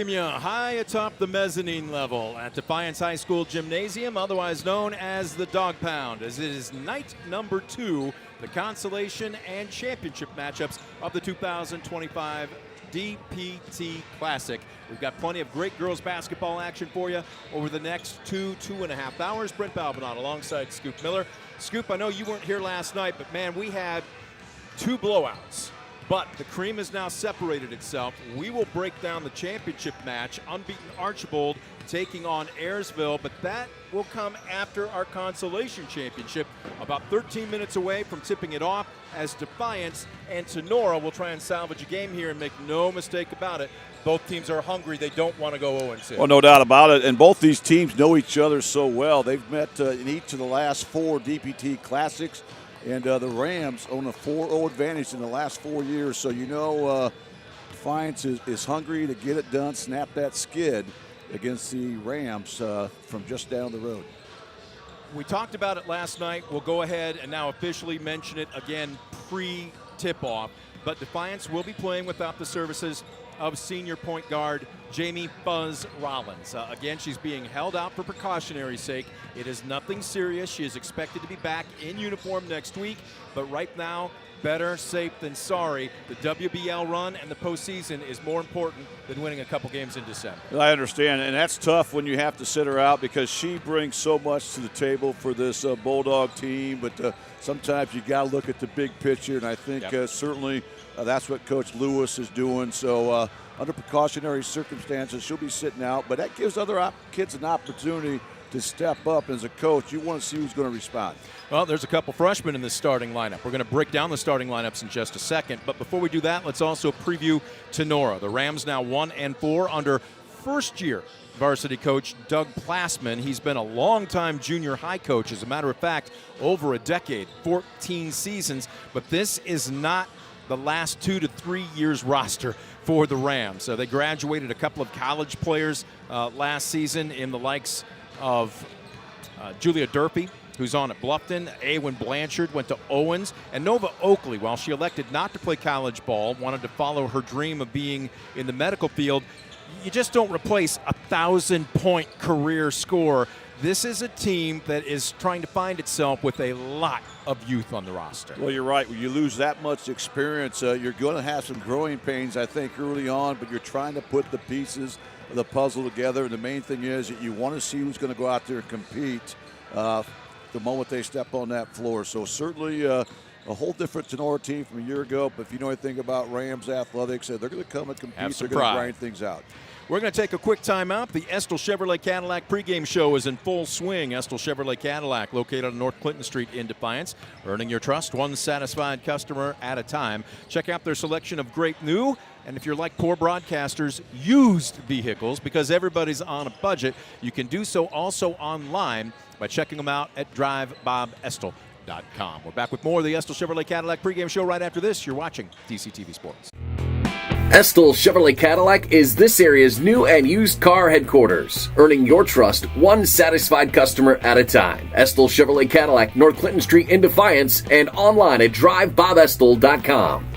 welcome you high atop the mezzanine level at Defiance High School Gymnasium, otherwise known as the Dog Pound, as it is night number 2, the consolation and championship matchups of the 2025 DPT Classic. We've got plenty of great girls basketball action for you over the next 2.5 hours. Brent Balbinot alongside Scoop Miller. Scoop, I know you weren't here last night, but man, we had 2 blowouts. But the cream has now separated itself. We will break down the championship match, unbeaten Archibald taking on Ayersville, but that will come after our consolation championship, about 13 minutes away from tipping it off, as Defiance and Sonora will try and salvage a game here, and make no mistake about it, both teams are hungry. They don't want to go 0-2. Well, no doubt about it, and both these teams know each other so well. They've met in each of the last 4 DPT Classics. And the Rams own a 4-0 advantage in the last 4 years. So you know Defiance is hungry to get it done, snap that skid against the Rams from just down the road. We talked about it last night. We'll go ahead and now officially mention it again pre-tip-off. But Defiance will be playing without the services of senior point guard Jamie Buzz Rollins. Again, she's being held out for precautionary sake. It is nothing serious. She is expected to be back in uniform next week. But right now, better safe than sorry. The WBL run and the postseason is more important than winning a couple games in December. I understand, and that's tough when you have to sit her out because she brings so much to the table for this Bulldog team. But sometimes you got to look at the big picture, and I think certainly that's what Coach Lewis is doing. So under precautionary circumstances, she'll be sitting out, but that gives other kids an opportunity to step up. As a coach, you want to see who's going to respond. Well, there's a couple freshmen in the starting lineup. We're going to break down the starting lineups in just a second. But before we do that, let's also preview Tenora. The Rams now 1-4 under first-year varsity coach Doug Plassman. He's been a long-time junior high coach. As a matter of fact, over a decade, 14 seasons. But this is not the last 2 to 3 years roster for the Rams. So they graduated a couple of college players last season in the likes of Julia Durfee, who's on at Bluffton. Awen Blanchard went to Owens. And Nova Oakley, while she elected not to play college ball, wanted to follow her dream of being in the medical field. You just don't replace a 1,000-point career scorer. This is a team that is trying to find itself with a lot of youth on the roster. Well, you're right. When you lose that much experience, you're going to have some growing pains, I think, early on, but you're trying to put the pieces of the puzzle together. And the main thing is that you want to see who's going to go out there and compete the moment they step on that floor. So certainly a whole different Tenora team from a year ago. But if you know anything about Rams athletics, they're going to come and compete. They're going to grind things out. We're going to take a quick timeout. The Estill Chevrolet Cadillac pregame show is in full swing. Estill Chevrolet Cadillac, located on North Clinton Street in Defiance, earning your trust one satisfied customer at a time. Check out their selection of great new, and if you're like poor broadcasters, used vehicles, because everybody's on a budget. You can do so also online by checking them out at drivebobestill.com. We're back with more of the Estill Chevrolet Cadillac pregame show right after this. You're watching DCTV Sports. Estill Chevrolet Cadillac is this area's new and used car headquarters, earning your trust one satisfied customer at a time. Estill Chevrolet Cadillac, North Clinton Street in Defiance, and online at drivebobestill.com.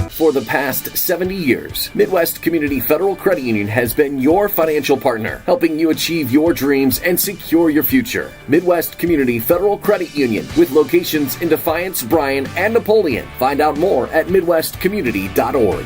For the past 70 years, Midwest Community Federal Credit Union has been your financial partner, helping you achieve your dreams and secure your future. Midwest Community Federal Credit Union, with locations in Defiance, Bryan, and Napoleon. Find out more at midwestcommunity.org.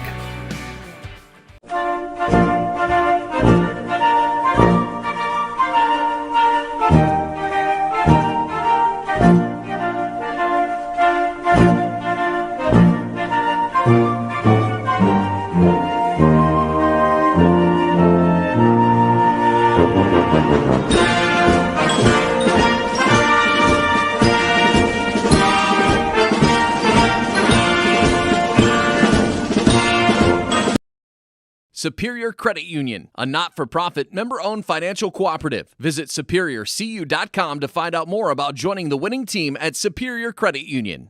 Superior Credit Union, a not-for-profit, member-owned financial cooperative. Visit SuperiorCU.com to find out more about joining the winning team at Superior Credit Union.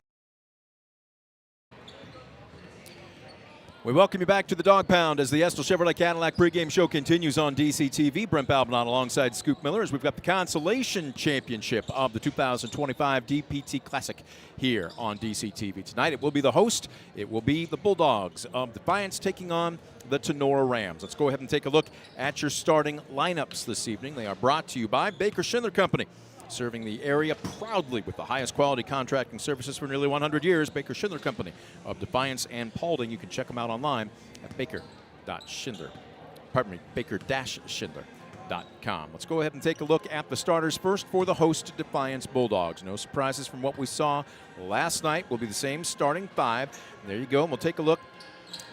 We welcome you back to the Dog Pound as the Estel Chevrolet Cadillac pregame show continues on DCTV. Brent Balbanon alongside Scoop Miller as we've got the consolation championship of the 2025 DPT Classic here on DCTV. Tonight it will be the host. It will be the Bulldogs of Defiance taking on the Tenora Rams. Let's go ahead and take a look at your starting lineups this evening. They are brought to you by Baker Schindler Company, serving the area proudly with the highest quality contracting services for nearly 100 years. Baker Schindler Company of Defiance and Paulding. You can check them out online at baker-schindler.com. Let's go ahead and take a look at the starters first for the host Defiance Bulldogs. No surprises from what we saw last night. Will be the same starting five. There you go. And we'll take a look.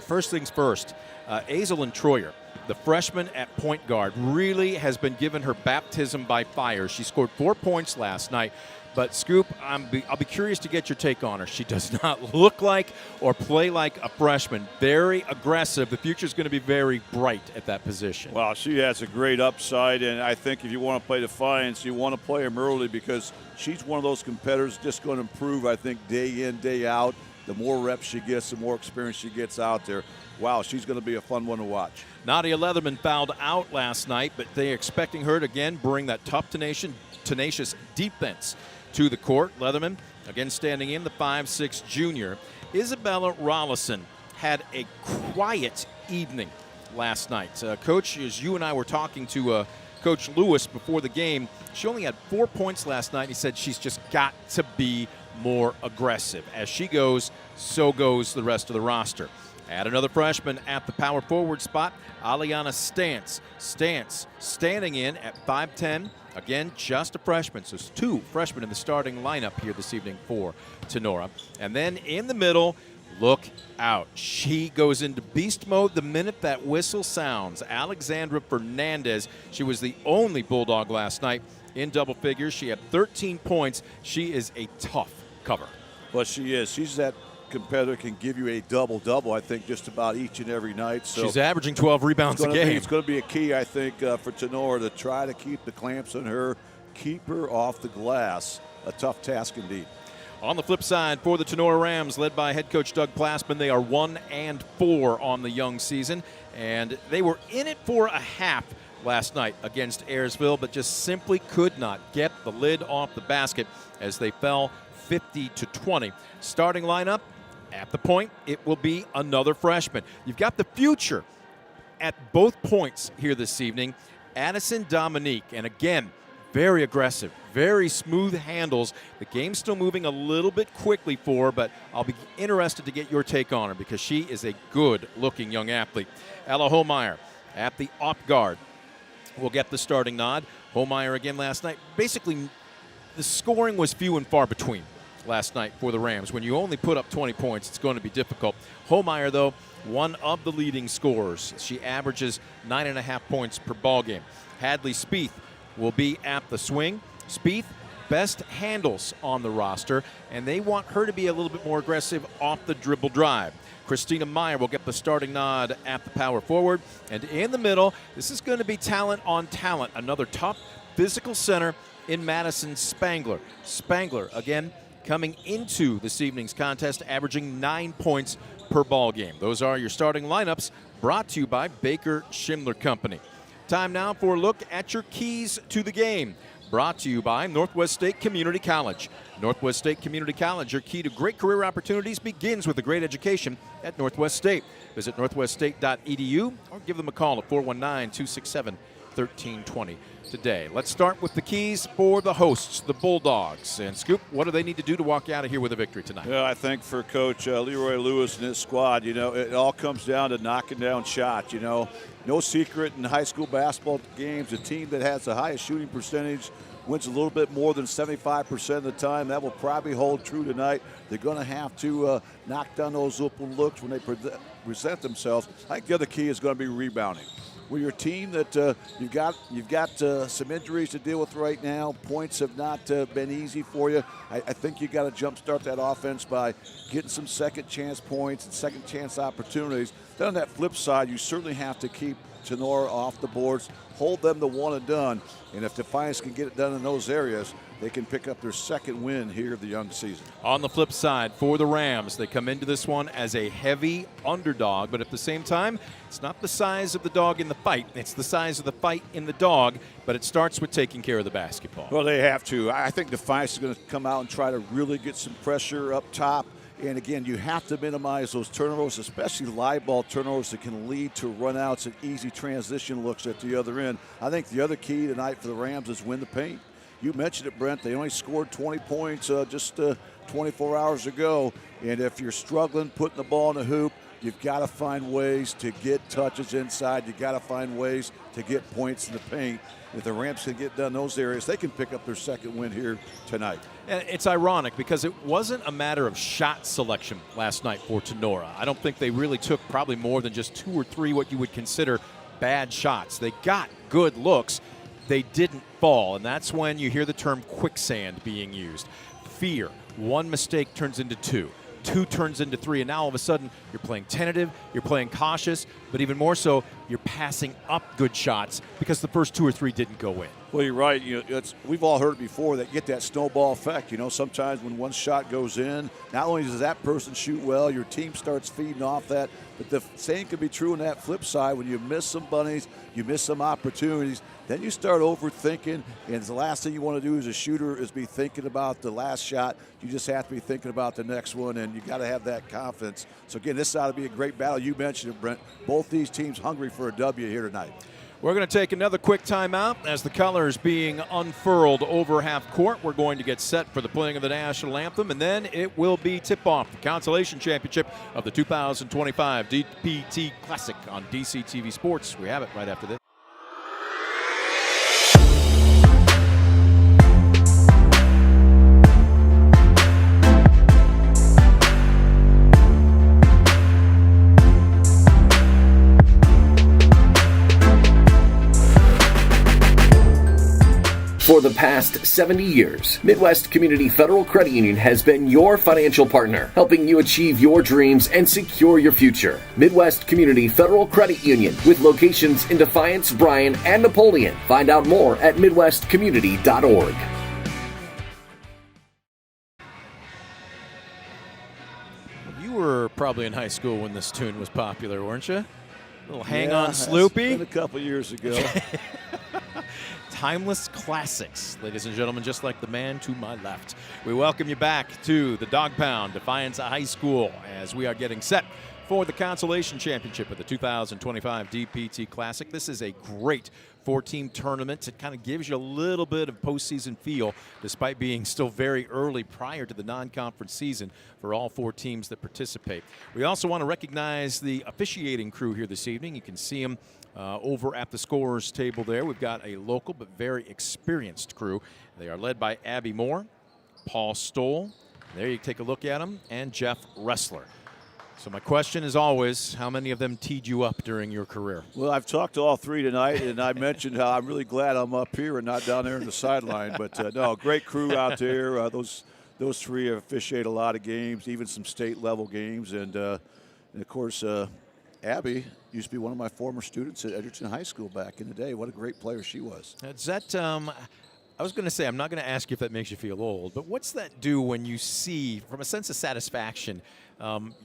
First things first, Aislinn Troyer, the freshman at point guard, really has been given her baptism by fire. She scored 4 points last night. But, Scoop, I'll be curious to get your take on her. She does not look like or play like a freshman. Very aggressive. The future is going to be very bright at that position. Well, she has a great upside, and I think if you want to play Defiance, you want to play her early because she's one of those competitors just going to improve, I think, day in, day out. The more reps she gets, the more experience she gets out there. Wow, she's going to be a fun one to watch. Nadia Leatherman fouled out last night, but they're expecting her to, again, bring that tough, tenacious defense to the court. Leatherman, again, standing in, the 5'6" junior. Isabella Rollison had a quiet evening last night. Coach, as you and I were talking to Coach Lewis before the game, she only had 4 points last night. He said she's just got to be more aggressive. As she goes, so goes the rest of the roster. Add another freshman at the power forward spot, Aliana Stance. Stance standing in at 5'10". Again, just a freshman. So it's 2 freshmen in the starting lineup here this evening for Tenora. And then in the middle, look out. She goes into beast mode the minute that whistle sounds. Alexandra Fernandez. She was the only Bulldog last night in double figures. She had 13 points. She is a tough cover. Well, she is. She's that competitor, can give you a double-double, I think, just about each and every night. So she's averaging 12 rebounds a game. It's going to be a key, I think, for Tenora to try to keep the clamps on her, keep her off the glass. A tough task indeed. On the flip side, for the Tenora Rams, led by head coach Doug Plassman, they are 1-4 on the young season, and they were in it for a half last night against Ayersville, but just simply could not get the lid off the basket as they fell 50-20. Starting lineup, at the point, it will be another freshman. You've got the future at both points here this evening. Addison Dominique, and again, very aggressive, very smooth handles. The game's still moving a little bit quickly for her, but I'll be interested to get your take on her because she is a good-looking young athlete. Ella Homeyer at the off guard will get the starting nod. Homeyer again last night. Basically, the scoring was few and far between last night for the Rams. When you only put up 20 points, it's going to be difficult. Homeyer, though, one of the leading scorers. She averages 9.5 points per ball game. Hadley Spieth will be at the swing. Spieth, best handles on the roster, and they want her to be a little bit more aggressive off the dribble drive. Christina Meyer will get the starting nod at the power forward. And in the middle, this is going to be talent on talent. Another tough physical center in Madison Spangler. Spangler, again, coming into this evening's contest, averaging 9 points per ball game. Those are your starting lineups, brought to you by Baker Schindler Company. Time now for a look at your keys to the game, brought to you by Northwest State Community College. Northwest State Community College, your key to great career opportunities begins with a great education at Northwest State. Visit northweststate.edu or give them a call at 419-267-1320 today. Let's start with the keys for the hosts, the Bulldogs. And Scoop, what do they need to do to walk out of here with a victory tonight? Yeah, I think for Coach Leroy Lewis and his squad, it all comes down to knocking down shots. No secret in high school basketball games. A team that has the highest shooting percentage wins a little bit more than 75% of the time. That will probably hold true tonight. They're going to have to knock down those open looks when they present themselves. I think the other key is going to be rebounding. With your team that you've got some injuries to deal with right now. Points have not been easy for you. I think you got to jumpstart that offense by getting some second chance points and second chance opportunities. Then on that flip side, you certainly have to keep Tenora off the boards, hold them to one and done. And if Defiance can get it done in those areas, they can pick up their second win here of the young season. On the flip side, for the Rams, they come into this one as a heavy underdog, but at the same time, it's not the size of the dog in the fight. It's the size of the fight in the dog, but it starts with taking care of the basketball. Well, they have to. I think Defiance is going to come out and try to really get some pressure up top. And again, you have to minimize those turnovers, especially live ball turnovers that can lead to runouts and easy transition looks at the other end. I think the other key tonight for the Rams is win the paint. You mentioned it, Brent. They only scored 20 points just 24 hours ago. And if you're struggling putting the ball in the hoop, you've got to find ways to get touches inside. You've got to find ways to get points in the paint. If the Rams can get done in those areas, they can pick up their second win here tonight. And it's ironic because it wasn't a matter of shot selection last night for Tenora. I don't think they really took probably more than just 2 or 3 what you would consider bad shots. They got good looks. They didn't fall, and that's when you hear the term quicksand being used. Fear. One mistake turns into 2. 2 turns into 3, and now all of a sudden you're playing tentative, you're playing cautious, but even more so, you're passing up good shots because the first 2 or 3 didn't go in. Well, you're right. We've all heard it before that get that snowball effect. Sometimes when one shot goes in, not only does that person shoot well, your team starts feeding off that. But the same could be true on that flip side. When you miss some bunnies, you miss some opportunities, then you start overthinking. And the last thing you want to do as a shooter is be thinking about the last shot. You just have to be thinking about the next one, and you got to have that confidence. So again, this ought to be a great battle. You mentioned it, Brent. Both these teams hungry for a W here tonight. We're going to take another quick timeout as the colors being unfurled over half court. We're going to get set for the playing of the national anthem, and then it will be tip-off, the consolation championship of the 2025 DPT Classic on DCTV Sports. We have it right after this. For the past 70 years, Midwest Community Federal Credit Union has been your financial partner, helping you achieve your dreams and secure your future. Midwest Community Federal Credit Union, with locations in Defiance, Bryan, and Napoleon. Find out more at midwestcommunity.org. You were probably in high school when this tune was popular, weren't you? A little Hang On Sloopy. It's been a couple years ago. Timeless classics, ladies and gentlemen, just like the man to my left. We welcome you back to the Dog Pound, Defiance High School, as we are getting set for the consolation championship of the 2025 DPT Classic. This is a great 4-team tournament. It kind of gives you a little bit of postseason feel, despite being still very early prior to the non-conference season for all 4 teams that participate. We also want to recognize the officiating crew here this evening. You can see them over at the scorers table there. We've got a local but very experienced crew. They are led by Abby Moore, Paul Stoll, there you take a look at them, and Jeff Ressler. So my question is always, how many of them teed you up during your career? Well, I've talked to all 3 tonight, and I mentioned how I'm really glad I'm up here and not down there in the sideline. But no, great crew out there. Those 3 have officiated a lot of games, even some state-level games. And of course, Abby used to be one of my former students at Edgerton High School back in the day. What a great player she was. Is that, I was going to say, I'm not going to ask you if that makes you feel old, but what's that do when you see, from a sense of satisfaction,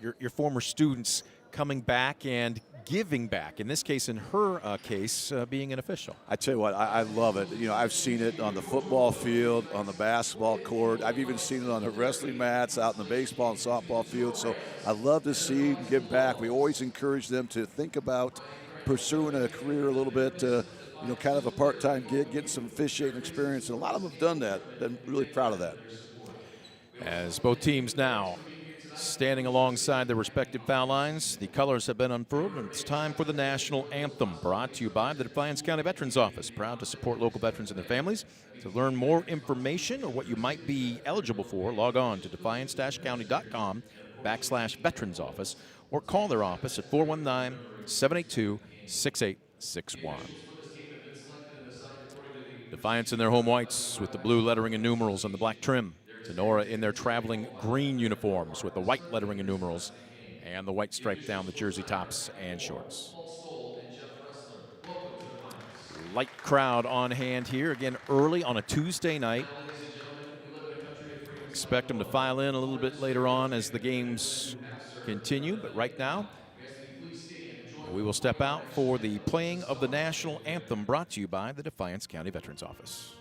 your former students coming back and giving back, in this case, in her case, being an official? I tell you what, I love it. I've seen it on the football field, on the basketball court. I've even seen it on the wrestling mats, out in the baseball and softball field. So I love to see them give back. We always encourage them to think about pursuing a career a little bit, kind of a part-time gig, getting some officiating experience. And a lot of them have done that. I'm really proud of that. As both teams now standing alongside their respective foul lines, the colors have been unfurled, and it's time for the national anthem, brought to you by the Defiance County Veterans Office, proud to support local veterans and their families. To learn more information or what you might be eligible for, log on to defiance-county.com/veterans office or call their office at 419-782-6861. Defiance in their home whites with the blue lettering and numerals and the black trim. Tenora in their traveling green uniforms with the white lettering and numerals and the white stripe down the jersey tops and shorts. light crowd on hand here. Again, early on a Tuesday night. Expect them to file in a little bit later on as the games continue. But right now, we will step out for the playing of the national anthem, brought to you by the Defiance County Veterans Office.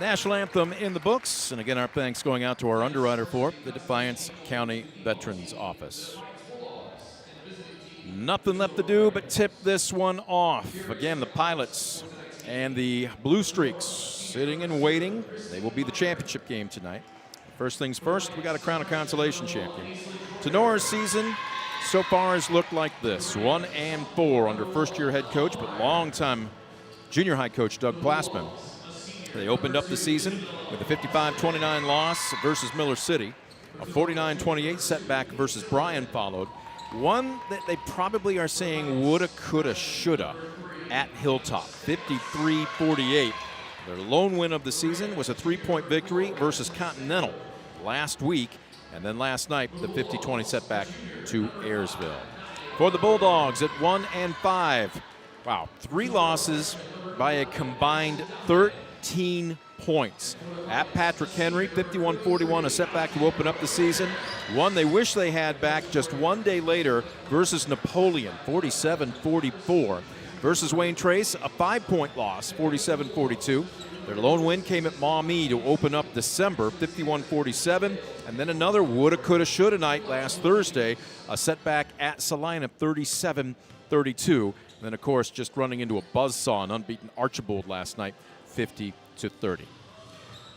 National anthem in the books. And again, our thanks going out to our underwriter for the Defiance County Veterans Office. Nothing left to do but tip this one off. Again, the Pilots and the Blue Streaks sitting and waiting. They will be the championship game tonight. First things first, we got to crown a consolation champion. Tenora's season so far has looked like this. 1-4 under first-year head coach, but long-time junior high coach Doug Plassman. They opened up the season with a 55-29 loss versus Miller City. A 49-28 setback versus Bryan followed. One that they probably are saying woulda, coulda, shoulda at Hilltop, 53-48. Their lone win of the season was a 3-point victory versus Continental last week. And then last night, the 50-20 setback to Ayersville. For the Bulldogs at 1-5. Wow, 3 losses by a combined 13 points. At Patrick Henry, 51-41, a setback to open up the season. One they wish they had back just one day later versus Napoleon, 47-44. Versus Wayne Trace, a 5-point loss, 47-42. Their lone win came at Maumee to open up December, 51-47. And then another woulda, coulda, shoulda night last Thursday, a setback at Salina, 37-32. And then, of course, just running into a buzzsaw, an unbeaten Archibald last night, 50-30.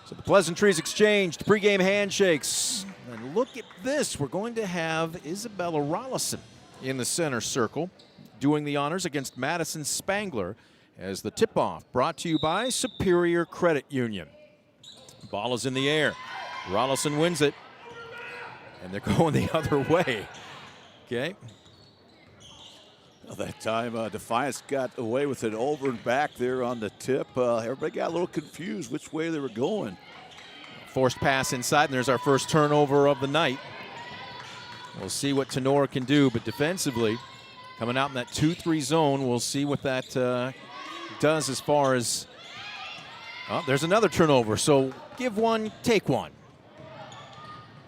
So the pleasantries exchanged, pregame handshakes. And look at this. We're going to have Isabella Rollison in the center circle doing the honors against Madison Spangler as the tip-off brought to you by Superior Credit Union. Ball is in the air. Rollison wins it. And they're going the other way. Okay. Well, that time, Defiance got away with it over and back there on the tip. Everybody got a little confused which way they were going. Forced pass inside, and there's our first turnover of the night. We'll see what Tenora can do, but defensively, coming out in that 2-3 zone, we'll see what that does as far as, oh, there's another turnover. So give one, take one.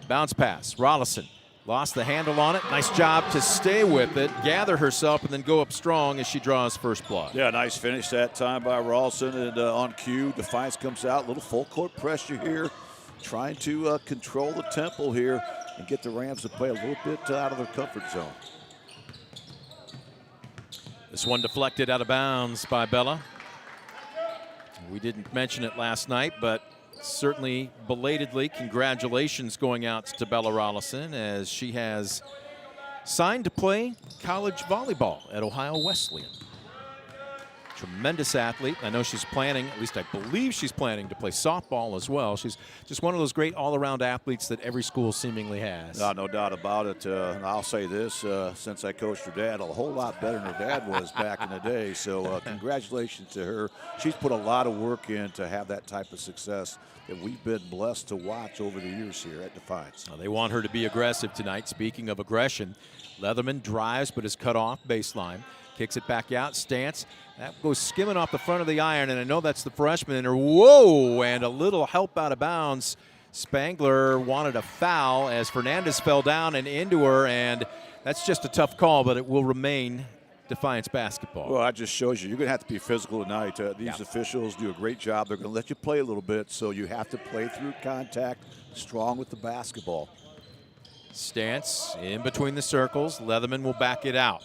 Bounce pass, Rollison. Lost the handle on it. Nice job to stay with it, gather herself, and then go up strong as she draws first blood. Yeah, nice finish that time by Ralston. And on cue, Defiance comes out. A little full court pressure here, trying to control the tempo here and get the Rams to play a little bit out of their comfort zone. This one deflected out of bounds by Bella. We didn't mention it last night, but certainly belatedly, congratulations going out to Bella Rollison as she has signed to play college volleyball at Ohio Wesleyan. Tremendous athlete. I know she's planning, at least I believe she's planning to play softball as well. She's just one of those great all-around athletes that every school seemingly has. No doubt about it. I'll say this, since I coached her dad, a whole lot better than her dad was back in the day. So congratulations to her. She's put a lot of work in to have that type of success that we've been blessed to watch over the years here at Defiance. Well, they want her to be aggressive tonight. Speaking of aggression, Leatherman drives but is cut off baseline. Kicks it back out, Stance. That goes skimming off the front of the iron, and I know that's the freshman in her. Whoa, and a little help out of bounds. Spangler wanted a foul as Fernandez fell down and into her, and that's just a tough call, but it will remain Defiance basketball. Well, that just shows you're going to have to be physical tonight. These officials do a great job. They're going to let you play a little bit, so you have to play through contact, strong with the basketball. Stance in between the circles. Leatherman will back it out.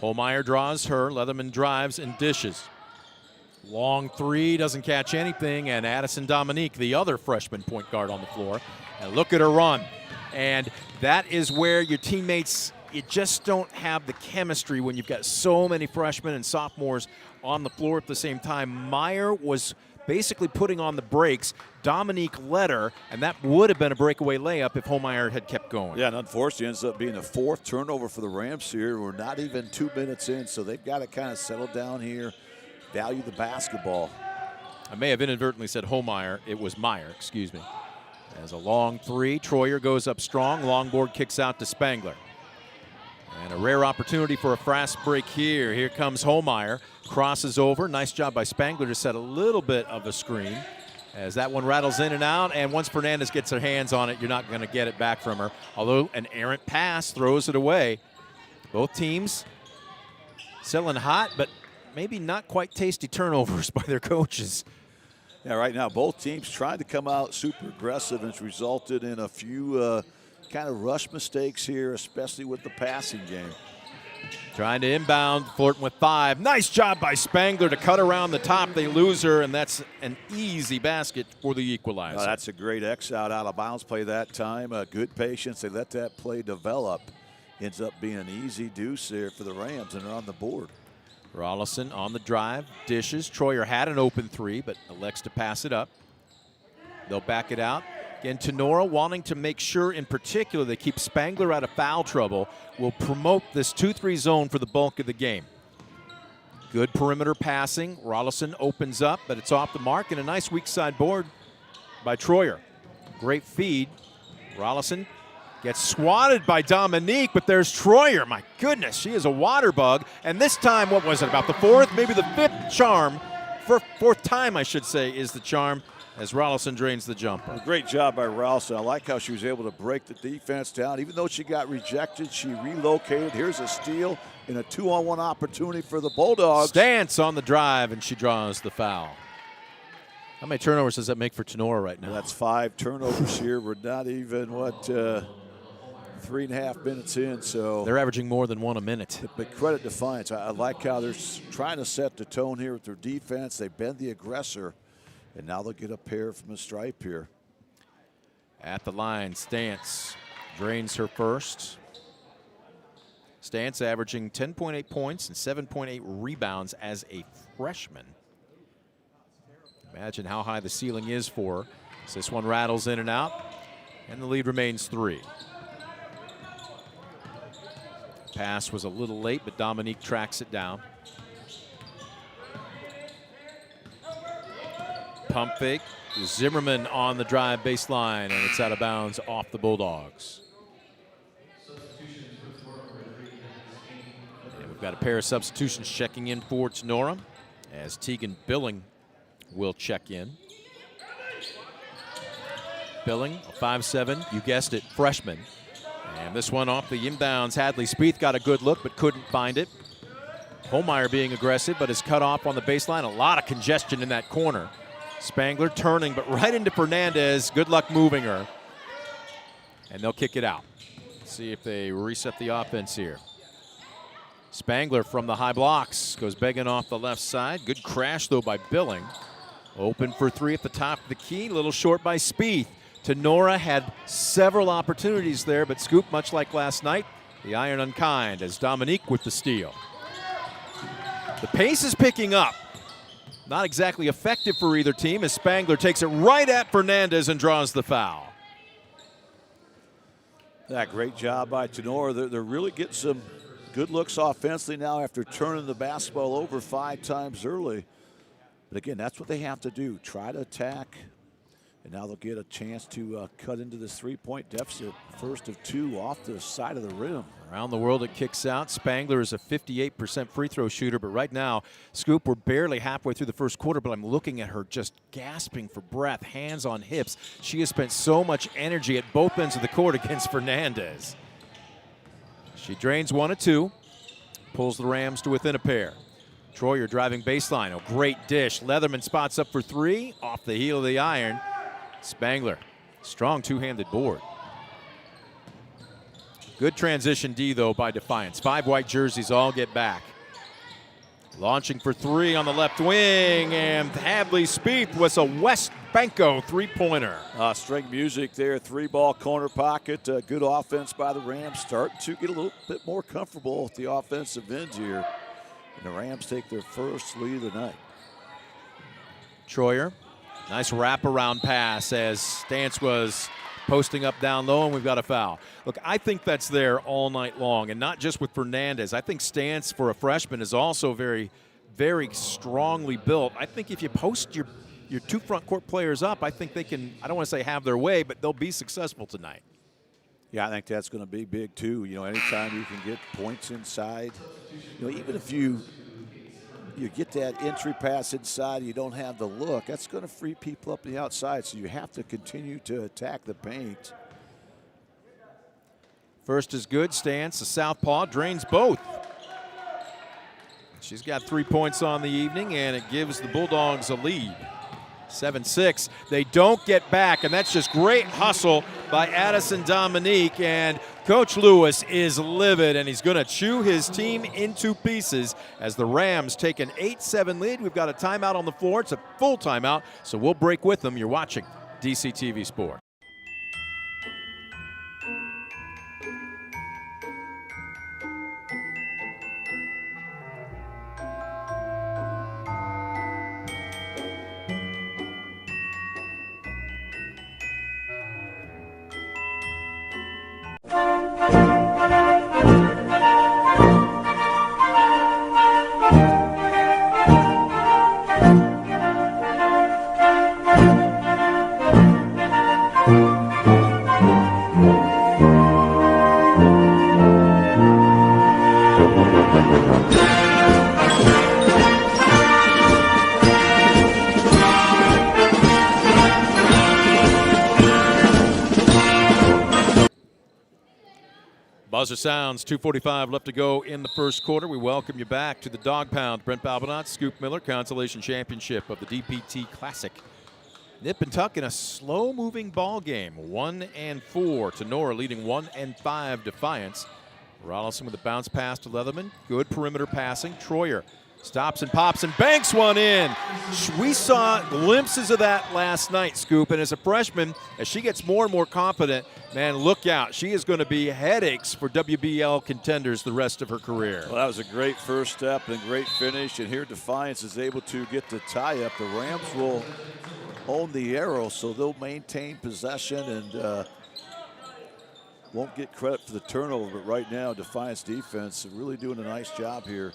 Holmeyer draws her. Leatherman drives and dishes. Long three, doesn't catch anything, and Addison Dominique, the other freshman point guard on the floor. And look at her run. And that is where your teammates, you just don't have the chemistry when you've got so many freshmen and sophomores on the floor at the same time. Meyer was basically putting on the brakes. Dominique led her, and that would have been a breakaway layup if Holmeyer had kept going. Yeah, and unfortunately, it ends up being a fourth turnover for the Rams here. We're not even 2 minutes in, so they've got to kind of settle down here, value the basketball. I may have inadvertently said Holmeyer. It was Meyer, excuse me. As a long three, Troyer goes up strong. Long board kicks out to Spangler. And a rare opportunity for a fast break here. Here comes Holmeyer. Crosses over. Nice job by Spangler to set a little bit of a screen. As that one rattles in and out, and once Fernandez gets her hands on it, you're not going to get it back from her. Although an errant pass throws it away. Both teams selling hot, but maybe not quite tasty turnovers by their coaches. Yeah, right now both teams trying to come out super aggressive, and it's resulted in a few kind of rush mistakes here, especially with the passing game. Trying to inbound, flirting with 5. Nice job by Spangler to cut around the top. They lose her, and that's an easy basket for the equalizer. Oh, that's a great X out of bounds play that time. Good patience. They let that play develop. Ends up being an easy deuce there for the Rams, and they're on the board. Rollison on the drive, dishes. Troyer had an open three, but elects to pass it up. They'll back it out. Again, Tenora wanting to make sure in particular they keep Spangler out of foul trouble will promote this 2-3 zone for the bulk of the game. Good perimeter passing. Rollison opens up, but it's off the mark, and a nice weak side board by Troyer. Great feed. Rollison gets swatted by Dominique, but there's Troyer. My goodness, she is a water bug. And this time, what was it, about the fourth, maybe the fifth charm? Fourth time, I should say, is the charm as Rollison drains the jumper. Great job by Rollison. I like how she was able to break the defense down. Even though she got rejected, she relocated. Here's a steal and a 2-on-1 opportunity for the Bulldogs. Stance on the drive, and she draws the foul. How many turnovers does that make for Tenora right now? That's 5 turnovers here. We're not even, 3.5 minutes in, so they're averaging more than 1 a minute. But credit Defiance. I like how they're trying to set the tone here with their defense. They've been the aggressor, and now they'll get a pair from the stripe here. At the line, Stance drains her first. Stance averaging 10.8 points and 7.8 rebounds as a freshman. Imagine how high the ceiling is for her. So this one rattles in and out, and the lead remains 3. Pass was a little late, but Dominique tracks it down. Pump fake. Zimmerman on the drive baseline, and it's out of bounds off the Bulldogs. And we've got a pair of substitutions checking in for Tenora, as Tegan Billing will check in. Billing, a 5'7", you guessed it, freshman. And this one off the inbounds. Hadley Spieth got a good look but couldn't find it. Holmeyer being aggressive but is cut off on the baseline. A lot of congestion in that corner. Spangler turning but right into Fernandez. Good luck moving her. And they'll kick it out. See if they reset the offense here. Spangler from the high blocks goes begging off the left side. Good crash though by Billing. Open for 3 at the top of the key. Little short by Spieth. Tenora had several opportunities there, but Scoop, much like last night, the iron unkind as Dominique with the steal. The pace is picking up. Not exactly effective for either team as Spangler takes it right at Fernandez and draws the foul. Yeah, great job by Tenora. They're really getting some good looks offensively now after turning the basketball over 5 times early. But again, that's what they have to do. Try to attack And now they'll get a chance to cut into this 3-point deficit. First of 2 off the side of the rim. Around the world, it kicks out. Spangler is a 58% free throw shooter, but right now, Scoop, we're barely halfway through the first quarter, but I'm looking at her just gasping for breath, hands on hips. She has spent so much energy at both ends of the court against Fernandez. She drains 1 of 2, pulls the Rams to within a pair. Troyer driving baseline, a great dish. Leatherman spots up for 3, off the heel of the iron. Spangler, strong two-handed board. Good transition D, though, by Defiance. 5 white jerseys all get back. Launching for 3 on the left wing, and Hadley Spieth was a West Banco three-pointer. String music there, 3-ball corner pocket. Good offense by the Rams. Starting to get a little bit more comfortable with the offensive ends here. And the Rams take their first lead of the night. Troyer, nice wraparound pass as Stance was posting up down low, and we've got a foul. Look, I think that's there all night long, and not just with Fernandez. I think Stance, for a freshman, is also very, very strongly built. I think if you post your 2 front court players up, I think they can, I don't want to say have their way, but they'll be successful tonight. Yeah, I think that's going to be big, too. You know, anytime you can get points inside, you know, even if you get that entry pass inside, you don't have the look, that's going to free people up the outside, so you have to continue to attack the paint. First is good. Stance, a southpaw, drains both. She's got 3 points on the evening, and it gives the Bulldogs a lead. 7-6. They don't get back, and that's just great hustle by Addison Dominique. And Coach Lewis is livid, and he's going to chew his team into pieces as the Rams take an 8-7 lead. We've got a timeout on the floor. It's a full timeout, so we'll break with them. You're watching DCTV Sport. Buzzer sounds, 2:45 left to go in the first quarter. We welcome you back to the Dog Pound. Brent Balbinot, Scoop Miller, consolation championship of the DPT Classic. Nip and tuck in a slow-moving ball game. 1-4 to Nora, leading 1-5 Defiance. Rollison with a bounce pass to Leatherman. Good perimeter passing. Troyer stops and pops and banks one in. We saw glimpses of that last night, Scoop. And as a freshman, as she gets more and more confident, man, look out. She is going to be headaches for WBL contenders the rest of her career. Well, that was a great first step and a great finish. And here Defiance is able to get the tie-up. The Rams will own the arrow, so they'll maintain possession and won't get credit for the turnover. But right now, Defiance defense really doing a nice job here.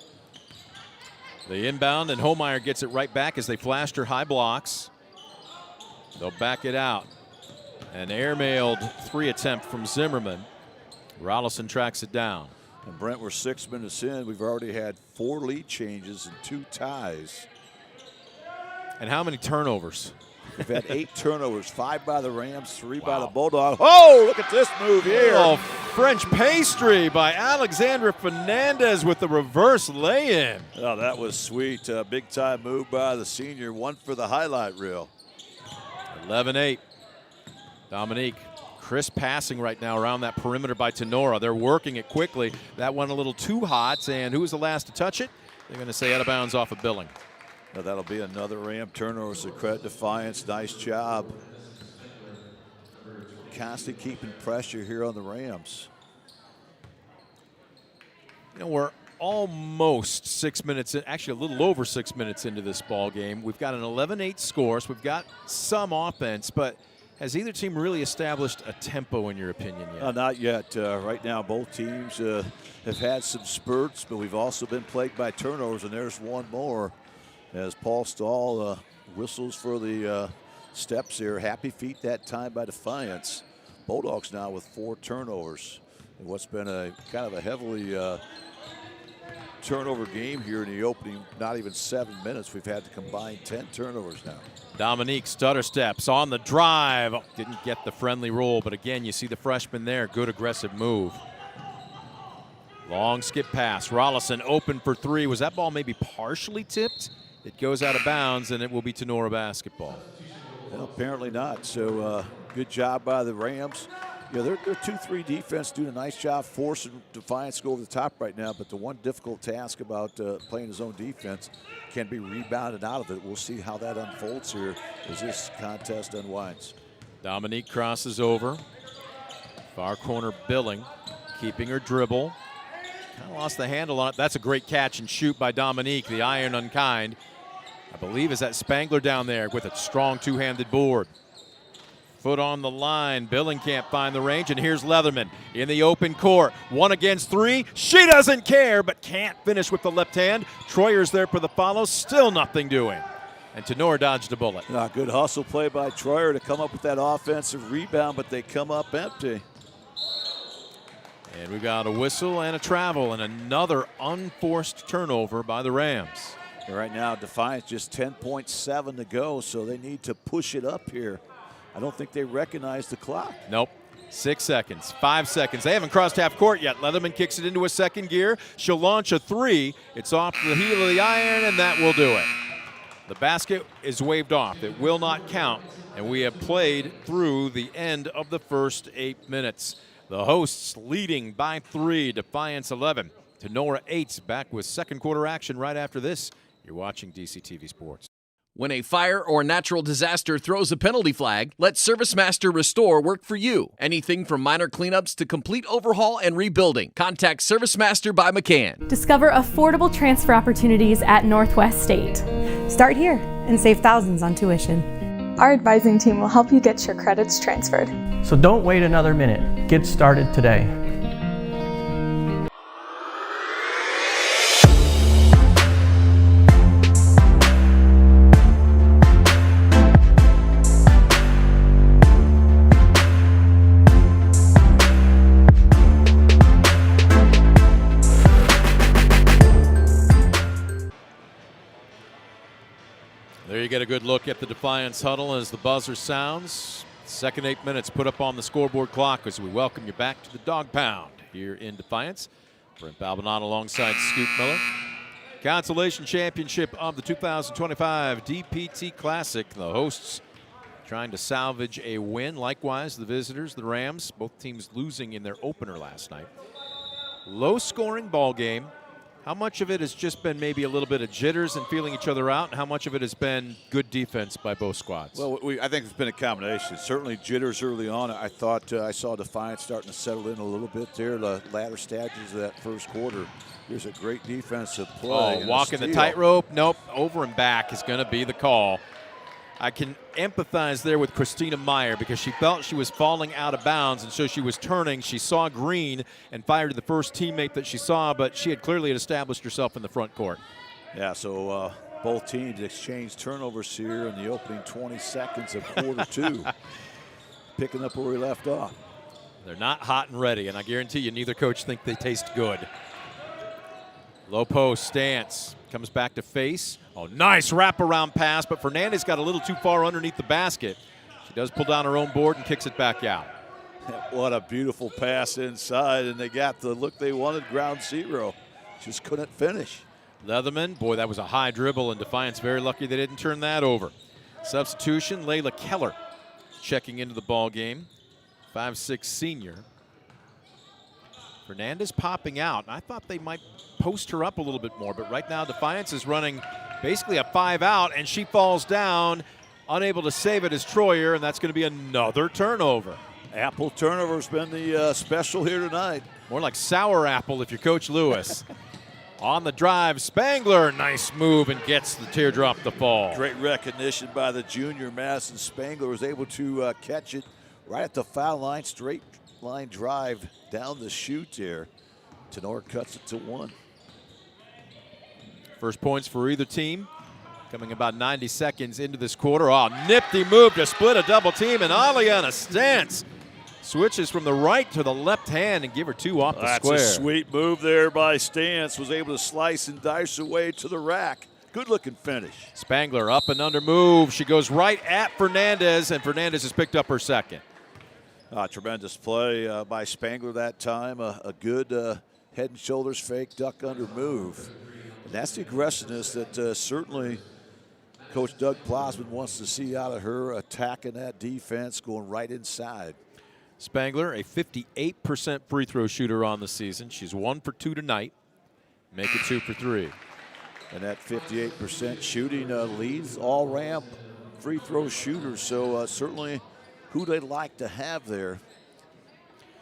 The inbound, and Homeyer gets it right back as they flashed her high blocks. They'll back it out. An airmailed 3 attempt from Zimmerman. Rollison tracks it down. And Brent, we're 6 minutes in. We've already had 4 lead changes and 2 ties. And how many turnovers? We've had 8 turnovers, 5 by the Rams, 3 by the Wow. Bulldogs. Oh, look at this move here. Oh, French pastry by Alexandra Fernandez with the reverse lay-in. Oh, that was sweet. Big time move by the senior. One for the highlight reel. 11-8. Dominique, crisp passing right now around that perimeter by Tenora. They're working it quickly. That one a little too hot, and who was the last to touch it? They're going to say out of bounds off of Billing. Now that'll be another Ram turnover, so credit Defiance. Nice job. Constantly keeping pressure here on the Rams. You know, we're almost 6 minutes in, actually a little over 6 minutes into this ball game. We've got an 11-8 score, so we've got some offense, but has either team really established a tempo in your opinion yet? Not yet. Right now, both teams have had some spurts, but we've also been plagued by turnovers, and there's one more as Paul Stahl whistles for the steps here. Happy feet that time by Defiance. Bulldogs now with 4 turnovers. And what's been a kind of a heavily turnover game here in the opening, not even 7 minutes. We've had to combine 10 turnovers now. Dominique stutter steps on the drive. Didn't get the friendly roll, but again, you see the freshman there. Good aggressive move. Long skip pass. Rollison open for 3. Was that ball maybe partially tipped? It goes out of bounds, and it will be Tenora basketball. Well, apparently not. So good job by the Rams. Yeah, their 2-3 defense doing a nice job forcing Defiance to go over the top right now. But the one difficult task about playing his own defense can be rebounded out of it. We'll see how that unfolds here as this contest unwinds. Dominique crosses over. Far corner Billing, keeping her dribble. Kind of lost the handle on it. That's a great catch and shoot by Dominique, the iron unkind. I believe is that Spangler down there with a strong two-handed board. Foot on the line. Billing can't find the range, and here's Leatherman in the open court. 1 against 3. She doesn't care, but can't finish with the left hand. Troyer's there for the follow. Still nothing doing. And Tenora dodged a bullet. Good hustle play by Troyer to come up with that offensive rebound, but they come up empty. And we got a whistle and a travel and another unforced turnover by the Rams. Right now, Defiance just 10.7 to go, so they need to push it up here. I don't think they recognize the clock. Nope. 6 seconds, 5 seconds. They haven't crossed half court yet. Leatherman kicks it into a second gear. She'll launch a 3. It's off the heel of the iron, and that will do it. The basket is waved off. It will not count, and we have played through the end of the first 8 minutes. The hosts leading by 3, Defiance 11. Tenora 8 back with second quarter action right after this. You're watching DCTV Sports. When a fire or natural disaster throws a penalty flag, let ServiceMaster Restore work for you. Anything from minor cleanups to complete overhaul and rebuilding. Contact ServiceMaster by McCann. Discover affordable transfer opportunities at Northwest State. Start here and save thousands on tuition. Our advising team will help you get your credits transferred. So don't wait another minute. Get started today. There you get a good look at the Defiance huddle as the buzzer sounds. Second 8 minutes put up on the scoreboard clock as we welcome you back to the Dog Pound here in Defiance. Brent Balbinot alongside Scoop Miller. Consolation championship of the 2025 DPT Classic. The hosts trying to salvage a win. Likewise, the visitors, the Rams, both teams losing in their opener last night. Low scoring ball game. How much of it has just been maybe a little bit of jitters and feeling each other out, and how much of it has been good defense by both squads? Well, I think it's been a combination. Certainly jitters early on. I thought I saw Defiance starting to settle in a little bit there. The latter stages of that first quarter. Here's a great defensive play. Oh, walking the tightrope. Nope, over and back is going to be the call. I can empathize there with Christina Meyer because she felt she was falling out of bounds, and so she was turning. She saw green and fired to the first teammate that she saw, but she had clearly established herself in the front court. Yeah, so both teams exchanged turnovers here in the opening 20 seconds of quarter 2. Picking up where we left off. They're not hot and ready, and I guarantee you neither coach think they taste good. Low post stance. Comes back to face. Oh, nice wraparound pass, but Fernandez got a little too far underneath the basket. She does pull down her own board and kicks it back out. What a beautiful pass inside, and they got the look they wanted, ground zero. Just couldn't finish. Leatherman, boy, that was a high dribble, and Defiance very lucky they didn't turn that over. Substitution, Layla Keller checking into the ball game. 5'6" senior. Fernandez popping out. I thought they might post her up a little bit more, but right now Defiance is running basically a 5 out, and she falls down, unable to save it as Troyer, and that's going to be another turnover. Apple turnover's been the special here tonight. More like sour apple if you're Coach Lewis. On the drive, Spangler, nice move, and gets the teardrop to fall. Great recognition by the junior. Madison Spangler was able to catch it right at the foul line, straight line drive down the chute there. Tenor cuts it to 1. First points for either team Coming about 90 seconds into this quarter. Oh, nifty move to split a double team, and Aliana Stantz switches from the right to the left hand and give her 2 off the square. That's a sweet move there by Stantz. Was able to slice and dice her way to the rack. Good looking finish. Spangler up and under move. She goes right at Fernandez, and Fernandez has picked up her second. Tremendous play by Spangler that time. A good head and shoulders fake duck under move. And that's the aggressiveness that certainly Coach Doug Plasman wants to see out of her, attacking that defense, going right inside. Spangler, a 58% free throw shooter on the season. She's 1 for 2 tonight. Make it 2 for 3. And that 58% shooting leads all Ram free throw shooters. So certainly who they'd like to have there.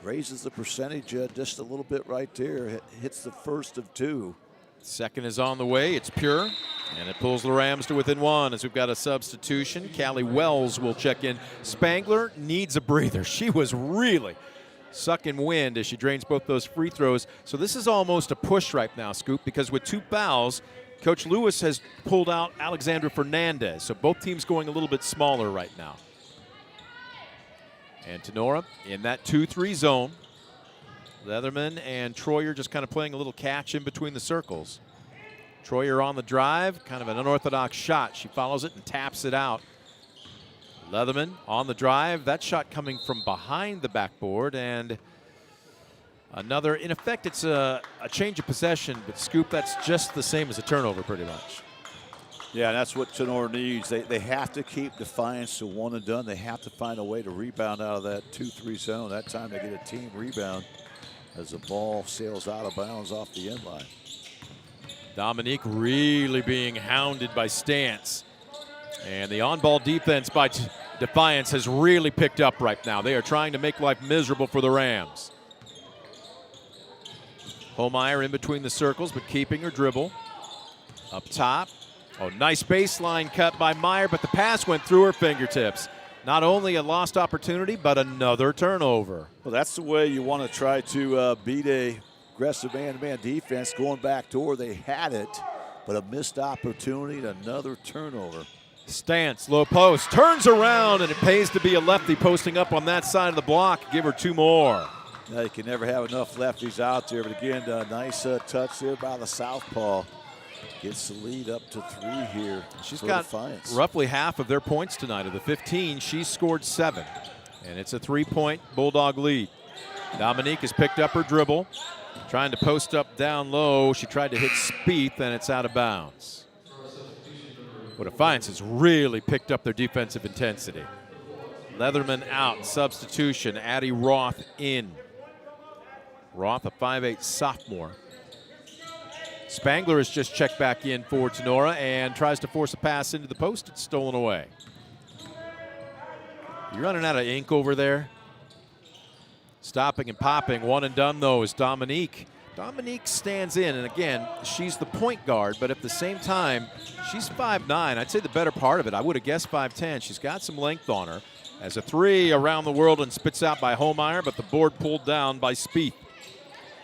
Raises the percentage just a little bit right there. Hits the first of 2. Second is on the way. It's pure. And it pulls the Rams to within 1 as we've got a substitution. Callie Wells will check in. Spangler needs a breather. She was really sucking wind as she drains both those free throws. So this is almost a push right now, Scoop, because with 2 fouls, Coach Lewis has pulled out Alexandra Fernandez. So both teams going a little bit smaller right now. And Tenora in that 2-3 zone. Leatherman and Troyer just kind of playing a little catch in between the circles. Troyer on the drive, kind of an unorthodox shot. She follows it and taps it out. Leatherman on the drive. That shot coming from behind the backboard, and another, in effect, it's a change of possession, but Scoop, that's just the same as a turnover pretty much. Yeah, that's what Tenor needs. They have to keep Defiance to 1 and done. They have to find a way to rebound out of that 2-3 zone. That time they get a team rebound as the ball sails out of bounds off the end line. Dominique really being hounded by Stantz. And the on-ball defense by Defiance has really picked up right now. They are trying to make life miserable for the Rams. Holmeyer in between the circles, but keeping her dribble. Up top. Oh, nice baseline cut by Meyer, but the pass went through her fingertips. Not only a lost opportunity, but another turnover. Well, that's the way you want to try to beat a aggressive man-to-man defense. Going back door, they had it, but a missed opportunity and another turnover. Stantz, low post, turns around, and it pays to be a lefty posting up on that side of the block. Give her 2 more. Now, you can never have enough lefties out there, but again, nice touch there by the southpaw. Gets the lead up to 3 here. She's got Defiance. Roughly half of their points tonight. Of the 15, she's scored 7. And it's a 3-point Bulldog lead. Dominique has picked up her dribble. Trying to post up down low. She tried to hit Spieth, and it's out of bounds. Well, Defiance has really picked up their defensive intensity. Leatherman out. Substitution. Addie Roth in. Roth, a 5'8 sophomore. Spangler has just checked back in for Tenora and tries to force a pass into the post. It's stolen away. You're running out of ink over there. Stopping and popping. 1 and done, though, is Dominique. Dominique stands in, and again, she's the point guard, but at the same time, she's 5'9". I'd say the better part of it. I would have guessed 5'10". She's got some length on her. As a 3 around the world and spits out by Holmeyer, but the board pulled down by Spieth.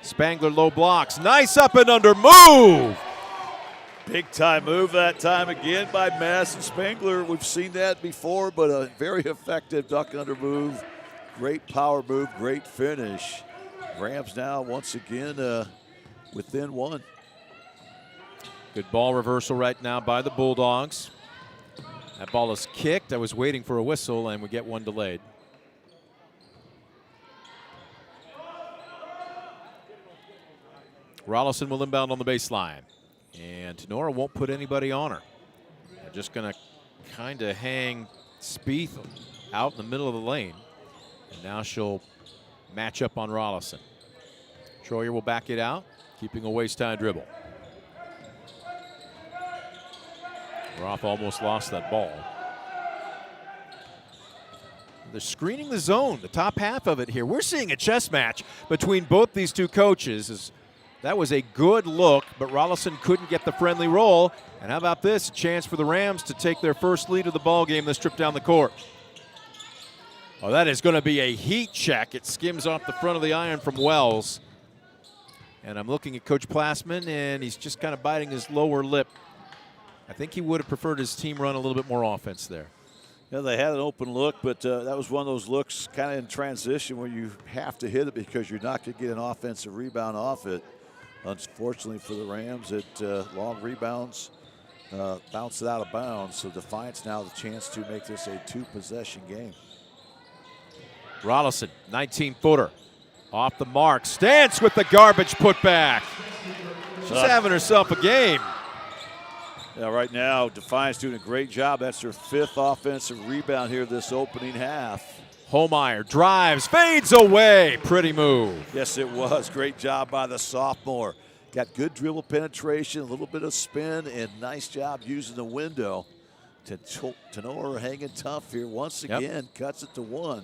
Spangler low blocks. Nice up and under move. Big time move that time again by Madison Spangler. We've seen that before, but a very effective duck under move. Great power move, great finish. Rams now once again within 1. Good ball reversal right now by the Bulldogs. That ball is kicked. I was waiting for a whistle, and we get one delayed. Rollison will inbound on the baseline. And Tenora won't put anybody on her. They're just going to kind of hang Spieth out in the middle of the lane. And now she'll match up on Rollison. Troyer will back it out, keeping a waist-high dribble. Roth almost lost that ball. They're screening the zone, the top half of it here. We're seeing a chess match between both these two coaches. That was a good look, but Rollison couldn't get the friendly roll. And how about this? A chance for the Rams to take their first lead of the ball game this trip down the court. Oh, that is going to be a heat check. It skims off the front of the iron from Wells. And I'm looking at Coach Plasman, and he's just kind of biting his lower lip I think he would have preferred his team run a little bit more offense there. Yeah, they had an open look, but that was one of those looks kind of in transition where you have to hit it because you're not going to get an offensive rebound off it. Unfortunately for the Rams, long rebounds bounced it out of bounds. So Defiance now the chance to make this a 2-possession game. Rollison, 19-footer. Off the mark. Stance with the garbage putback. She's having herself a game. Yeah, right now, Defiance doing a great job. That's her 5th offensive rebound here this opening half. Holmeyer drives, fades away. Pretty move. Yes, it was. Great job by the sophomore. Got good dribble penetration, a little bit of spin, and nice job using the window. Tenora hanging tough here once again. Cuts it to 1.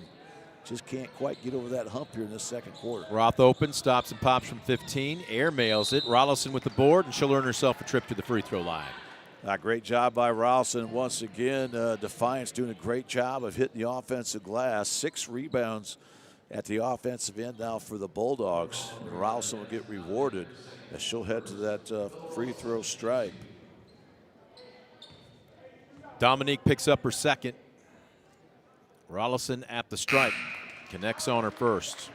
Just can't quite get over that hump here in the second quarter. Roth open, stops and pops from 15. Air mails it. Rollison with the board, and she'll earn herself a trip to the free throw line. Great job by Rollison. Once again, Defiance doing a great job of hitting the offensive glass. 6 rebounds at the offensive end now for the Bulldogs. And Rollison will get rewarded as she'll head to that free throw stripe. Dominique picks up her second. Rollison at the stripe. Connects on her first.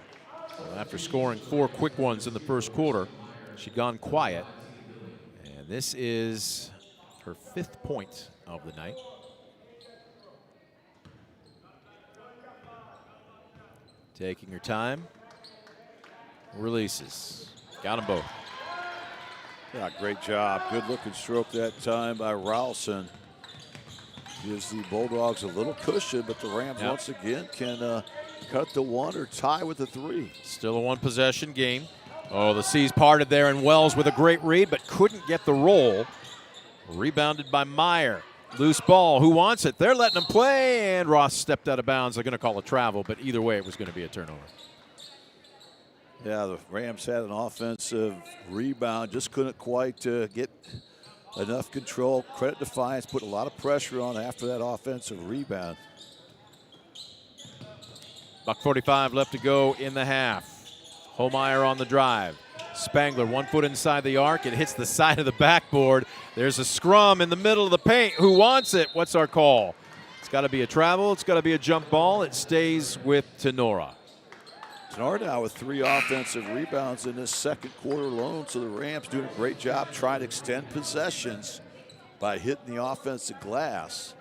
Well, after scoring 4 quick ones in the first quarter, she'd gone quiet. And this is her 5th point of the night. Taking her time. Releases. Got them both. Yeah, great job. Good looking stroke that time by Rollison. Gives the Bulldogs a little cushion, but the Rams once again can cut the 1 or tie with the 3. Still a 1-possession game. Oh, the C's parted there, and Wells with a great read, but couldn't get the roll. Rebounded by Meyer. Loose ball. Who wants it? They're letting him play, and Ross stepped out of bounds. They're going to call a travel, but either way, it was going to be a turnover. Yeah, the Rams had an offensive rebound, just couldn't quite get enough control. Credit Defiance, put a lot of pressure on after that offensive rebound. $1:45 left to go in the half. Holmeyer on the drive. Spangler, 1 foot inside the arc. It hits the side of the backboard. There's a scrum in the middle of the paint. Who wants it? What's our call? It's got to be a travel. It's got to be a jump ball. It stays with Tenora. Tenora now with 3 offensive rebounds in this second quarter alone. So the Rams doing a great job trying to extend possessions by hitting the offensive glass.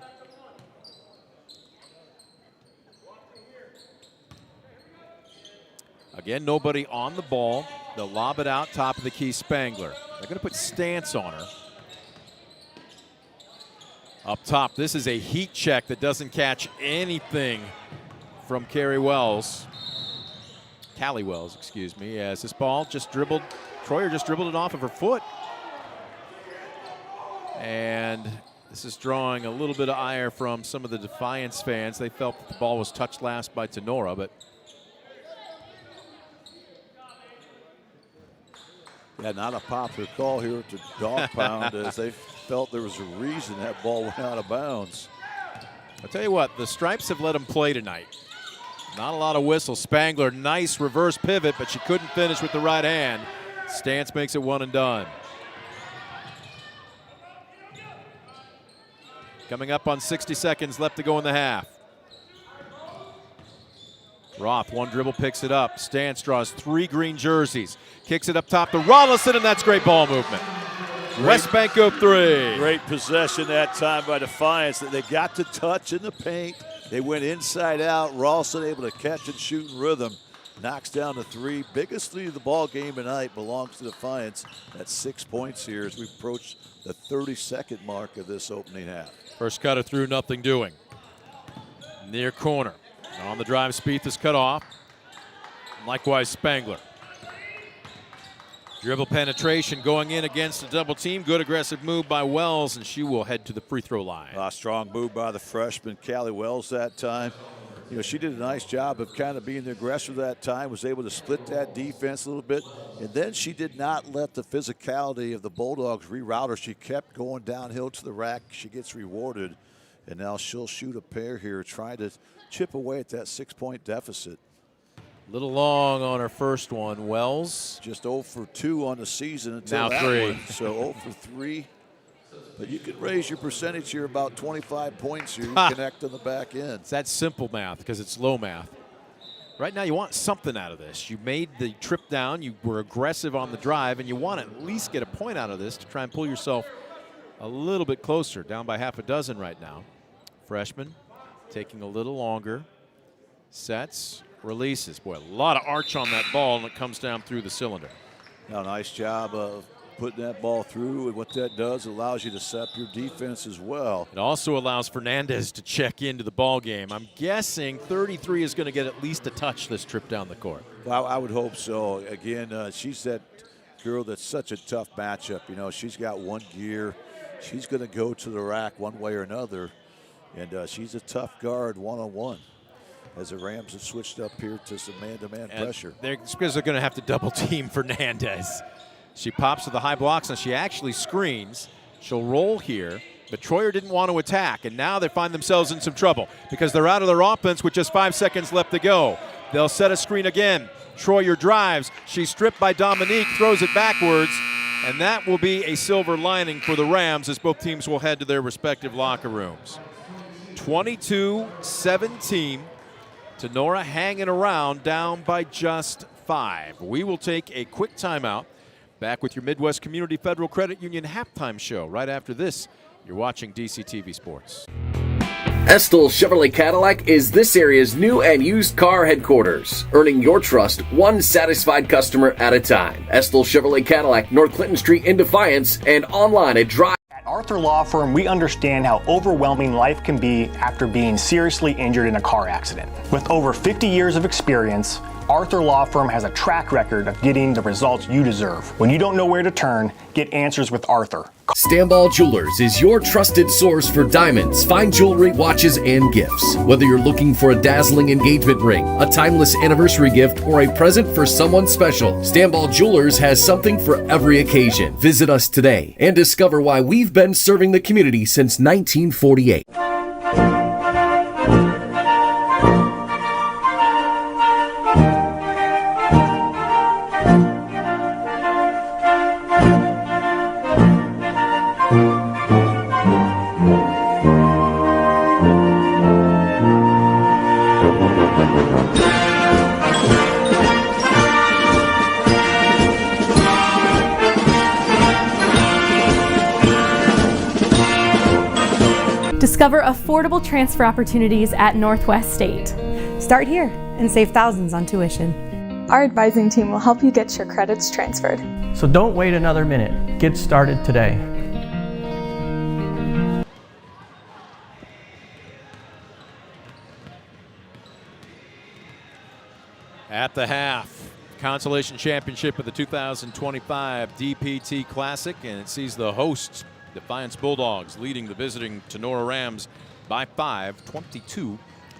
Again, nobody on the ball. They'll lob it out top of the key. Spangler. They're going to put Stance on her. Up top, this is a heat check that doesn't catch anything from Callie Wells, excuse me, as this ball just dribbled. Troyer just dribbled it off of her foot. And this is drawing a little bit of ire from some of the Defiance fans. They felt that the ball was touched last by Tenora, but yeah, not a popular call here at the dog pound as they felt there was a reason that ball went out of bounds. I'll tell you what, the Stripes have let him play tonight. Not a lot of whistles. Spangler, nice reverse pivot, but she couldn't finish with the right hand. Stance makes it 1 and done. Coming up on 60 seconds left to go in the half. Roth, 1 dribble, picks it up. Stance draws 3 green jerseys. Kicks it up top to Rollison, and that's great ball movement. West Bank go 3. Great possession that time by Defiance. That they got to touch in the paint. They went inside out. Rollison able to catch and shoot in rhythm. Knocks down the 3. Biggest lead of the ball game tonight belongs to Defiance. That's 6 points here as we approach the 30-second mark of this opening half. First cutter through, nothing doing. Near corner. On the drive, Spieth is cut off. Likewise, Spangler. Dribble penetration going in against a double team. Good aggressive move by Wells, and she will head to the free throw line. A strong move by the freshman, Callie Wells, that time. You know, she did a nice job of kind of being the aggressor that time, was able to split that defense a little bit, and then she did not let the physicality of the Bulldogs reroute her. She kept going downhill to the rack. She gets rewarded, and now she'll shoot a pair here, trying to chip away at that 6-point deficit. Little long on her first one. Wells just 0 for 2 on the season until now that 3. one. So 0 for 3 But you can raise your percentage here about 25 points here. You connect on the back end. It's that simple math because it's low math. Right now you want something out of this. You made the trip down. You were aggressive on the drive, and you want to at least get a point out of this to try and pull yourself a little bit closer. Down by half a dozen right now. Freshman taking a little longer. Sets, releases. Boy, a lot of arch on that ball, and it comes down through the cylinder. Now, nice job of putting that ball through, and what that does, it allows you to set up your defense as well. It also allows Fernandez to check into the ball game. I'm guessing 33 is going to get at least a touch this trip down the court. Well, I would hope so. Again, she's that girl that's such a tough matchup. You know, she's got one gear. She's going to go to the rack one way or another, and she's a tough guard one-on-one. As the Rams have switched up here to some man-to-man pressure. It's because they're going to have to double-team Fernandez. She pops to the high blocks, and she actually screens. She'll roll here, but Troyer didn't want to attack, and now they find themselves in some trouble because they're out of their offense with just 5 seconds left to go. They'll set a screen again. Troyer drives. She's stripped by Dominique, throws it backwards, and that will be a silver lining for the Rams as both teams will head to their respective locker rooms. 22-17. Tenora hanging around down by just 5. We will take a quick timeout. Back with your Midwest Community Federal Credit Union halftime show. Right after this, you're watching DCTV Sports. Estill Chevrolet Cadillac is this area's new and used car headquarters, earning your trust one satisfied customer at a time. Estill Chevrolet Cadillac, North Clinton Street in Defiance, and online at Drive. At Arthur Law Firm, we understand how overwhelming life can be after being seriously injured in a car accident. With over 50 years of experience, Arthur Law Firm has a track record of getting the results you deserve. When you don't know where to turn, get answers with Arthur. Stamball Jewelers is your trusted source for diamonds, fine jewelry, watches, and gifts. Whether you're looking for a dazzling engagement ring, a timeless anniversary gift, or a present for someone special, Stamball Jewelers has something for every occasion. Visit us today and discover why we've been serving the community since 1948. Discover affordable transfer opportunities at Northwest State. Start here and save thousands on tuition. Our advising team will help you get your credits transferred. So don't wait another minute. Get started today. At the half, consolation championship of the 2025 DPT Classic, and it sees the hosts, Defiance Bulldogs, leading the visiting Tenora Rams by 5,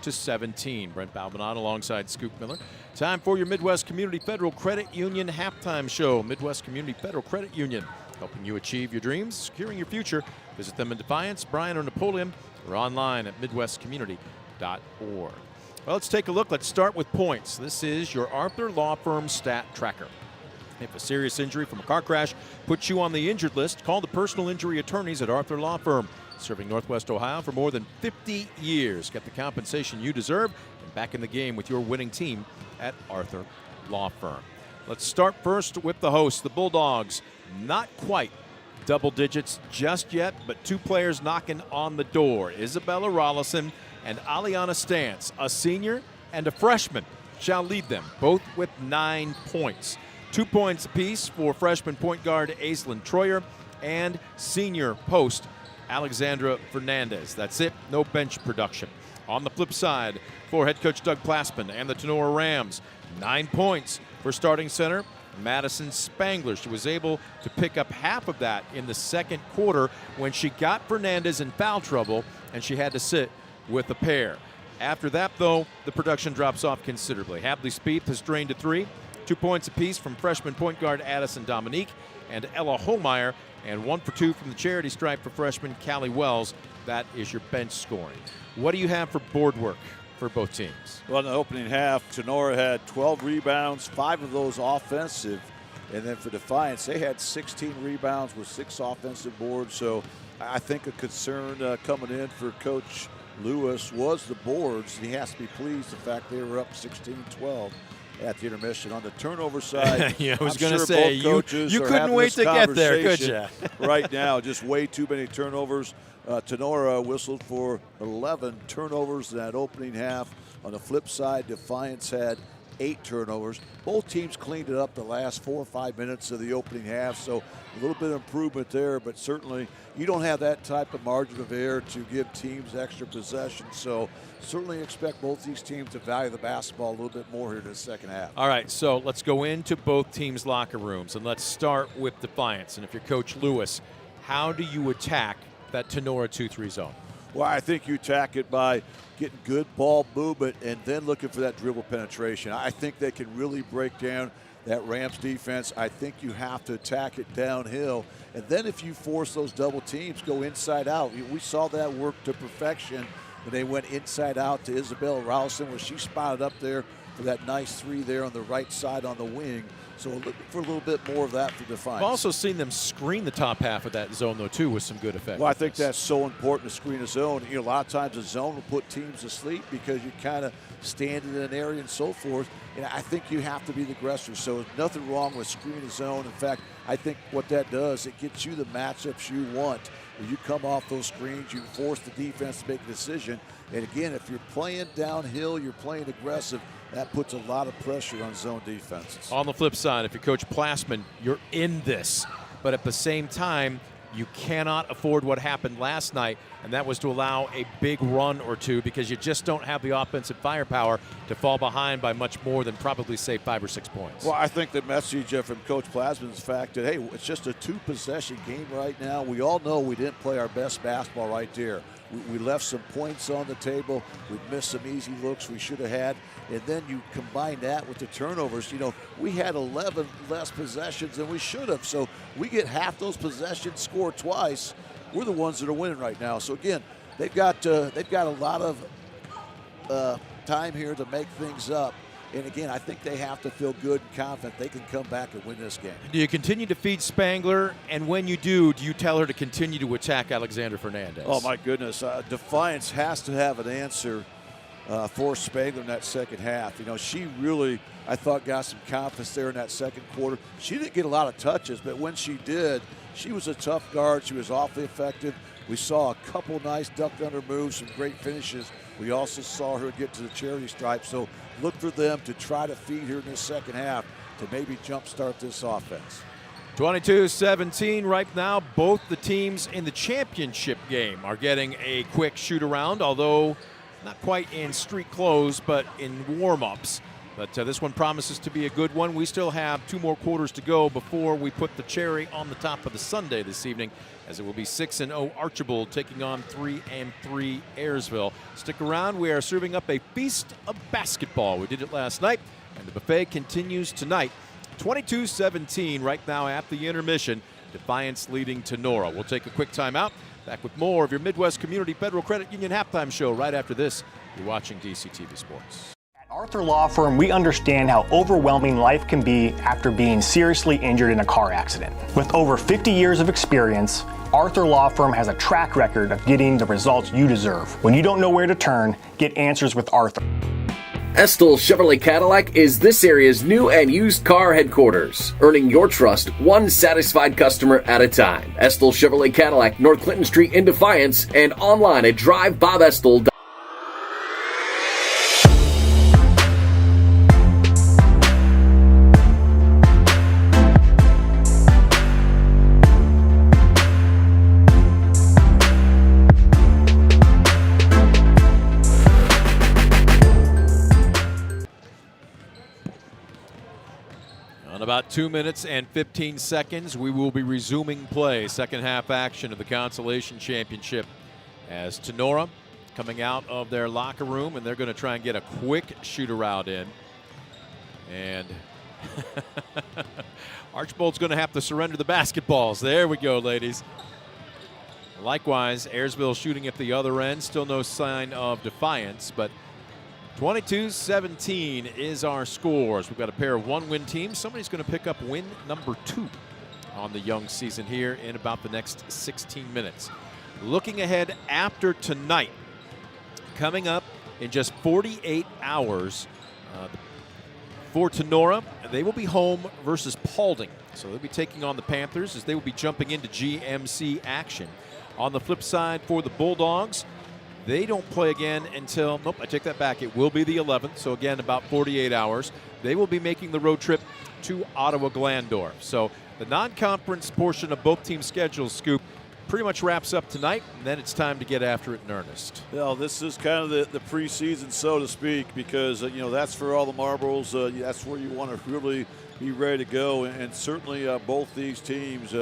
22-17. Brent Balbinot alongside Scoop Miller. Time for your Midwest Community Federal Credit Union halftime show. Midwest Community Federal Credit Union, helping you achieve your dreams, securing your future. Visit them in Defiance, Bryan, or Napoleon, or online at midwestcommunity.org. Well, let's take a look. Let's start with points. This is your Arthur Law Firm Stat Tracker. If a serious injury from a car crash puts you on the injured list, call the personal injury attorneys at Arthur Law Firm, serving Northwest Ohio for more than 50 years. Get the compensation you deserve and back in the game with your winning team at Arthur Law Firm. Let's start first with the hosts, the Bulldogs. Not quite double digits just yet, but two players knocking on the door. Isabella Rollison and Aliana Stantz, a senior and a freshman, shall lead them, both with 9 points. 2 points apiece for freshman point guard Aislinn Troyer and senior post Alexandra Fernandez. That's it, no bench production. On the flip side, for head coach Doug Plaspin and the Tenora Rams, 9 points for starting center Madison Spangler. She was able to pick up half of that in the second quarter when she got Fernandez in foul trouble and she had to sit with a pair. After that, though, the production drops off considerably. Hadley Spieth has drained to 3. 2 points apiece from freshman point guard Addison Dominique and Ella Holmeyer, and 1 for 2 from the charity stripe for freshman Callie Wells. That is your bench scoring. What do you have for board work for both teams? Well, in the opening half, Tenora had 12 rebounds, 5 of those offensive. And then for Defiance, they had 16 rebounds with 6 offensive boards. So I think a concern coming in for Coach Lewis was the boards. He has to be pleased the fact they were up 16-12 at the intermission. On the turnover side, yeah, I was going to say, you couldn't wait to get there, could you? Right now, just way too many turnovers. Tenora whistled for 11 turnovers in that opening half. On the flip side, Defiance had 8 turnovers. Both teams cleaned it up the last 4 or 5 minutes of the opening half, so a little bit of improvement there, but certainly you don't have that type of margin of error to give teams extra possession, so certainly expect both these teams to value the basketball a little bit more here in the second half. All right, so let's go into both teams' locker rooms, and let's start with Defiance. And if you're Coach Lewis, how do you attack that Tenora 2-3 zone? Well, I think you attack it by getting good ball movement and then looking for that dribble penetration. I think they can really break down that Rams defense. I think you have to attack it downhill. And then if you force those double teams, go inside out. We saw that work to perfection when they went inside out to Isabel Rowson, where she spotted up there for that nice 3 there on the right side on the wing. So looking for a little bit more of that for Defiance. I've also seen them screen the top half of that zone, though, too, with some good effect. Well, I think that's so important to screen a zone. You know, a lot of times a zone will put teams to sleep because you kind of stand in an area and so forth. And I think you have to be the aggressor. So there's nothing wrong with screening a zone. In fact, I think what that does, it gets you the matchups you want. When you come off those screens, you force the defense to make a decision. And again, if you're playing downhill, you're playing aggressive, that puts a lot of pressure on zone defenses. On the flip side, if you're Coach Plassman, you're in this. But at the same time, you cannot afford what happened last night, and that was to allow a big run or two because you just don't have the offensive firepower to fall behind by much more than probably, say, 5 or 6 points. Well, I think the message from Coach Plassman is the fact that, hey, it's just a 2-possession game right now. We all know we didn't play our best basketball right there. We left some points on the table. We missed some easy looks we should have had. And then you combine that with the turnovers. You know, we had 11 less possessions than we should have. So we get half those possessions, score twice. We're the ones that are winning right now. So again, they've got a lot of time here to make things up. And again, I think they have to feel good and confident they can come back and win this game. Do you continue to feed Spangler? And when you do you tell her to continue to attack Alexander Fernandez? Oh, my goodness. Defiance has to have an answer for Spangler in that second half. You know, she really, I thought, got some confidence there in that second quarter. She didn't get a lot of touches, but when she did, she was a tough guard. She was awfully effective. We saw a couple nice duck under moves, some great finishes. We also saw her get to the charity stripe. So look for them to try to feed her in the second half to maybe jumpstart this offense. 22-17 right now. Both the teams in the championship game are getting a quick shoot around, although not quite in street clothes, but in warm-ups. But this one promises to be a good one. We still have 2 more quarters to go before we put the cherry on the top of the sundae this evening, as it will be 6-0 Archibald taking on 3-3 Ayersville. Stick around. We are serving up a feast of basketball. We did it last night, and the buffet continues tonight. 22-17 right now at the intermission. Defiance leading Tenora. We'll take a quick timeout. Back with more of your Midwest Community Federal Credit Union halftime show right after this. You're watching DCTV Sports. At Arthur Law Firm, we understand how overwhelming life can be after being seriously injured in a car accident. With over 50 years of experience, Arthur Law Firm has a track record of getting the results you deserve. When you don't know where to turn, get answers with Arthur. Estill Chevrolet Cadillac is this area's new and used car headquarters, earning your trust one satisfied customer at a time. Estill Chevrolet Cadillac, North Clinton Street in Defiance, and online at drivebobestill.com. About 2 minutes and 15 seconds, we will be resuming play. Second half action of the Consolation Championship as Tenora coming out of their locker room, and they're going to try and get a quick shoot-around in. And Archibald's going to have to surrender the basketballs. There we go, ladies. Likewise, Ayersville shooting at the other end. Still no sign of Defiance, but 22-17 is our scores. We've got a pair of one-win teams. Somebody's going to pick up win number 2 on the young season here in about the next 16 minutes. Looking ahead after tonight, coming up in just 48 hours for Tenora, they will be home versus Paulding. So they'll be taking on the Panthers as they will be jumping into GMC action. On the flip side for the Bulldogs, they don't play again until, nope, I take that back. It will be the 11th, so again, about 48 hours. They will be making the road trip to Ottawa-Glandorf. So the non-conference portion of both teams' schedules, Scoop, pretty much wraps up tonight, and then it's time to get after it in earnest. Well, this is kind of the preseason, so to speak, because, that's for all the marbles. That's where you want to really be ready to go. And certainly both these teams,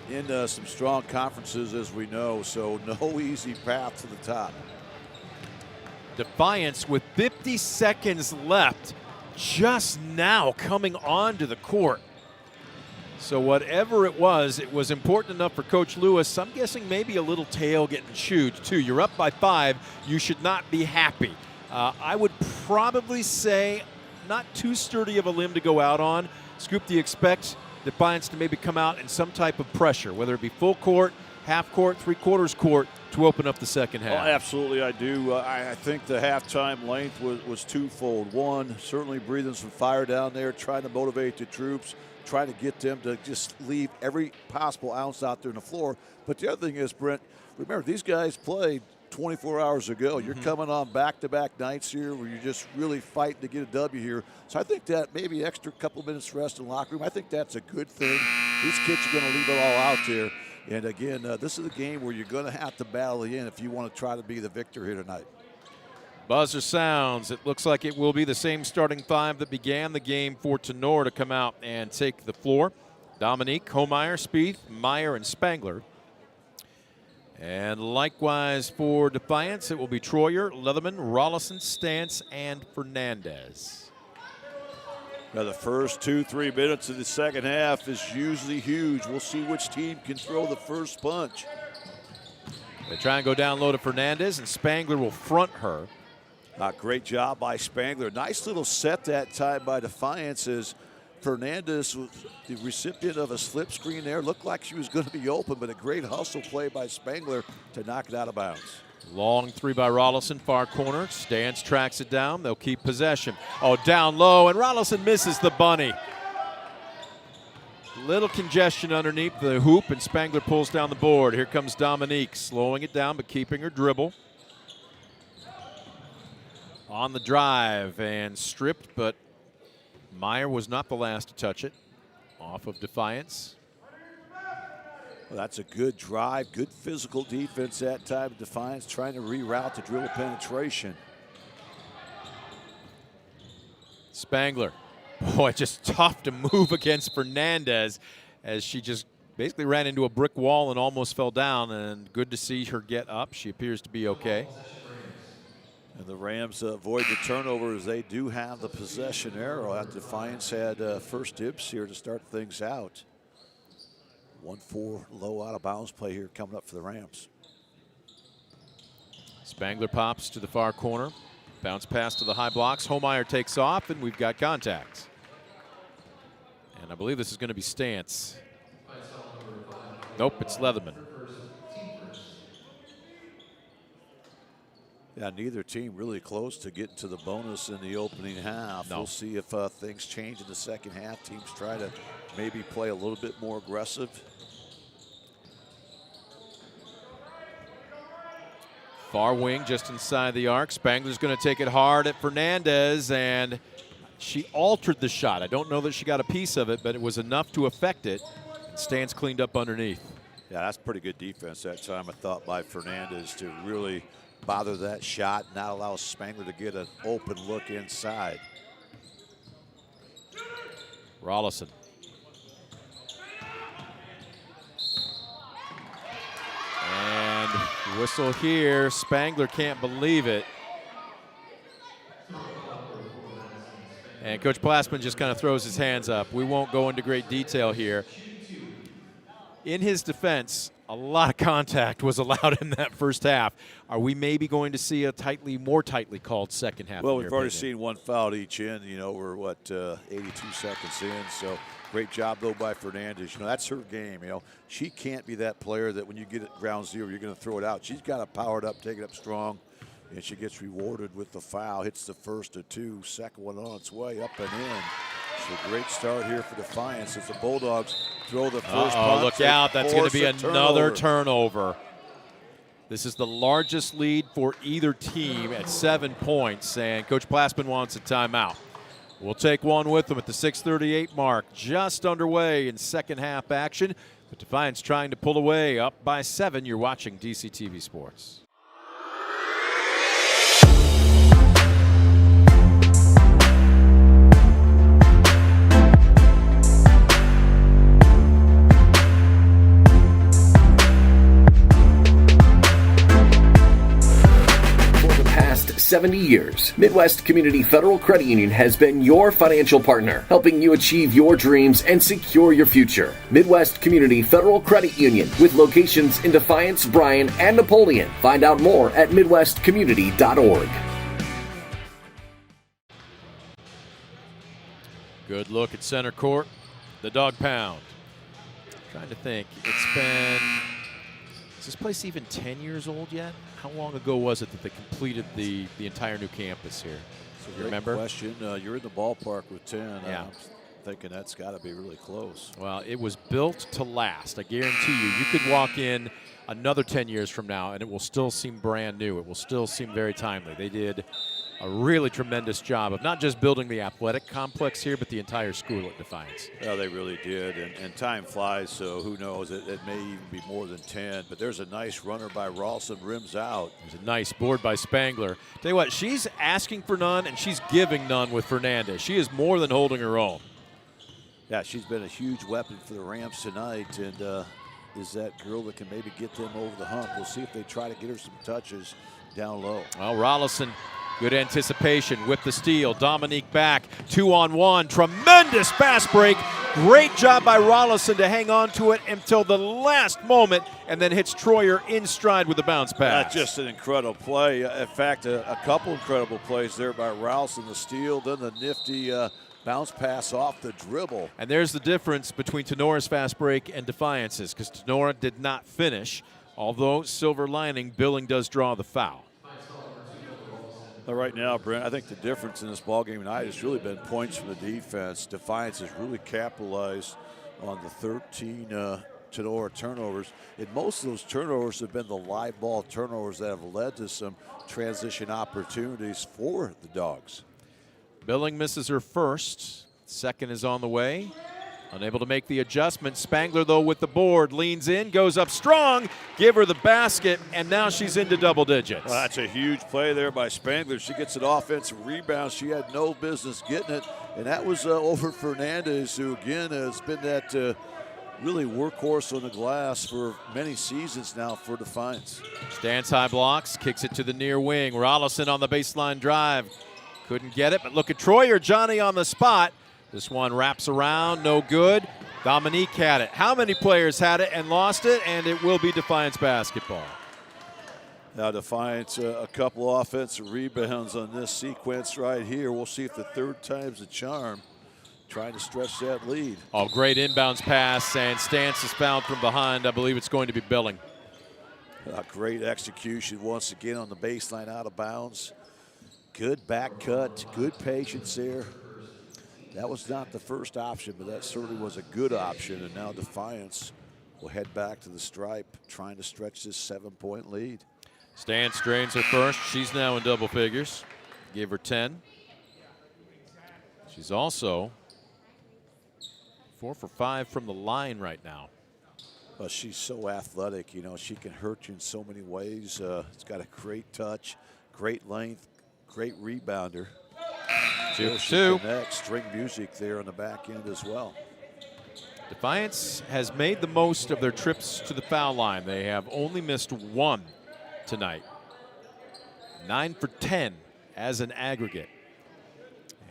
in some strong conferences, as we know, so no easy path to the top. Defiance with 50 seconds left just now coming onto the court. So whatever it was important enough for Coach Lewis. I'm guessing maybe a little tail getting chewed, too. You're up by 5. You should not be happy. I would probably say not too sturdy of a limb to go out on. Scoop, do you expect Defiance to maybe come out in some type of pressure, whether it be full court, half court, three-quarters court, to open up the second half? Oh, absolutely, I do. I think the halftime length was twofold. One, certainly breathing some fire down there, trying to motivate the troops, trying to get them to just leave every possible ounce out there on the floor. But the other thing is, Brent, remember, these guys played 24 hours ago. You're coming on back-to-back nights here where you're just really fighting to get a W here. So I think that maybe extra couple minutes rest in the locker room, I think that's a good thing. These kids are going to leave it all out there. And again, this is a game where you're going to have to battle in if you want to try to be the victor here tonight. Buzzer sounds. It looks like it will be the same starting 5 that began the game for Tenor to come out and take the floor. Dominique, Homeyer, Spieth, Meyer, and Spangler. And likewise for Defiance, it will be Troyer, Leatherman, Rollison, Stance, and Fernandez. Now the first 2-3 minutes of the second half is usually huge. We'll see which team can throw the first punch. They try and go down low to Fernandez, and Spangler will front her. Great job by Spangler. Nice little set that time by Defiance as Fernandez was the recipient of a slip screen there. Looked like she was going to be open, but a great hustle play by Spangler to knock it out of bounds. Long 3 by Rollison, far corner. Stance tracks it down. They'll keep possession. Oh, down low, and Rollison misses the bunny. Little congestion underneath the hoop, and Spangler pulls down the board. Here comes Dominique, slowing it down but keeping her dribble. On the drive and stripped, but Meyer was not the last to touch it. Off of Defiance. Well, that's a good drive, good physical defense that time. Defiance trying to reroute the dribble penetration. Spangler. Boy, just tough to move against Fernandez as she just basically ran into a brick wall and almost fell down, and good to see her get up. She appears to be okay. And the Rams avoid the turnover as they do have the possession arrow. Defiance had first dibs here to start things out. 1-4 low out of bounds play here coming up for the Rams. Spangler pops to the far corner. Bounce pass to the high blocks. Homeyer takes off, and we've got contact. And I believe this is going to be Stance. Nope, it's Leatherman. Yeah, neither team really close to getting to the bonus in the opening half. No. We'll see if things change in the second half. Teams try to maybe play a little bit more aggressive. Far wing just inside the arc. Spangler's going to take it hard at Fernandez, and she altered the shot. I don't know that she got a piece of it, but it was enough to affect it. Stance cleaned up underneath. Yeah, that's pretty good defense that time, I thought, by Fernandez to really bother that shot, not allow Spangler to get an open look inside. Rollison. And whistle here. Spangler can't believe it. And Coach Plassman just kind of throws his hands up. We won't go into great detail here. In his defense, A lot of contact was allowed in that first half. Are we maybe going to see a more tightly called second half? Well, we've already seen one foul each end. You know, we're 82 seconds in. So great job though by Fernandez. You know, that's her game. You know, she can't be that player that when you get at ground zero, you're going to throw it out. She's got to power it up, take it up strong, and she gets rewarded with the foul. Hits the first of two, second one on its way up and in. It's a great start here for Defiance as the Bulldogs throw the first punch. Look out. That's going to be another turnover. This is the largest lead for either team at 7 points, and Coach Plassman wants a timeout. We'll take one with them at the 6:38 mark, just underway in second half action. But Defiance trying to pull away, up by 7. You're watching DCTV Sports. For the past 70 years, Midwest Community Federal Credit Union has been your financial partner, helping you achieve your dreams and secure your future. Midwest Community Federal Credit Union, with locations in Defiance, Bryan, and Napoleon. Find out more at midwestcommunity.org. Good look at center court. The dog pound. Trying to think. Is this place even 10 years old yet? How long ago was it that they completed the entire new campus here? You remember? Question. You're in the ballpark with 10. Yeah. I'm thinking that's got to be really close. Well, it was built to last. I guarantee you. You could walk in another 10 years from now, and it will still seem brand new. It will still seem very timely. They did a really tremendous job of not just building the athletic complex here, but the entire school at Defiance. Yeah, they really did, and time flies, so who knows, it may even be more than 10, but there's a nice runner by Ralston, rims out. There's a nice board by Spangler. Tell you what, she's asking for none, and she's giving none with Fernandez. She is more than holding her own. Yeah, she's been a huge weapon for the Rams tonight, and is that girl that can maybe get them over the hump. We'll see if they try to get her some touches down low. Well, Rollison, good anticipation with the steal. Dominique back, 2-on-1. Tremendous fast break. Great job by Rollison to hang on to it until the last moment, and then hits Troyer in stride with the bounce pass. That's just an incredible play. In fact, a couple incredible plays there by Rollison. The steal, then the nifty bounce pass off the dribble. And there's the difference between Tenora's fast break and Defiance's, because Tenora did not finish, although silver lining, Billing does draw the foul. Right now, Brent, I think the difference in this ballgame tonight has really been points from the defense. Defiance has really capitalized on the 13 Tenora turnovers. And most of those turnovers have been the live ball turnovers that have led to some transition opportunities for the Dogs. Billing misses her first. Second is on the way. Unable to make the adjustment. Spangler, though, with the board, leans in, goes up strong, give her the basket, and now she's into double digits. Well, that's a huge play there by Spangler. She gets an offensive rebound. She had no business getting it, and that was over Fernandez, who, again, has been that really workhorse on the glass for many seasons now for Defiance. Stands high, blocks, kicks it to the near wing. Rollison on the baseline drive. Couldn't get it, but look at Troyer, Johnny on the spot. This one wraps around, no good. Dominique had it. How many players had it and lost it? And it will be Defiance basketball. Now Defiance, a couple offensive rebounds on this sequence right here. We'll see if the third time's a charm, trying to stretch that lead. Oh, great inbounds pass, and Stance is fouled from behind. I believe it's going to be Billing. Great execution once again on the baseline, out of bounds. Good back cut, good patience there. That was not the first option, but that certainly was a good option. And now Defiance will head back to the stripe, trying to stretch this 7-point lead. Stance drains her first. She's now in double figures. Gave her 10. She's also 4 for 5 from the line right now. Well, she's so athletic. You know, she can hurt you in so many ways. It's got a great touch, great length, great rebounder. 2-2. String music there on the back end as well. Defiance has made the most of their trips to the foul line. They have only missed one tonight. 9 for 10 as an aggregate.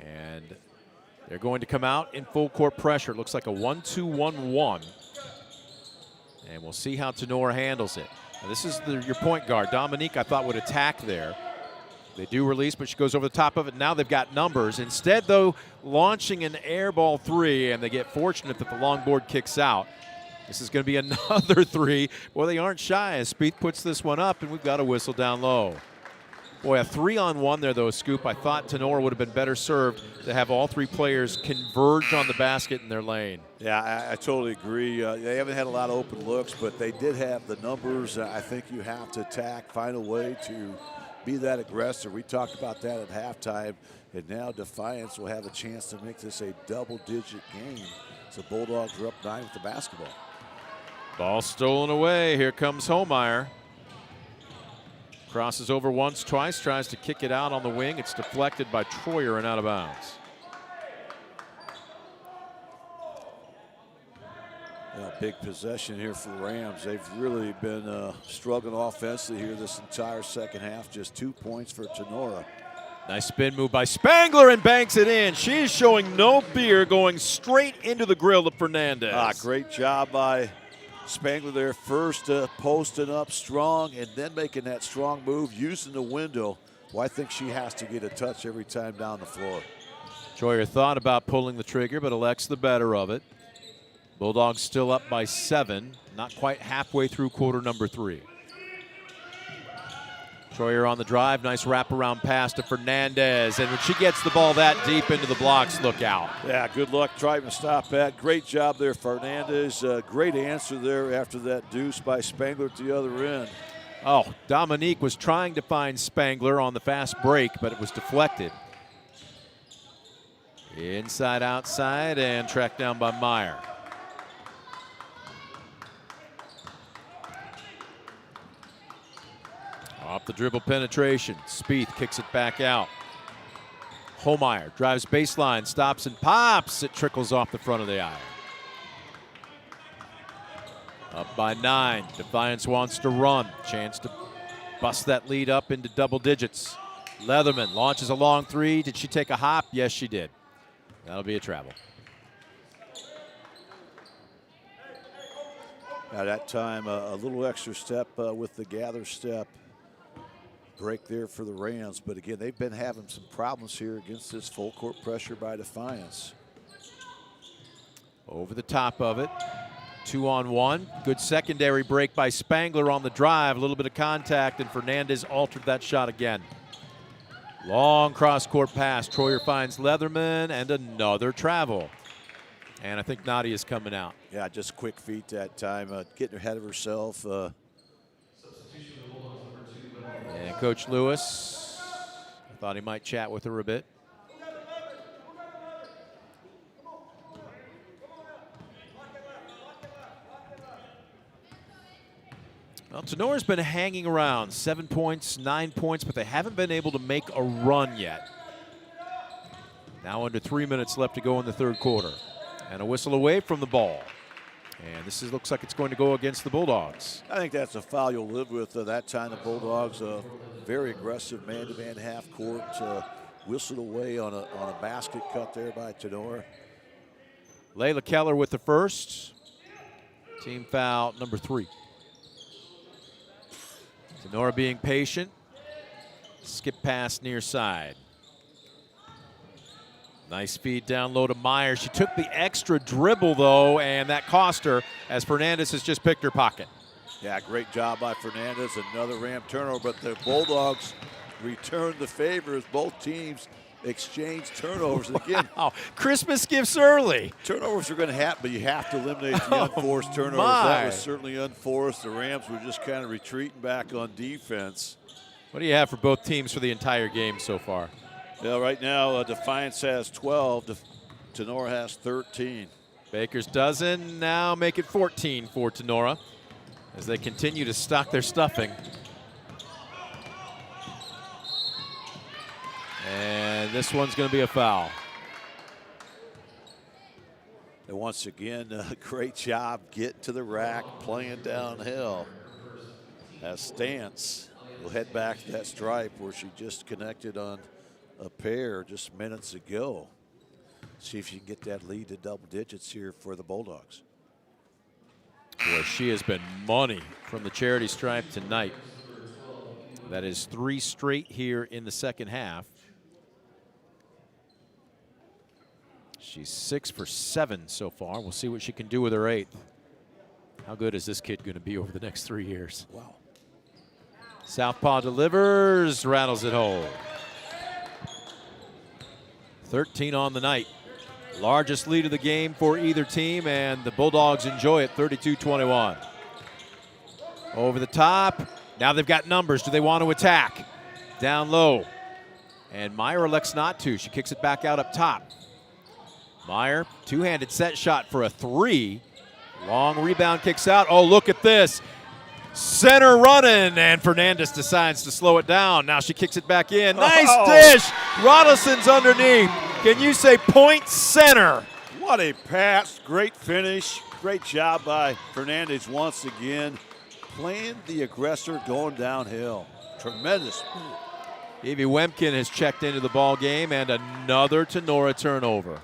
And they're going to come out in full court pressure. It looks like a 1-2-1-1. And we'll see how Tenora handles it. Now, this is your point guard. Dominique, I thought, would attack there. They do release, but she goes over the top of it. Now they've got numbers. Instead, though, launching an air ball three, and they get fortunate that the long board kicks out. This is going to be another three. Well, they aren't shy as Spieth puts this one up, and we've got a whistle down low. Boy, a 3-on-1 there, though, Scoop. I thought Tenora would have been better served to have all three players converge on the basket in their lane. Yeah, I totally agree. They haven't had a lot of open looks, but they did have the numbers. I think you have to attack, find a way to be that aggressive. We talked about that at halftime, and now Defiance will have a chance to make this a double-digit game. So Bulldogs are up 9 with the basketball. Ball stolen away. Here comes Holmeyer. Crosses over once, twice, tries to kick it out on the wing. It's deflected by Troyer and out of bounds. Big possession here for the Rams. They've really been struggling offensively here this entire second half. Just 2 points for Tenora. Nice spin move by Spangler and banks it in. She is showing no fear, going straight into the grill of Fernandez. Great job by Spangler there. First posting up strong and then making that strong move, using the window. Well, I think she has to get a touch every time down the floor. Troyer thought about pulling the trigger, but elects the better of it. Bulldogs still up by 7, not quite halfway through quarter number 3. Troyer on the drive, nice wraparound pass to Fernandez, and when she gets the ball that deep into the blocks, look out. Yeah, good luck trying to stop that. Great job there, Fernandez. Great answer there after that deuce by Spangler at the other end. Oh, Dominique was trying to find Spangler on the fast break, but it was deflected. Inside, outside, and tracked down by Meyer. Off the dribble penetration. Spieth kicks it back out. Holmeyer drives baseline, stops and pops. It trickles off the front of the iron. Up by 9. Defiance wants to run. Chance to bust that lead up into double digits. Leatherman launches a long three. Did she take a hop? Yes, she did. That'll be a travel. At that time, a little extra step with the gather step. Break there for the Rams, but again, they've been having some problems here against this full court pressure by Defiance. Over the top of it. 2-on-1. Good secondary break by Spangler on the drive. A little bit of contact, and Fernandez altered that shot again. Long cross-court pass. Troyer finds Leatherman, and another travel. And I think Nadia's coming out. Yeah, just quick feet that time, getting ahead of herself. And Coach Lewis, I thought he might chat with her a bit. Well, Tenora's been hanging around. 7 points, 9 points, but they haven't been able to make a run yet. Now under 3 minutes left to go in the third quarter. And a whistle away from the ball. And this looks like it's going to go against the Bulldogs. I think that's a foul you'll live with. That time the Bulldogs, very aggressive man-to-man half court, whistled away on a basket cut there by Tenora. Layla Keller with the first. Team foul number 3. Tenora being patient. Skip pass near side. Nice feed down low to Meyer. She took the extra dribble, though, and that cost her as Fernandez has just picked her pocket. Yeah, great job by Fernandez. Another Ram turnover, but the Bulldogs returned the favor as both teams exchanged turnovers. And again, wow. Christmas gifts early. Turnovers are going to happen, but you have to eliminate the unforced turnovers. That was certainly unforced. The Rams were just kind of retreating back on defense. What do you have for both teams for the entire game so far? Yeah, right now, Defiance has 12. Tenora has 13. Baker's dozen now make it 14 for Tenora as they continue to stock their stuffing. And this one's going to be a foul. And once again, great job getting to the rack, playing downhill. As Stance will head back to that stripe where she just connected on a pair just minutes ago. See if you can get that lead to double digits here for the Bulldogs. Boy, she has been money from the charity stripe tonight. That is 3 straight here in the second half. She's 6 for 7 so far. We'll see what she can do with her 8th. How good is this kid going to be over the next 3 years? Wow. Southpaw delivers, rattles it home. 13 on the night. Largest lead of the game for either team, and the Bulldogs enjoy it, 32-21. Over the top. Now they've got numbers. Do they want to attack? Down low. And Meyer elects not to. She kicks it back out up top. Meyer, two-handed set shot for a 3. Long rebound, kicks out. Oh, look at this. Center running, and Fernandez decides to slow it down. Now she kicks it back in. Nice dish. Rodelson's underneath. Can you say point center? What a pass. Great finish. Great job by Fernandez once again. Playing the aggressor, going downhill. Tremendous. Evie Wemkin has checked into the ball game, and another Tenora turnover.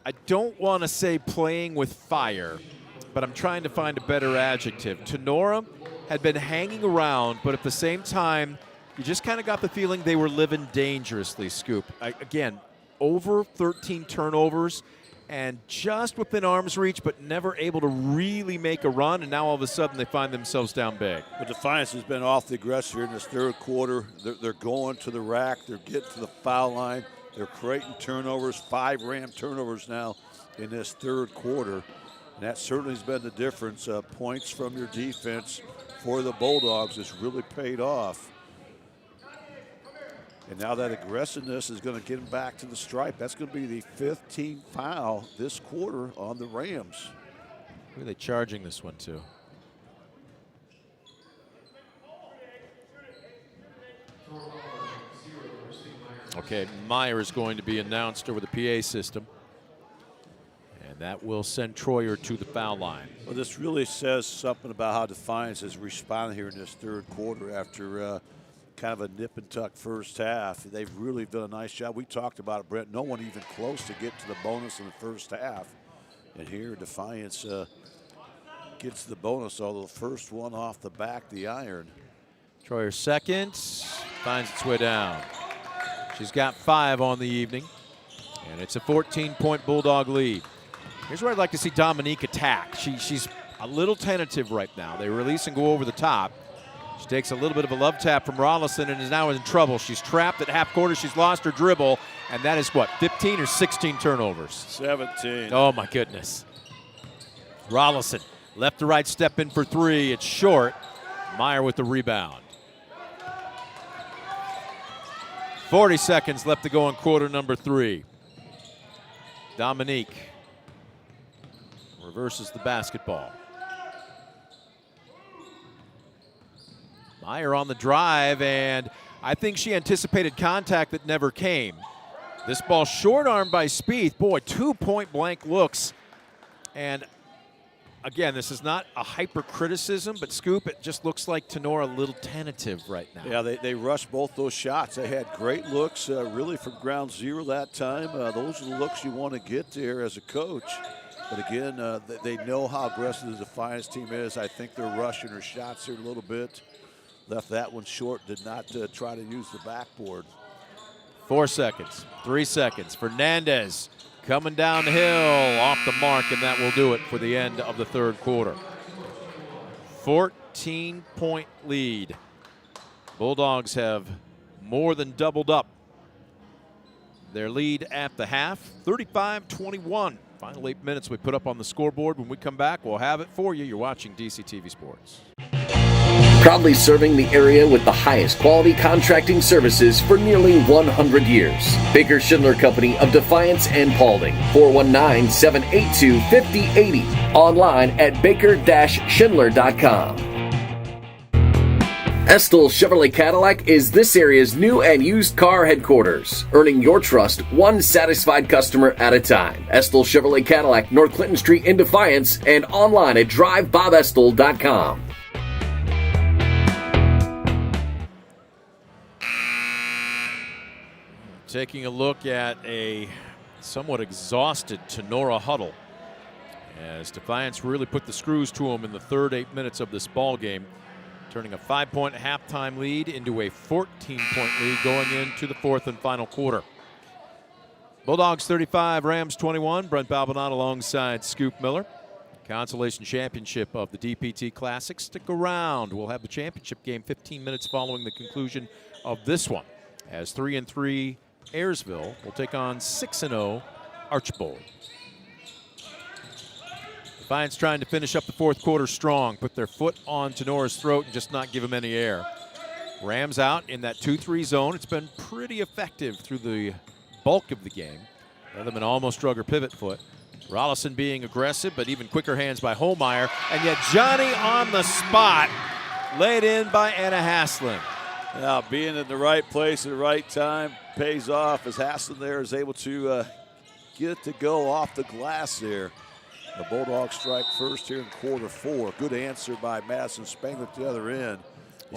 I don't want to say playing with fire, but I'm trying to find a better adjective. Tenora had been hanging around, but at the same time, you just kind of got the feeling they were living dangerously, Scoop. Again, over 13 turnovers and just within arm's reach, but never able to really make a run, and now all of a sudden they find themselves down big. But Defiance has been off the aggressor in this third quarter. They're going to the rack. They're getting to the foul line. They're creating turnovers, 5 Ram turnovers now in this third quarter. And that certainly has been the difference. Points from your defense for the Bulldogs has really paid off. And now that aggressiveness is going to get them back to the stripe. That's going to be the 5th team foul this quarter on the Rams. Who are they charging this one to? Okay, Meyer is going to be announced over the PA system. And that will send Troyer to the foul line. Well, this really says something about how Defiance has responded here in this third quarter after kind of a nip and tuck first half. They've really done a nice job. We talked about it, Brent. No one even close to get to the bonus in the first half. And here Defiance gets the bonus, although the first one off the back, the iron. Troyer second, finds its way down. She's got 5 on the evening, and it's a 14-point Bulldog lead. Here's where I'd like to see Dominique attack. She's a little tentative right now. They release and go over the top. She takes a little bit of a love tap from Rollison and is now in trouble. She's trapped at half court. She's lost her dribble, and that is what, 15 or 16 turnovers? 17. Oh, my goodness. Rollison, left to right step in for 3. It's short. Meyer with the rebound. 40 seconds left to go in quarter number 3. Dominique reverses the basketball. Meyer on the drive, and I think she anticipated contact that never came. This ball short armed by Spieth. Boy, 2 point blank looks. And again, this is not a hyper criticism, but Scoop, it just looks like Tenora a little tentative right now. Yeah, they rushed both those shots. They had great looks really from ground zero that time. Those are the looks you want to get there as a coach. But again, they know how aggressive the Defiance team is. I think they're rushing her shots here a little bit. Left that one short, did not try to use the backboard. 4 seconds, 3 seconds. Fernandez coming down the hill, off the mark, and that will do it for the end of the third quarter. 14-point lead. Bulldogs have more than doubled up their lead at the half, 35-21. Final 8 minutes we put up on the scoreboard. When we come back, we'll have it for you. You're watching DCTV Sports. Proudly serving the area with the highest quality contracting services for nearly 100 years. Baker Schindler Company of Defiance and Paulding. 419-782-5080. Online at baker-schindler.com. Estill Chevrolet Cadillac is this area's new and used car headquarters, earning your trust one satisfied customer at a time. Estill Chevrolet Cadillac, North Clinton Street in Defiance, and online at drivebobestill.com. Taking a look at a somewhat exhausted Tenora huddle as Defiance really put the screws to them in the third 8 minutes of this ball game, turning a 5-point halftime lead into a 14-point lead going into the fourth and final quarter. Bulldogs 35, Rams 21. Brent Balbinot alongside Scoop Miller. Consolation championship of the DPT Classic. Stick around. We'll have the championship game 15 minutes following the conclusion of this one, as 3-3 Ayersville will take on 6-0 Archbold. Defiance trying to finish up the fourth quarter strong, put their foot on Tenora's throat and just not give him any air. Rams out in that 2-3 zone. It's been pretty effective through the bulk of the game. Leatherman almost drug her pivot foot. Rollison being aggressive, but even quicker hands by Holmeyer. And yet Johnny on the spot, laid in by Anna Haslin. Now, being in the right place at the right time pays off, as Haslin there is able to get it to go off the glass there. The Bulldogs strike first here in quarter four. Good answer by Madison Spangler at the other end.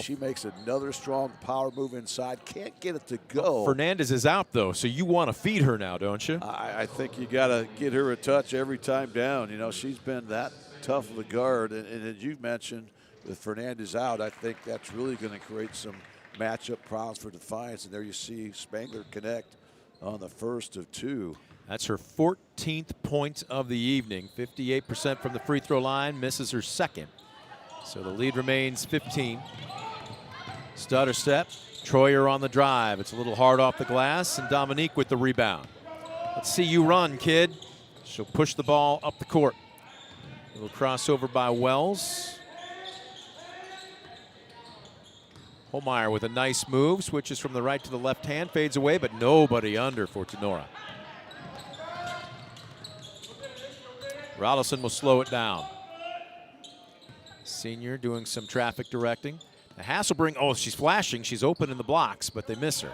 She makes another strong power move inside. Can't get it to go. Fernandez is out, though, so you want to feed her now, don't you? I think you got to get her a touch every time down. You know, she's been that tough of a guard. And as you mentioned, with Fernandez out, I think that's really going to create some matchup problems for Defiance. And there you see Spangler connect on the first of two. That's her 14th point of the evening. 58% from the free throw line, misses her second. So the lead remains 15. Stutter step, Troyer on the drive. It's a little hard off the glass, and Dominique with the rebound. Let's see you run, kid. She'll push the ball up the court. A little crossover by Wells. Holmeyer with a nice move, switches from the right to the left hand, fades away, but nobody under for Tenora. Rollison will slow it down. Senior doing some traffic directing. Now Hasselbring, oh, she's flashing. She's open in the blocks, but they miss her.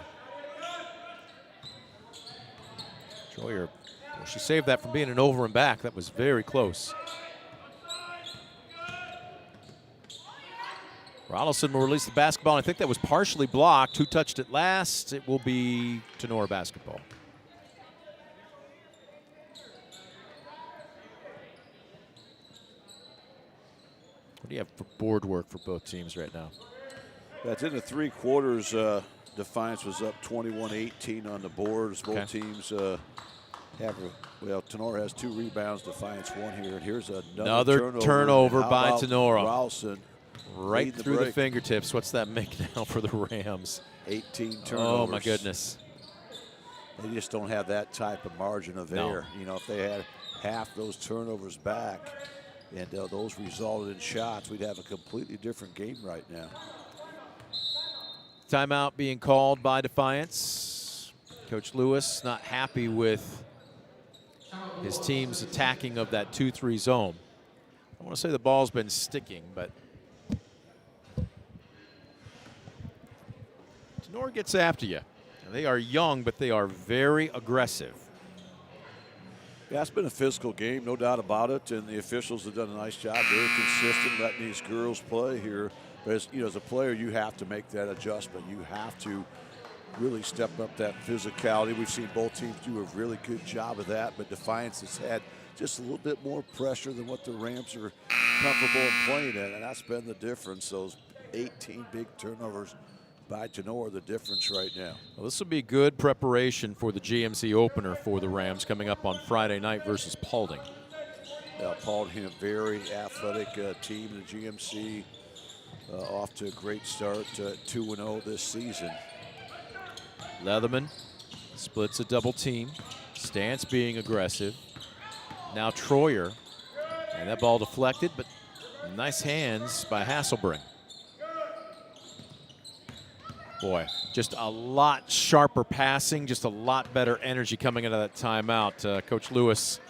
Troyer, well, she saved that from being an over and back. That was very close. Rollison will release the basketball. I think that was partially blocked. Who touched it last? It will be Tenora basketball. What do you have for board work for both teams right now? That's in the three quarters. Defiance was up 21-18 on the boards. Both teams have, well, Tenora has 2 rebounds, Defiance 1 here. And here's another turnover by Tenora. Rollison right through the fingertips. What's that make now for the Rams? 18 turnovers. Oh, my goodness. They just don't have that type of margin of error. You know, if they had half those turnovers back, and those resulted in shots, we'd have a completely different game right now. Timeout being called by Defiance. Coach Lewis not happy with his team's attacking of that 2-3 zone. I want to say the ball's been sticking, but Tenora gets after you. They are young, but they are very aggressive. Yeah, it's been a physical game, no doubt about it, and the officials have done a nice job, very consistent, letting these girls play here. But as, you know, as a player, you have to make that adjustment. You have to really step up that physicality. We've seen both teams do a really good job of that, but Defiance has had just a little bit more pressure than what the Rams are comfortable in playing at, and that's been the difference. Those 18 big turnovers by Tenora, the difference right now. Well, this will be good preparation for the GMC opener for the Rams coming up on Friday night versus Paulding. Yeah, Paulding, a very athletic team. The GMC off to a great start, 2-0 this season. Leatherman splits a double team. Stance being aggressive. Now Troyer, and that ball deflected, but nice hands by Hasselbring. Boy, just a lot sharper passing, just a lot better energy coming out of that timeout. Coach Lewis,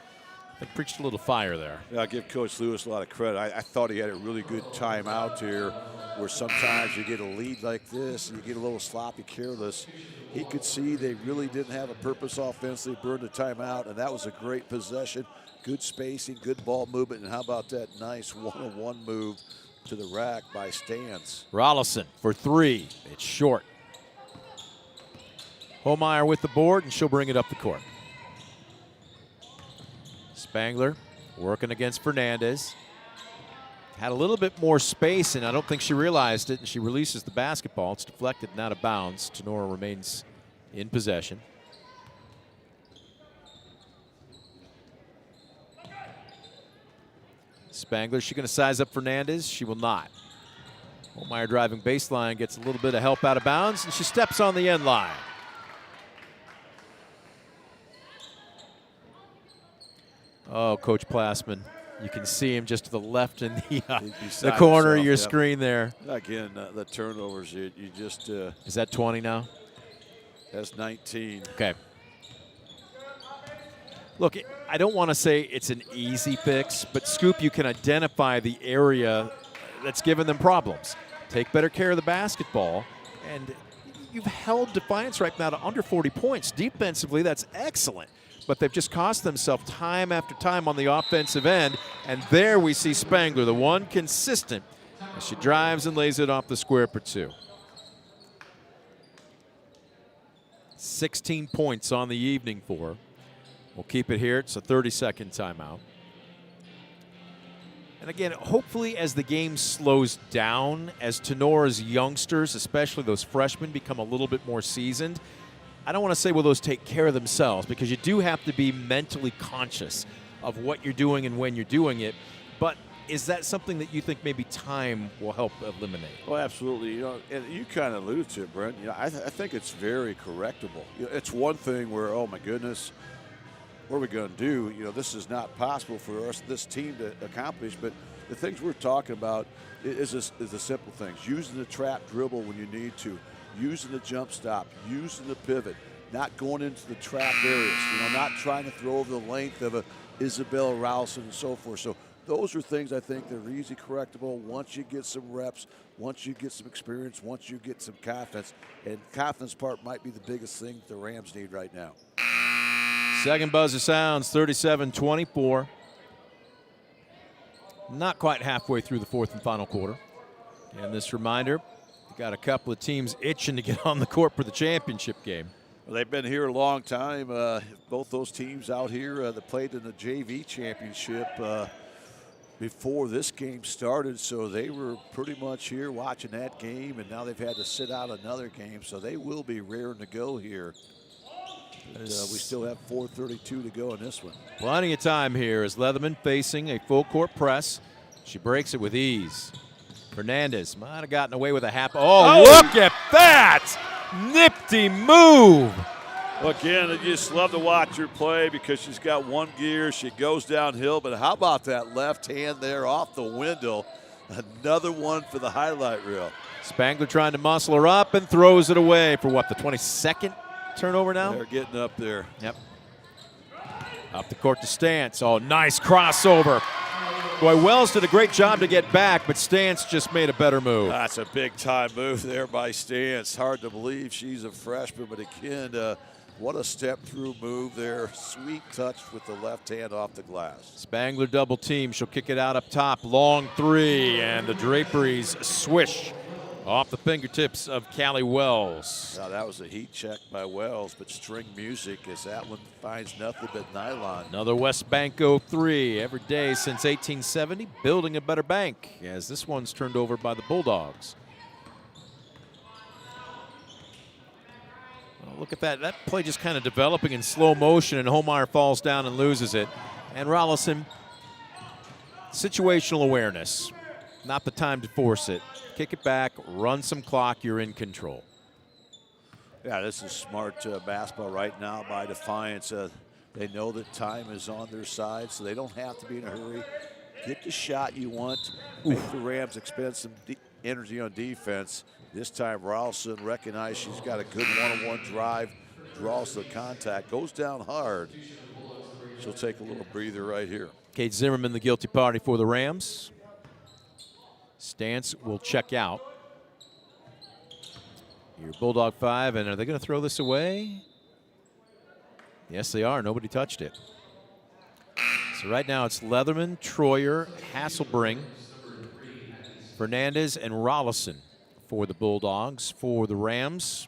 I think, preached a little fire there. Yeah, I give Coach Lewis a lot of credit. I thought he had a really good timeout here, where sometimes you get a lead like this and you get a little sloppy, careless. He could see they really didn't have a purpose offensively, burned the timeout, and that was a great possession. Good spacing, good ball movement, and how about that nice one-on-one move to the rack by Stance. Rollison for 3. It's short. Holmeyer with the board, and she'll bring it up the court. Spangler working against Fernandez. Had a little bit more space, and I don't think she realized it, and she releases the basketball. It's deflected and out of bounds. Tenora remains in possession. Spangler, she going to size up Fernandez? She will not. Holmeyer driving baseline, gets a little bit of help out of bounds, and she steps on the end line. Oh, Coach Plassman. You can see him just to the left in the corner of your screen there. Again, the turnovers, you just... Is that 20 now? That's 19. Okay. Look, I don't want to say it's an easy fix, but Scoop, you can identify the area that's given them problems. Take better care of the basketball, and you've held Defiance right now to under 40 points. Defensively, that's excellent, but they've just cost themselves time after time on the offensive end, and there we see Spangler, the one consistent, as she drives and lays it off the square for two. 16 points on the evening for her. We'll keep it here. It's a 30-second timeout. And again, hopefully as the game slows down, as Tenora's youngsters, especially those freshmen, become a little bit more seasoned, I don't want to say will those take care of themselves, because you do have to be mentally conscious of what you're doing and when you're doing it. But is that something that you think maybe time will help eliminate? Well, absolutely. You know, and you kind of alluded to it, Brent. You know, I think it's very correctable. You know, it's one thing where, oh my goodness, what are we going to do? You know, this is not possible for us, this team, to accomplish. But the things we're talking about is the simple things: using the trap dribble when you need to, using the jump stop, using the pivot, not going into the trap areas. You know, not trying to throw over the length of a Isabel Rowson and so forth. So those are things I think that are easy correctable once you get some reps, once you get some experience, once you get some confidence. And confidence part might be the biggest thing the Rams need right now. Second buzzer sounds, 37-24. Not quite halfway through the fourth and final quarter. And this reminder, you got a couple of teams itching to get on the court for the championship game. Well, they've been here a long time. Both those teams out here that played in the JV championship before this game started, so they were pretty much here watching that game, and now they've had to sit out another game, so they will be raring to go here. But, we still have 4:32 to go in this one. Plenty of time here as Leatherman facing a full court press. She breaks it with ease. Fernandez might have gotten away with a half. Oh, look at that! Nifty move. Again, I just love to watch her play because she's got one gear. She goes downhill, but how about that left hand there off the window? Another one for the highlight reel. Spangler trying to muscle her up and throws it away for what, the 22nd turnover now? They're getting up there. Yep. Up the court to Stance. Oh, nice crossover. Boy, Wells did a great job to get back, but Stance just made a better move. That's a big-time move there by Stance. Hard to believe she's a freshman, but again, what a step-through move there. Sweet touch with the left hand off the glass. Spangler double team. She'll kick it out up top. Long three, and the draperies swish off the fingertips of Callie Wells. Now, that was a heat check by Wells, but string music as that one finds nothing but nylon. Another West Banco three every day since 1870, building a better bank, as this one's turned over by the Bulldogs. Oh, look at that. That play just kind of developing in slow motion, and Holmeyer falls down and loses it. And Rollison, situational awareness. Not the time to force it. Kick it back, run some clock, you're in control. Yeah, this is smart basketball right now by Defiance. They know that time is on their side, so they don't have to be in a hurry. Get the shot you want. Make the Rams expend some energy on defense. This time, Ralston recognizes she's got a good one-on-one drive, draws the contact, goes down hard. She'll take a little breather right here. Kate Zimmerman, the guilty party for the Rams. Stance will check out. Your Bulldog 5, and are they going to throw this away? Yes, they are. Nobody touched it. So right now it's Leatherman, Troyer, Hasselbring, Fernandez, and Rollison for the Bulldogs. For the Rams,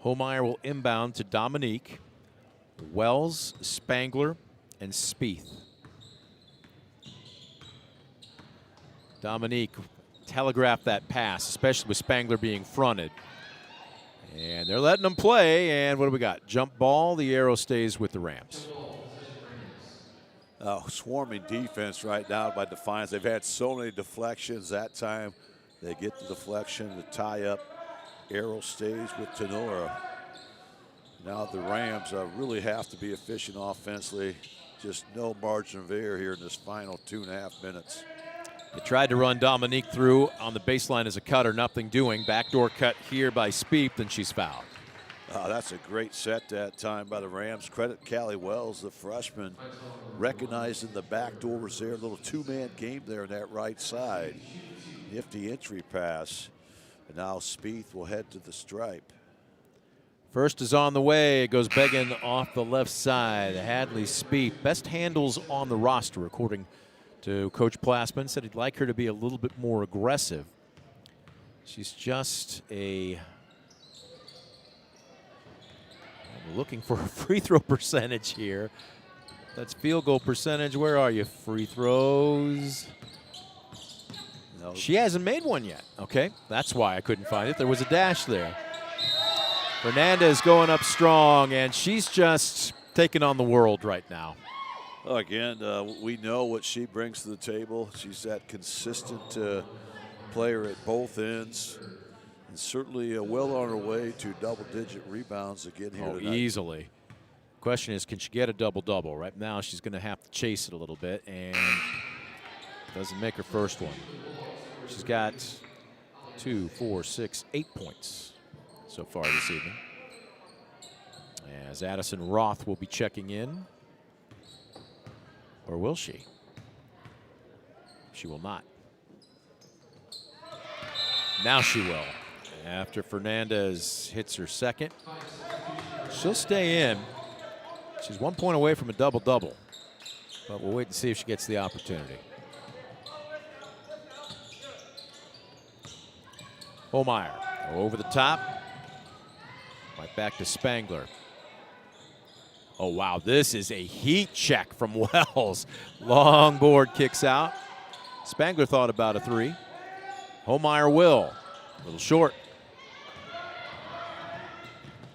Holmeyer will inbound to Dominique. Wells, Spangler, and Spieth. Dominique telegraphed that pass, especially with Spangler being fronted. And they're letting them play, and what do we got? Jump ball, the arrow stays with the Rams. Swarming defense right now by Defiance. They've had so many deflections. That time they get the deflection to tie up. Arrow stays with Tenora. Now the Rams really have to be efficient offensively. Just no margin of error here in this final 2.5 minutes. They tried to run Dominique through on the baseline as a cutter, nothing doing. Backdoor cut here by Spieth, and she's fouled. That's a great set that time by the Rams. Credit Callie Wells, the freshman, recognizing the backdoor was there. A little two-man game there on that right side. Nifty entry pass. And now Spieth will head to the stripe. First is on the way. It goes begging off the left side. Hadley Spieth, best handles on the roster, according to Coach Plassman. Said he'd like her to be a little bit more aggressive. She's just I'm looking for a free throw percentage here. That's field goal percentage. Where are you? Free throws. No. She hasn't made one yet. Okay, that's why I couldn't find it. There was a dash there. Fernandez going up strong, and she's just taking on the world right now. Well, again, we know what she brings to the table. She's that consistent player at both ends. And certainly well on her way to double-digit rebounds again here tonight. Easily. Question is, can she get a double-double? Right now, she's going to have to chase it a little bit, and doesn't make her first one. She's got 2, 4, 6, 8 points so far this evening. As Addison Roth will be checking in. Or will she? She will not. Now she will. After Fernandez hits her second, she'll stay in. She's 1 point away from a double-double, but we'll wait and see if she gets the opportunity. Holmeyer over the top. Right back to Spangler. Oh, wow, this is a heat check from Wells. Long board kicks out. Spangler thought about a three. Holmeyer will. A little short.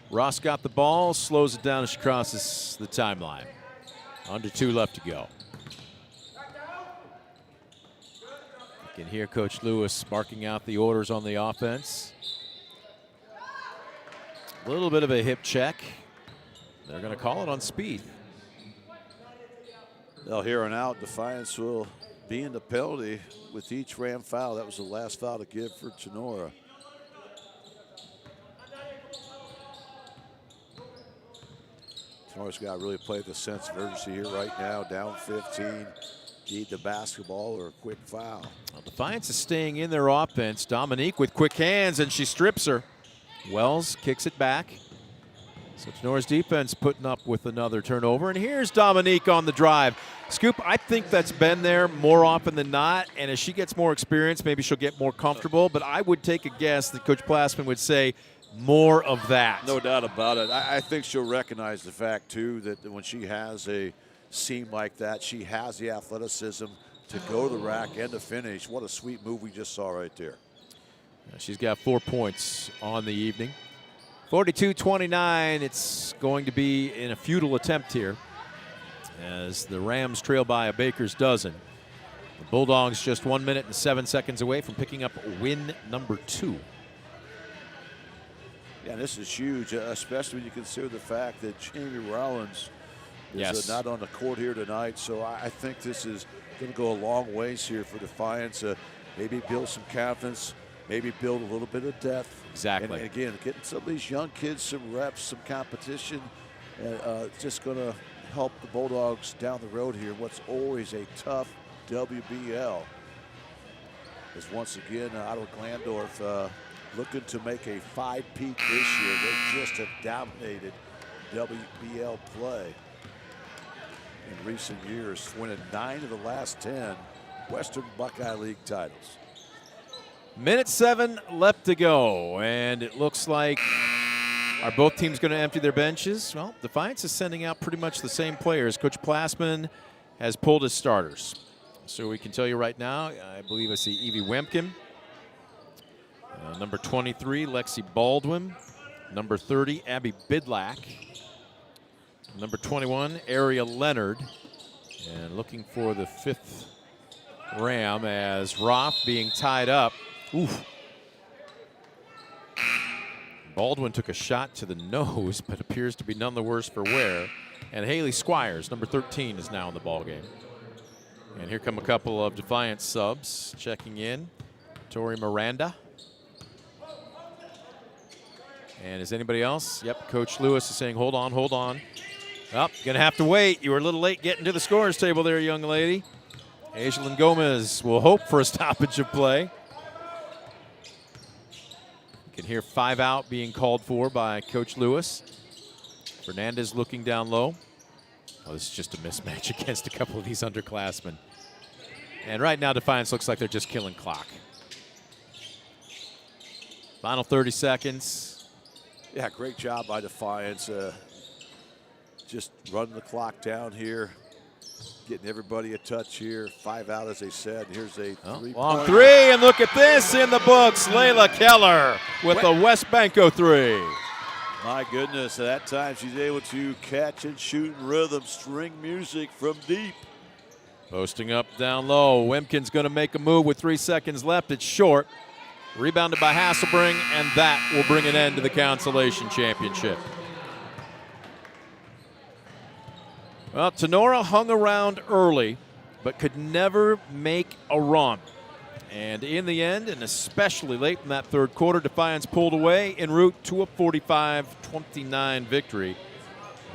Ross got the ball, slows it down as she crosses the timeline. Under 2 left to go. You can hear Coach Lewis barking out the orders on the offense. A little bit of a hip check. They're going to call it on Spieth. Well, here on out, Defiance will be in the penalty with each Ram foul. That was the last foul to give for Tenora. Tenora's got to really play the sense of urgency here right now. Down 15. Need the basketball or a quick foul. Well, Defiance is staying in their offense. Dominique with quick hands, and she strips her. Wells kicks it back. So Tenora's defense putting up with another turnover. And here's Dominique on the drive. Scoop, I think that's been there more often than not. And as she gets more experience, maybe she'll get more comfortable. But I would take a guess that Coach Plassman would say more of that. No doubt about it. I think she'll recognize the fact, too, that when she has a seam like that, she has the athleticism to go to the rack and to finish. What a sweet move we just saw right there. She's got 4 points on the evening. 42-29, it's going to be in a futile attempt here as the Rams trail by a baker's dozen. The Bulldogs just 1 minute and 7 seconds away from picking up win number 2. Yeah, this is huge, especially when you consider the fact that Jamie Rollins is not on the court here tonight. So I think this is going to go a long ways here for Defiance. Maybe build some confidence, maybe build a little bit of depth. Exactly. And again, getting some of these young kids some reps, some competition, just going to help the Bulldogs down the road here. What's always a tough WBL is once again Otto Glandorf looking to make a 5-peat this year. They just have dominated WBL play in recent years, winning 9 of the last 10 Western Buckeye League titles. Minute 7 left to go, and it looks like Are both teams going to empty their benches? Well, Defiance is sending out pretty much the same players. Coach Plassman has pulled his starters. So we can tell you right now, I believe I see Evie Wemkin. Number 23, Lexi Baldwin. Number 30, Abby Bidlack. Number 21, Aria Leonard. And looking for the 5th Ram as Roth being tied up. Oof. Baldwin took a shot to the nose, but appears to be none the worse for wear. And Haley Squires, number 13, is now in the ballgame. And here come a couple of Defiance subs checking in. Tori Miranda. And is anybody else? Yep, Coach Lewis is saying, hold on, hold on. Oh, gonna have to wait. You were a little late getting to the scorer's table there, young lady. Aislinn Gomez will hope for a stoppage of play. You can hear 5 out being called for by Coach Lewis. Fernandez looking down low. Oh, this is just a mismatch against a couple of these underclassmen. And right now, Defiance looks like they're just killing clock. Final 30 seconds. Yeah, great job by Defiance. Just running the clock down here, getting everybody a touch here. 5 out, as they said. Here's a long three, and look at this in the books. Layla Keller with the West Banco 3. My goodness, at that time she's able to catch and shoot in rhythm, string music from deep. Posting up down low. Wemkin's going to make a move with 3 seconds left. It's short. Rebounded by Hasselbring, and that will bring an end to the consolation championship. Well, Tenora hung around early, but could never make a run. And in the end, and especially late in that third quarter, Defiance pulled away en route to a 45-29 victory.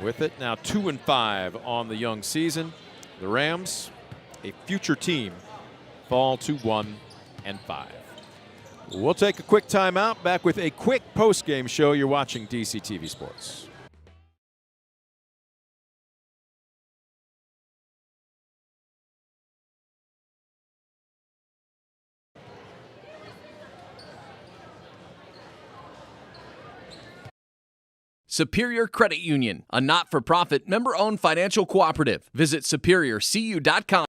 With it now 2-5 on the young season. The Rams, a future team, fall to 1-5. We'll take a quick timeout. Back with a quick post-game show. You're watching DCTV Sports. Superior Credit Union, a not-for-profit member-owned financial cooperative. Visit superiorcu.com.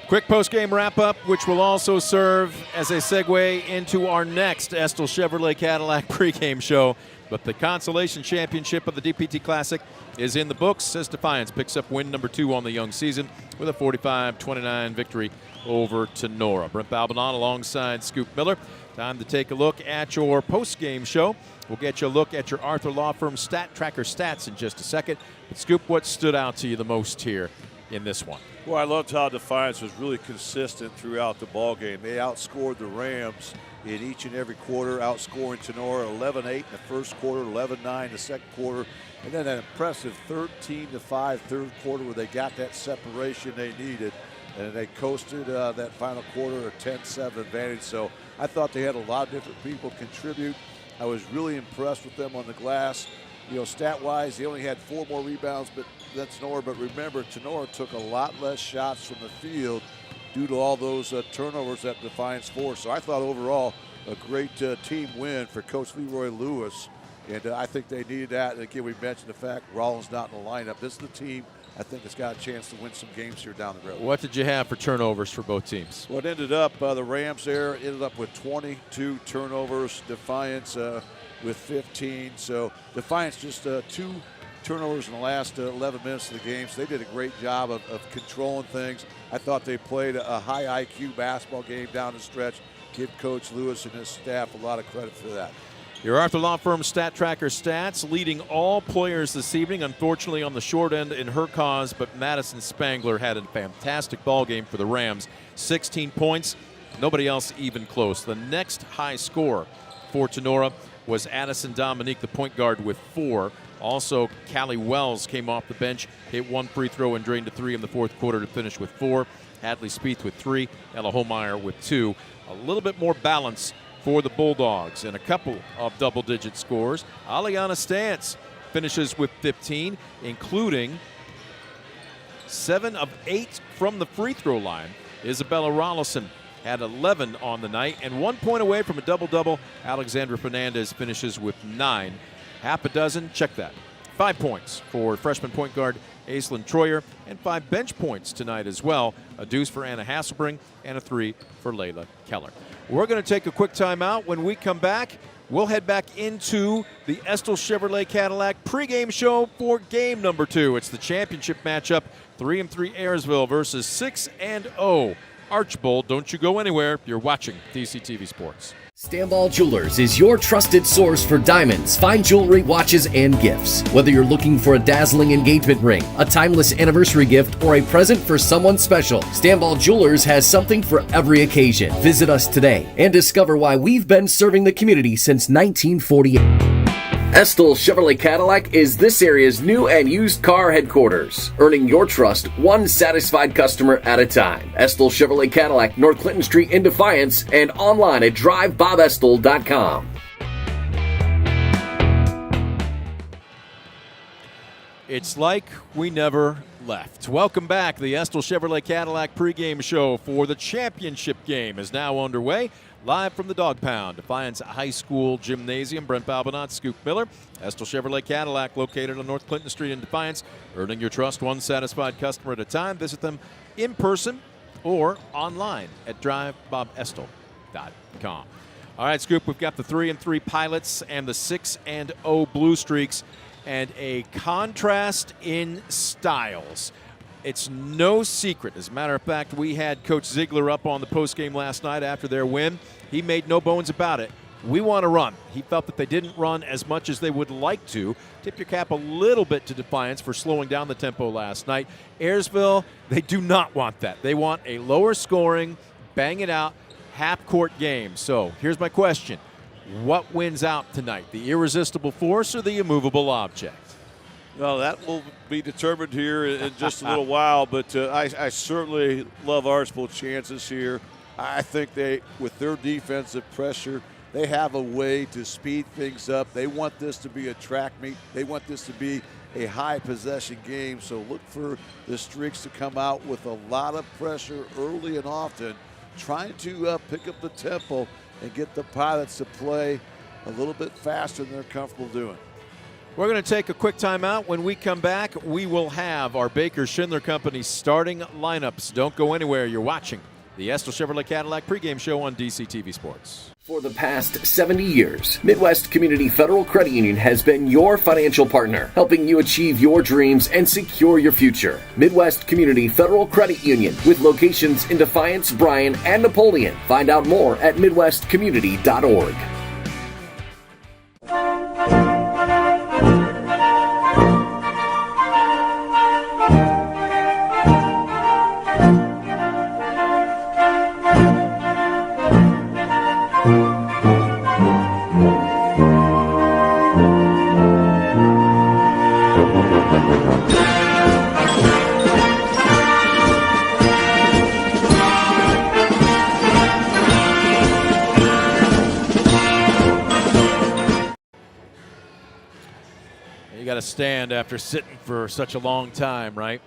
Quick post-game wrap-up, which will also serve as a segue into our next Estill Chevrolet Cadillac pregame show. But the consolation championship of the DPT Classic is in the books as Defiance picks up win number 2 on the young season with a 45-29 victory over Tenora. Brent Balbanon alongside Scoop Miller. Time to take a look at your post-game show. We'll get you a look at your Arthur Law Firm Stat Tracker stats in just a second. But Scoop, what stood out to you the most here in this one? Well, I loved how Defiance was really consistent throughout the ballgame. They outscored the Rams in each and every quarter, outscoring Tenora 11-8 in the first quarter, 11-9 in the second quarter, and then an impressive 13-5 third quarter where they got that separation they needed, and they coasted that final quarter a 10-7 advantage. So I thought they had a lot of different people contribute. I was really impressed with them on the glass. You know, stat-wise, they only had 4 more rebounds than Tenora, but remember, Tenora took a lot less shots from the field due to all those turnovers that Defiance forced. So I thought overall a great team win for Coach Leroy Lewis, and I think they needed that. And again, we mentioned the fact Rollins not in the lineup. This is the team I think has got a chance to win some games here down the road. What did you have for turnovers for both teams? Well, it ended up, the Rams there ended up with 22 turnovers. Defiance with 15. So Defiance just 2 turnovers in the last 11 minutes of the game. So they did a great job of controlling things. I thought they played a high IQ basketball game down the stretch. Give Coach Lewis and his staff a lot of credit for that. Your Arthur Law Firm Stat Tracker stats leading all players this evening. Unfortunately on the short end in her cause, but Madison Spangler had a fantastic ball game for the Rams. 16 points, nobody else even close. The next high scorer For Tenora was Addison Dominique, the point guard, with 4. Also, Callie Wells came off the bench, hit 1 free throw and drained a 3 in the fourth quarter to finish with 4. Hadley Spieth with 3, Ella Holmeyer with 2. A little bit more balance for the Bulldogs and a couple of double-digit scores. Aliana Stantz finishes with 15, including 7 of 8 from the free throw line. Isabella Rollison had 11 on the night, and 1 point away from a double-double. Alexandra Fernandez finishes with 9. Half a dozen, check that. 5 points for freshman point guard Aislinn Troyer, and 5 bench points tonight as well. A deuce for Anna Hasselbring and a 3 for Layla Keller. We're going to take a quick timeout. When we come back, we'll head back into the Estill Chevrolet Cadillac pregame show for game number 2. It's the championship matchup, 3-3 Ayersville versus 6-0 Archbold. Don't you go anywhere. You're watching DCTV Sports. Stanball Jewelers is your trusted source for diamonds, fine jewelry, watches, and gifts. Whether you're looking for a dazzling engagement ring, a timeless anniversary gift, or a present for someone special, Stanball Jewelers has something for every occasion. Visit us today and discover why we've been serving the community since 1948. Estill Chevrolet Cadillac is this area's new and used car headquarters, earning your trust one satisfied customer at a time. Estill Chevrolet Cadillac, North Clinton Street in Defiance, and online at drivebobestill.com. It's like we never left. Welcome back. The Estill Chevrolet Cadillac pregame show for the championship game is now underway. Live from the Dog Pound, Defiance High School Gymnasium. Brent Balbinot, Scoop Miller. Estill Chevrolet Cadillac, located on North Clinton Street in Defiance. Earning your trust one satisfied customer at a time. Visit them in person or online at drivebobestill.com. All right, Scoop, we've got the 3-3 Pilots and the 6-0 Blue Streaks, and a contrast in styles. It's no secret. As a matter of fact, we had Coach Ziegler up on the postgame last night after their win. He made no bones about it. We want to run. He felt that they didn't run as much as they would like to. Tip your cap a little bit to Defiance for slowing down the tempo last night. Ayersville, they do not want that. They want a lower scoring, bang it out, half-court game. So here's my question. What wins out tonight, the irresistible force or the immovable object? Well, that will be determined here in just a little while, but I certainly love Archbold's chances here. I think they, with their defensive pressure, they have a way to speed things up. They want this to be a track meet. They want this to be a high possession game, so look for the Streaks to come out with a lot of pressure early and often, trying to pick up the tempo and get the Pilots to play a little bit faster than they're comfortable doing. We're going to take a quick timeout. When we come back, we will have our Baker Schindler Company starting lineups. Don't go anywhere. You're watching the Estill Chevrolet Cadillac pregame show on DCTV Sports. For the past 70 years, Midwest Community Federal Credit Union has been your financial partner, helping you achieve your dreams and secure your future. Midwest Community Federal Credit Union, with locations in Defiance, Bryan, and Napoleon. Find out more at midwestcommunity.org. You got to stand after sitting for such a long time, right?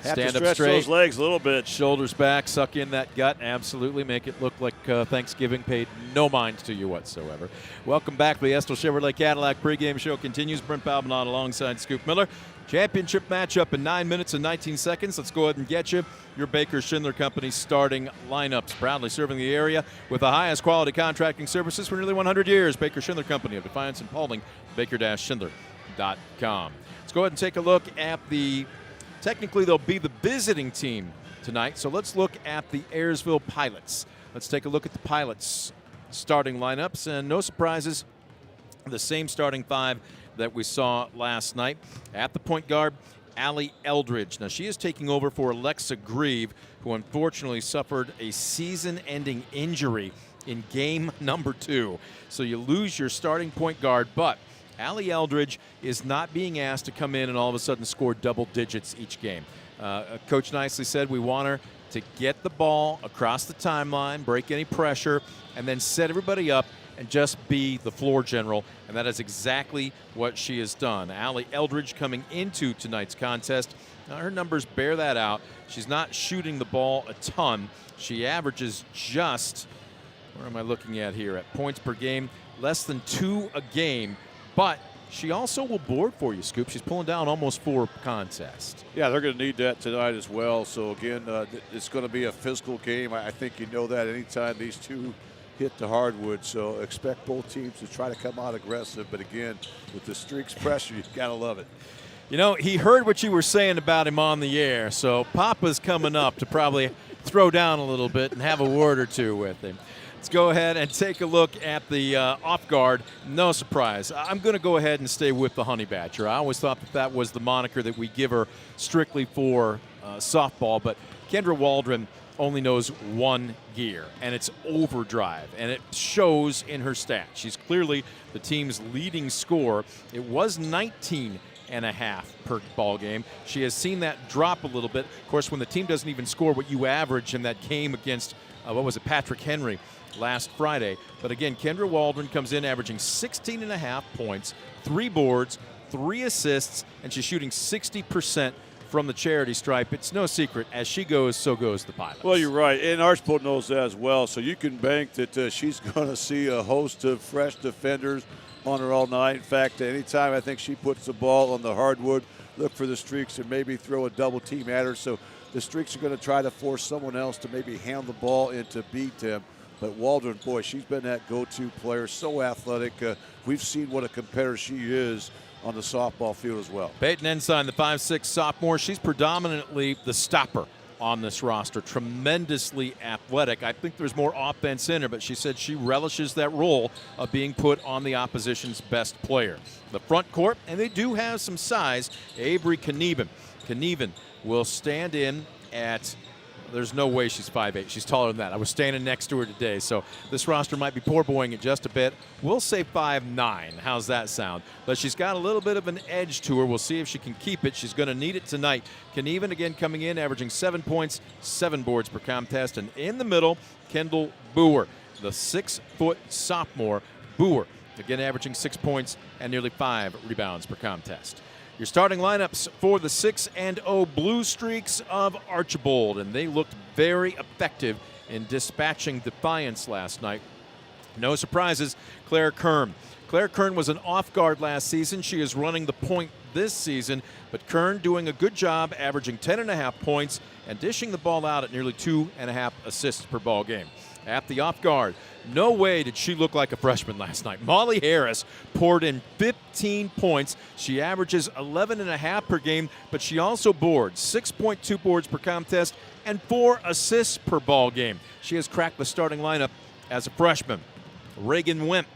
Have Stand to up stretch straight, those legs a little bit. Shoulders back, suck in that gut. Absolutely, make it look like Thanksgiving paid no mind to you whatsoever. Welcome back to the Estill Chevrolet Cadillac pregame show. Continues. Brent Balbinot alongside Scoop Miller. Championship matchup in 9 minutes and 19 seconds. Let's go ahead and get you your Baker Schindler Company starting lineups. Proudly serving the area with the highest quality contracting services for nearly 100 years. Baker Schindler Company of Defiance and Paulding. Baker-Schindler.com. Let's go ahead and take a look at the, technically they'll be the visiting team tonight, so let's look at the Ayersville Pilots. Let's take a look at the Pilots starting lineups, and no surprises, the same starting 5 that we saw last night. At the point guard, Allie Eldridge. Now she is taking over for Alexa Grieve, who unfortunately suffered a season-ending injury in game number 2. So you lose your starting point guard, but Allie Eldridge is not being asked to come in and all of a sudden score double digits each game. Coach nicely said we want her to get the ball across the timeline, break any pressure, and then set everybody up and just be the floor general, and that is exactly what she has done. Allie Eldridge coming into tonight's contest, her numbers bear that out. She's not shooting the ball a ton. She averages just, where am I looking at here, at points per game, less than 2 a game, but she also will board for you, Scoop. She's pulling down almost 4 contests. Yeah, they're going to need that tonight as well. So, again, it's going to be a physical game. I think you know that anytime these two hit the hardwood. So expect both teams to try to come out aggressive. But, again, with the streaks pressure, you've got to love it. You know, he heard what you were saying about him on the air. So Papa's coming up to probably throw down a little bit and have a word or two with him. Let's go ahead and take a look at the off guard. No surprise. I'm going to go ahead and stay with the Honey Badger. I always thought that was the moniker that we give her strictly for softball, but Kendra Waldron only knows one gear, and it's overdrive, and it shows in her stats. She's clearly the team's leading scorer. It was 19.5 per ball game. She has seen that drop a little bit. Of course, when the team doesn't even score what you average in that game against, Patrick Henry last Friday. But again, Kendra Waldron comes in averaging 16.5 points, 3 boards, 3 assists, and she's shooting 60% from the charity stripe. It's no secret. As she goes, so goes the Pilots. Well, you're right. And Archbold knows that as well. So you can bank that she's going to see a host of fresh defenders on her all night. In fact, anytime I think she puts the ball on the hardwood, look for the streaks and maybe throw a double team at her. So the streaks are going to try to force someone else to maybe hand the ball in to beat them. But Waldron, boy, she's been that go-to player, so athletic. We've seen what a competitor she is on the softball field as well. Peyton Ensign, the 5'6" sophomore, she's predominantly the stopper on this roster. Tremendously athletic. I think there's more offense in her, but she said she relishes that role of being put on the opposition's best player. The front court, and they do have some size, Avery Knieven. Knieven will stand in at, there's no way she's 5'8". She's taller than that. I was standing next to her today, so this roster might be poor boying it just a bit. We'll say 5'9". How's that sound? But she's got a little bit of an edge to her. We'll see if she can keep it. She's going to need it tonight. Knieven again coming in, averaging 7 points, 7 boards per contest. And in the middle, Kendall Boer, the 6-foot sophomore. Boer, again averaging 6 points and nearly 5 rebounds per contest. Your starting lineups for the 6-0 Blue Streaks of Archbold, and they looked very effective in dispatching Defiance last night. No surprises, Claire Kern. Claire Kern was an off guard last season. She is running the point this season, but Kern doing a good job, averaging 10.5 points and dishing the ball out at nearly 2.5 assists per ball game. At the off guard, no way did she look like a freshman last night. Molly Harris poured in 15 points. She averages 11.5 per game, but she also boards 6.2 boards per contest and 4 assists per ball game. She has cracked the starting lineup as a freshman. Reagan Wemp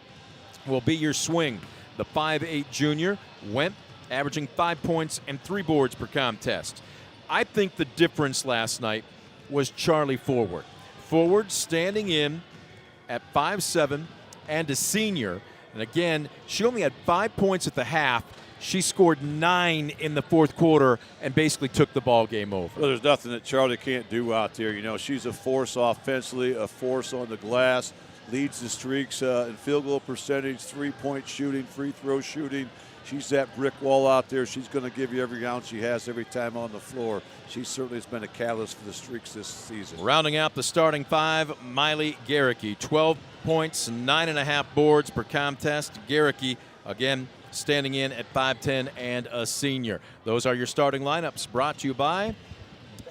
will be your swing. The 5'8 junior, Wemp averaging 5 points and 3 boards per contest. I think the difference last night was Charlie Forward. Forward standing in at 5'7" and a senior. And again, she only had 5 points at the half. She scored 9 in the fourth quarter and basically took the ball game over. Well, there's nothing that Charlie can't do out there. You know, she's a force offensively, a force on the glass, leads the streaks in field goal percentage, 3-point shooting, free throw shooting. She's that brick wall out there. She's going to give you every ounce she has every time on the floor. She certainly has been a catalyst for the streaks this season. Rounding out the starting 5, Miley Garricky, 12 points, 9.5 boards per contest. Garricky, again, standing in at 5'10" and a senior. Those are your starting lineups, brought to you by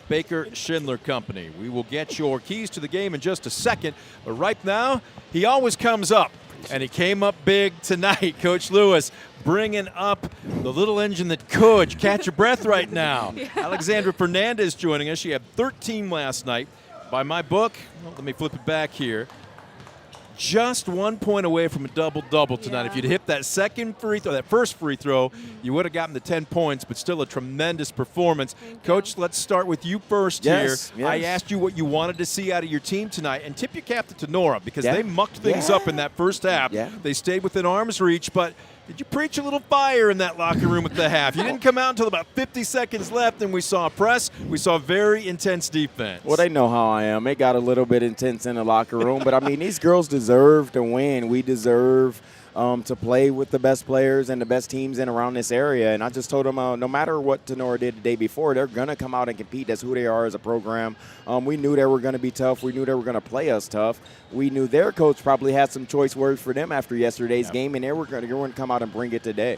Baker Schindler Company. We will get your keys to the game in just a second, but right now, he always comes up. And he came up big tonight, Coach Lewis, bringing up the little engine that could. Catch your breath right now. Yeah. Alexandra Fernandez joining us. She had 13 last night. By my book, well, let me flip it back here. just 1 point away from a double-double tonight. If you'd hit that first free throw, you would have gotten the 10 points, but still a tremendous performance. Coach, let's start with you first here. Yes. I asked you what you wanted to see out of your team tonight, and tip your cap to Tenora because they mucked things up in that first half. They stayed within arm's reach, but did you preach a little fire in that locker room at the half? You didn't come out until about 50 seconds left, and we saw a press. We saw very intense defense. Well, they know how I am. It got a little bit intense in the locker room. But, I mean, these girls deserve to win. We deserve to play with the best players and the best teams in around this area. And I just told them no matter what Tenora did the day before, they're going to come out and compete. That's who they are as a program. We knew they were going to be tough. We knew they were going to play us tough. We knew their coach probably had some choice words for them after yesterday's game, and they were going to come out and bring it today.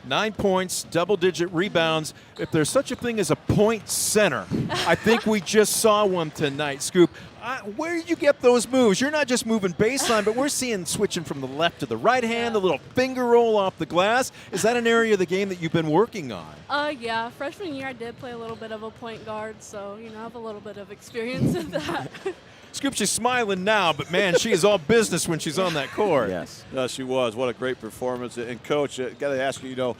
9 points, double-digit rebounds. If there's such a thing as a point center, I think we just saw one tonight, Scoop. Where did you get those moves? You're not just moving baseline, but we're seeing switching from the left to the right hand, the little finger roll off the glass. Is that an area of the game that you've been working on? Yeah. Freshman year, I did play a little bit of a point guard, so, I have a little bit of experience in that. Scoop, she's smiling now, but, man, she is all business when she's on that court. Yes, she was. What a great performance. And, Coach, got to ask you,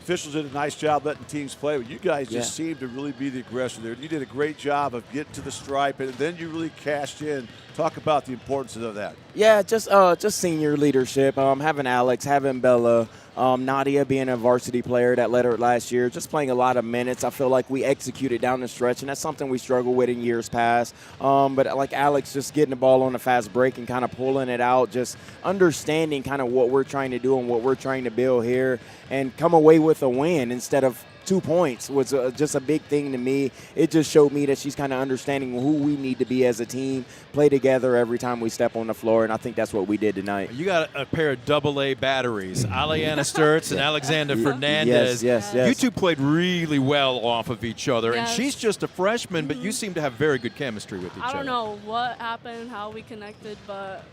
officials did a nice job letting teams play, but you guys just seemed to really be the aggressor there. You did a great job of getting to the stripe, and then you really cashed in. Talk about the importance of that. Yeah, just senior leadership. Having Alex, having Bella, Nadia being a varsity player that led her last year, just playing a lot of minutes. I feel like we executed down the stretch, and that's something we struggled with in years past. But like Alex, just getting the ball on a fast break and kind of pulling it out, just understanding kind of what we're trying to do and what we're trying to build here, and come away with a win instead of 2 points was just a big thing to me. It just showed me that she's kind of understanding who we need to be as a team, play together every time we step on the floor, and I think that's what we did tonight. You got a pair of AA batteries, Aliana Sturtz and Alexander Fernandez. Yes. You two played really well off of each other, and Yes. she's just a freshman, but you seem to have very good chemistry with each other. I don't know what happened, how we connected, but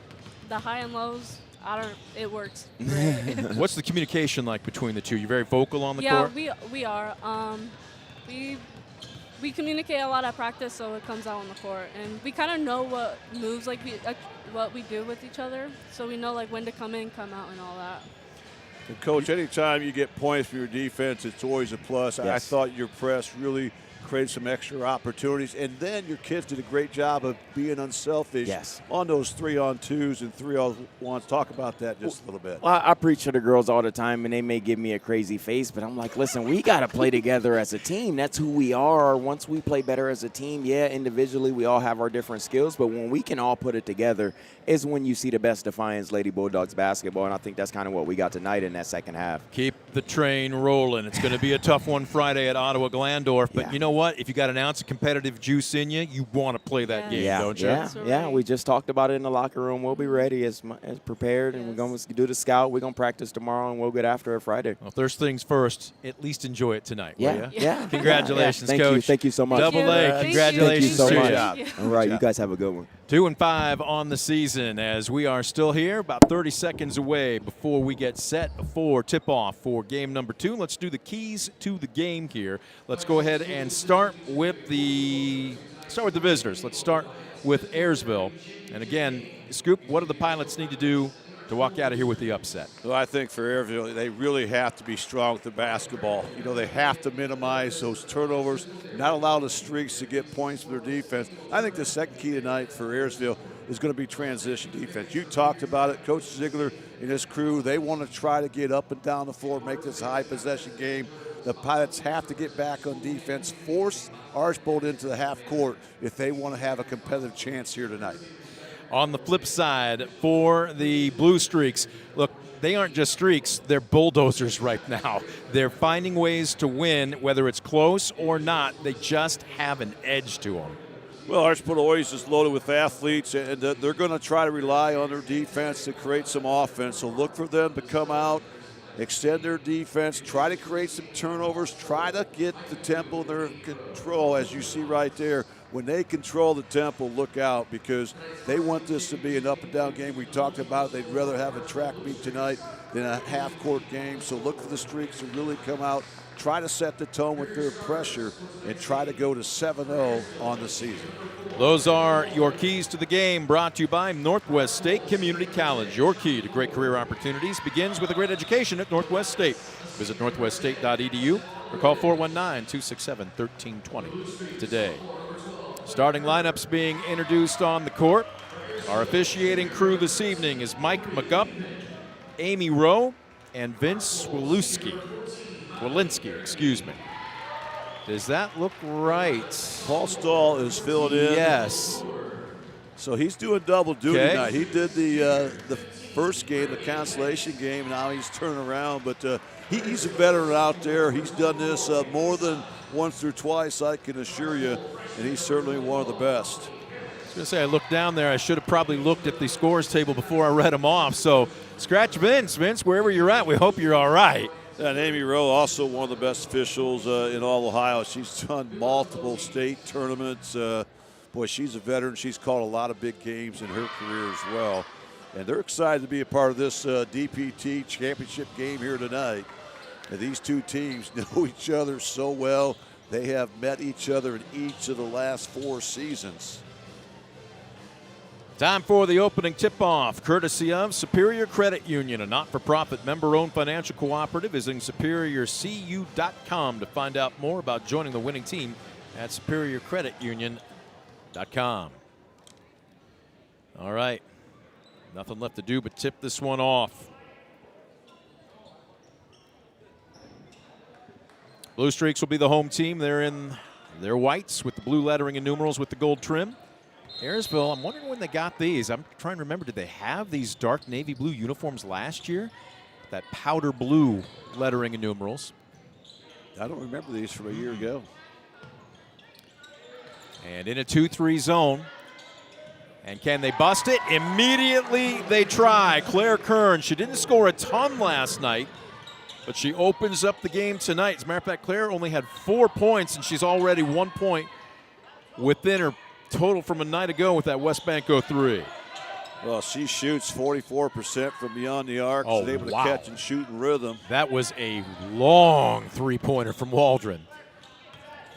the high and lows, it works great. What's the communication like between the two? You're very vocal on the court? Yeah, we are. We communicate a lot at practice, so it comes out on the court, and we kind of know what moves what we do with each other, so we know when to come in, come out, and all that. And Coach, anytime you get points for your defense, it's always a plus. Yes. I thought your press really created some extra opportunities, and then your kids did a great job of being unselfish on those 3-on-2s and 3-on-1s. Talk about that just a little bit. Well, I preach to the girls all the time, and they may give me a crazy face, but I'm like, listen, we got to play together as a team. That's who we are. Once we play better as a team, individually we all have our different skills, but when we can all put it together is when you see the best Defiance Lady Bulldogs basketball, and I think that's kind of what we got tonight in that second half. Keep the train rolling. It's going to be a tough one Friday at Ottawa-Glandorf, but you know what? If you got an ounce of competitive juice in you, you want to play that game, don't you? Yeah, we just talked about it in the locker room. We'll be ready as prepared, and we're going to do the scout. We're going to practice tomorrow, and we'll get after it Friday. Well, first things first, at least enjoy it tonight, will you? Yeah. Congratulations, Thank Coach. you. Thank you so much. Double A, congratulations Thank you so to much. All right, you guys have a good one. 2-5 on the season as we are still here, about 30 seconds away before we get set for tip-off for game number 2. Let's do the keys to the game here. Let's go ahead and start with the visitors. Let's start with Ayersville. And again, Scoop, what do the Pilots need to do to walk out of here with the upset? Well, I think for Ayersville, they really have to be strong with the basketball. They have to minimize those turnovers, not allow the streaks to get points for their defense. I think the second key tonight for Ayersville is going to be transition defense. You talked about it. Coach Ziegler and his crew, they want to try to get up and down the floor, make this a high possession game. The Pilots have to get back on defense, force Archbold into the half court if they want to have a competitive chance here tonight. On the flip side, for the Blue Streaks, look, they aren't just streaks, they're bulldozers right now. They're finding ways to win, whether it's close or not. They just have an edge to them. Well, Archbold always is loaded with athletes, and they're going to try to rely on their defense to create some offense. So look for them to come out, extend their defense, try to create some turnovers, try to get the tempo under control, as you see right there. When they control the tempo, look out, because they want this to be an up-and-down game. We talked about it. They'd rather have a track meet tonight than a half-court game. So look for the streaks to really come out, try to set the tone with their pressure and try to go to 7-0 on the season. Those are your keys to the game, brought to you by Northwest State Community College. Your key to great career opportunities begins with a great education at Northwest State. Visit northweststate.edu or call 419-267-1320 today. Starting lineups being introduced on the court. Our officiating crew this evening is Mike McGupp, Amy Rowe, and Vince Walensky, excuse me. Does that look right? Paul Stahl is filled in. Yes. So he's doing double duty Okay. tonight. He did the first game, the consolation game. Now he's turning around, but he's a veteran out there. He's done this more than once or twice, I can assure you, and he's certainly one of the best. I was going to say, I looked down there. I should have probably looked at the scores table before I read them off. So scratch Vince. Vince, wherever you're at, we hope you're all right. And Amy Rowe, also one of the best officials in all Ohio. She's done multiple state tournaments. Boy, she's a veteran. She's called a lot of big games in her career as well. And they're excited to be a part of this DPT championship game here tonight. And these two teams know each other so well. They have met each other in each of the last 4 seasons. Time for the opening tip-off, courtesy of Superior Credit Union, a not-for-profit member-owned financial cooperative. Visiting superiorcu.com to find out more about joining the winning team at superiorcreditunion.com. All right, nothing left to do but tip this one off. Blue Streaks will be the home team. They're in their whites with the blue lettering and numerals with the gold trim. Ayersville, I'm wondering when they got these. I'm trying to remember, did they have these dark navy blue uniforms last year? That powder blue lettering and numerals. I don't remember these from a year ago. And in a 2-3 zone. And can they bust it? Immediately they try. Claire Kern, she didn't score a ton last night, but she opens up the game tonight. As a matter of fact, Claire only had 4 points, and she's already 1 point within her total from a night ago with that West Banco 3. Well, she shoots 44% from beyond the arc. Oh, She's able to wow. catch and shoot in rhythm. That was a long three-pointer from Waldron.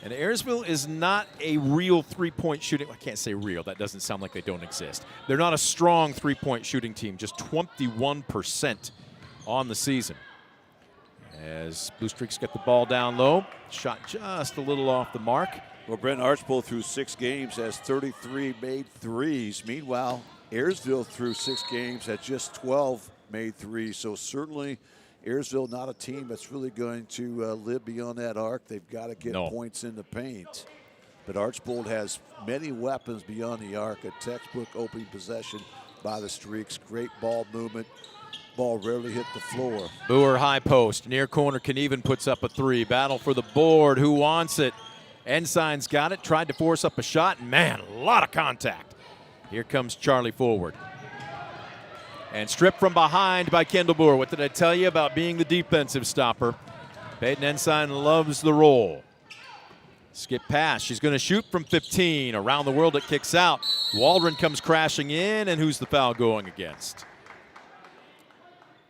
And Ayersville is not a real three-point shooting. I can't say real. That doesn't sound like they don't exist. They're not a strong three-point shooting team, just 21% on the season. As Blue Streaks get the ball down low, shot just a little off the mark. Well, Brent Archbold through 6 games has 33 made threes. Meanwhile, Ayersville through 6 games had just 12 made threes. So certainly Ayersville not a team that's really going to live beyond that arc. They've got to get points in the paint. But Archbold has many weapons beyond the arc. A textbook opening possession by the Streaks. Great ball movement. Ball rarely hit the floor. Boer high post. Near corner, Knieven puts up a 3. Battle for the board. Who wants it? Ensign's got it. Tried to force up a shot. Man, a lot of contact. Here comes Charlie forward. And stripped from behind by Kendall Boer. What did I tell you about being the defensive stopper? Peyton Ensign loves the roll. Skip pass. She's going to shoot from 15. Around the world, it kicks out. Waldron comes crashing in, and who's the foul going against?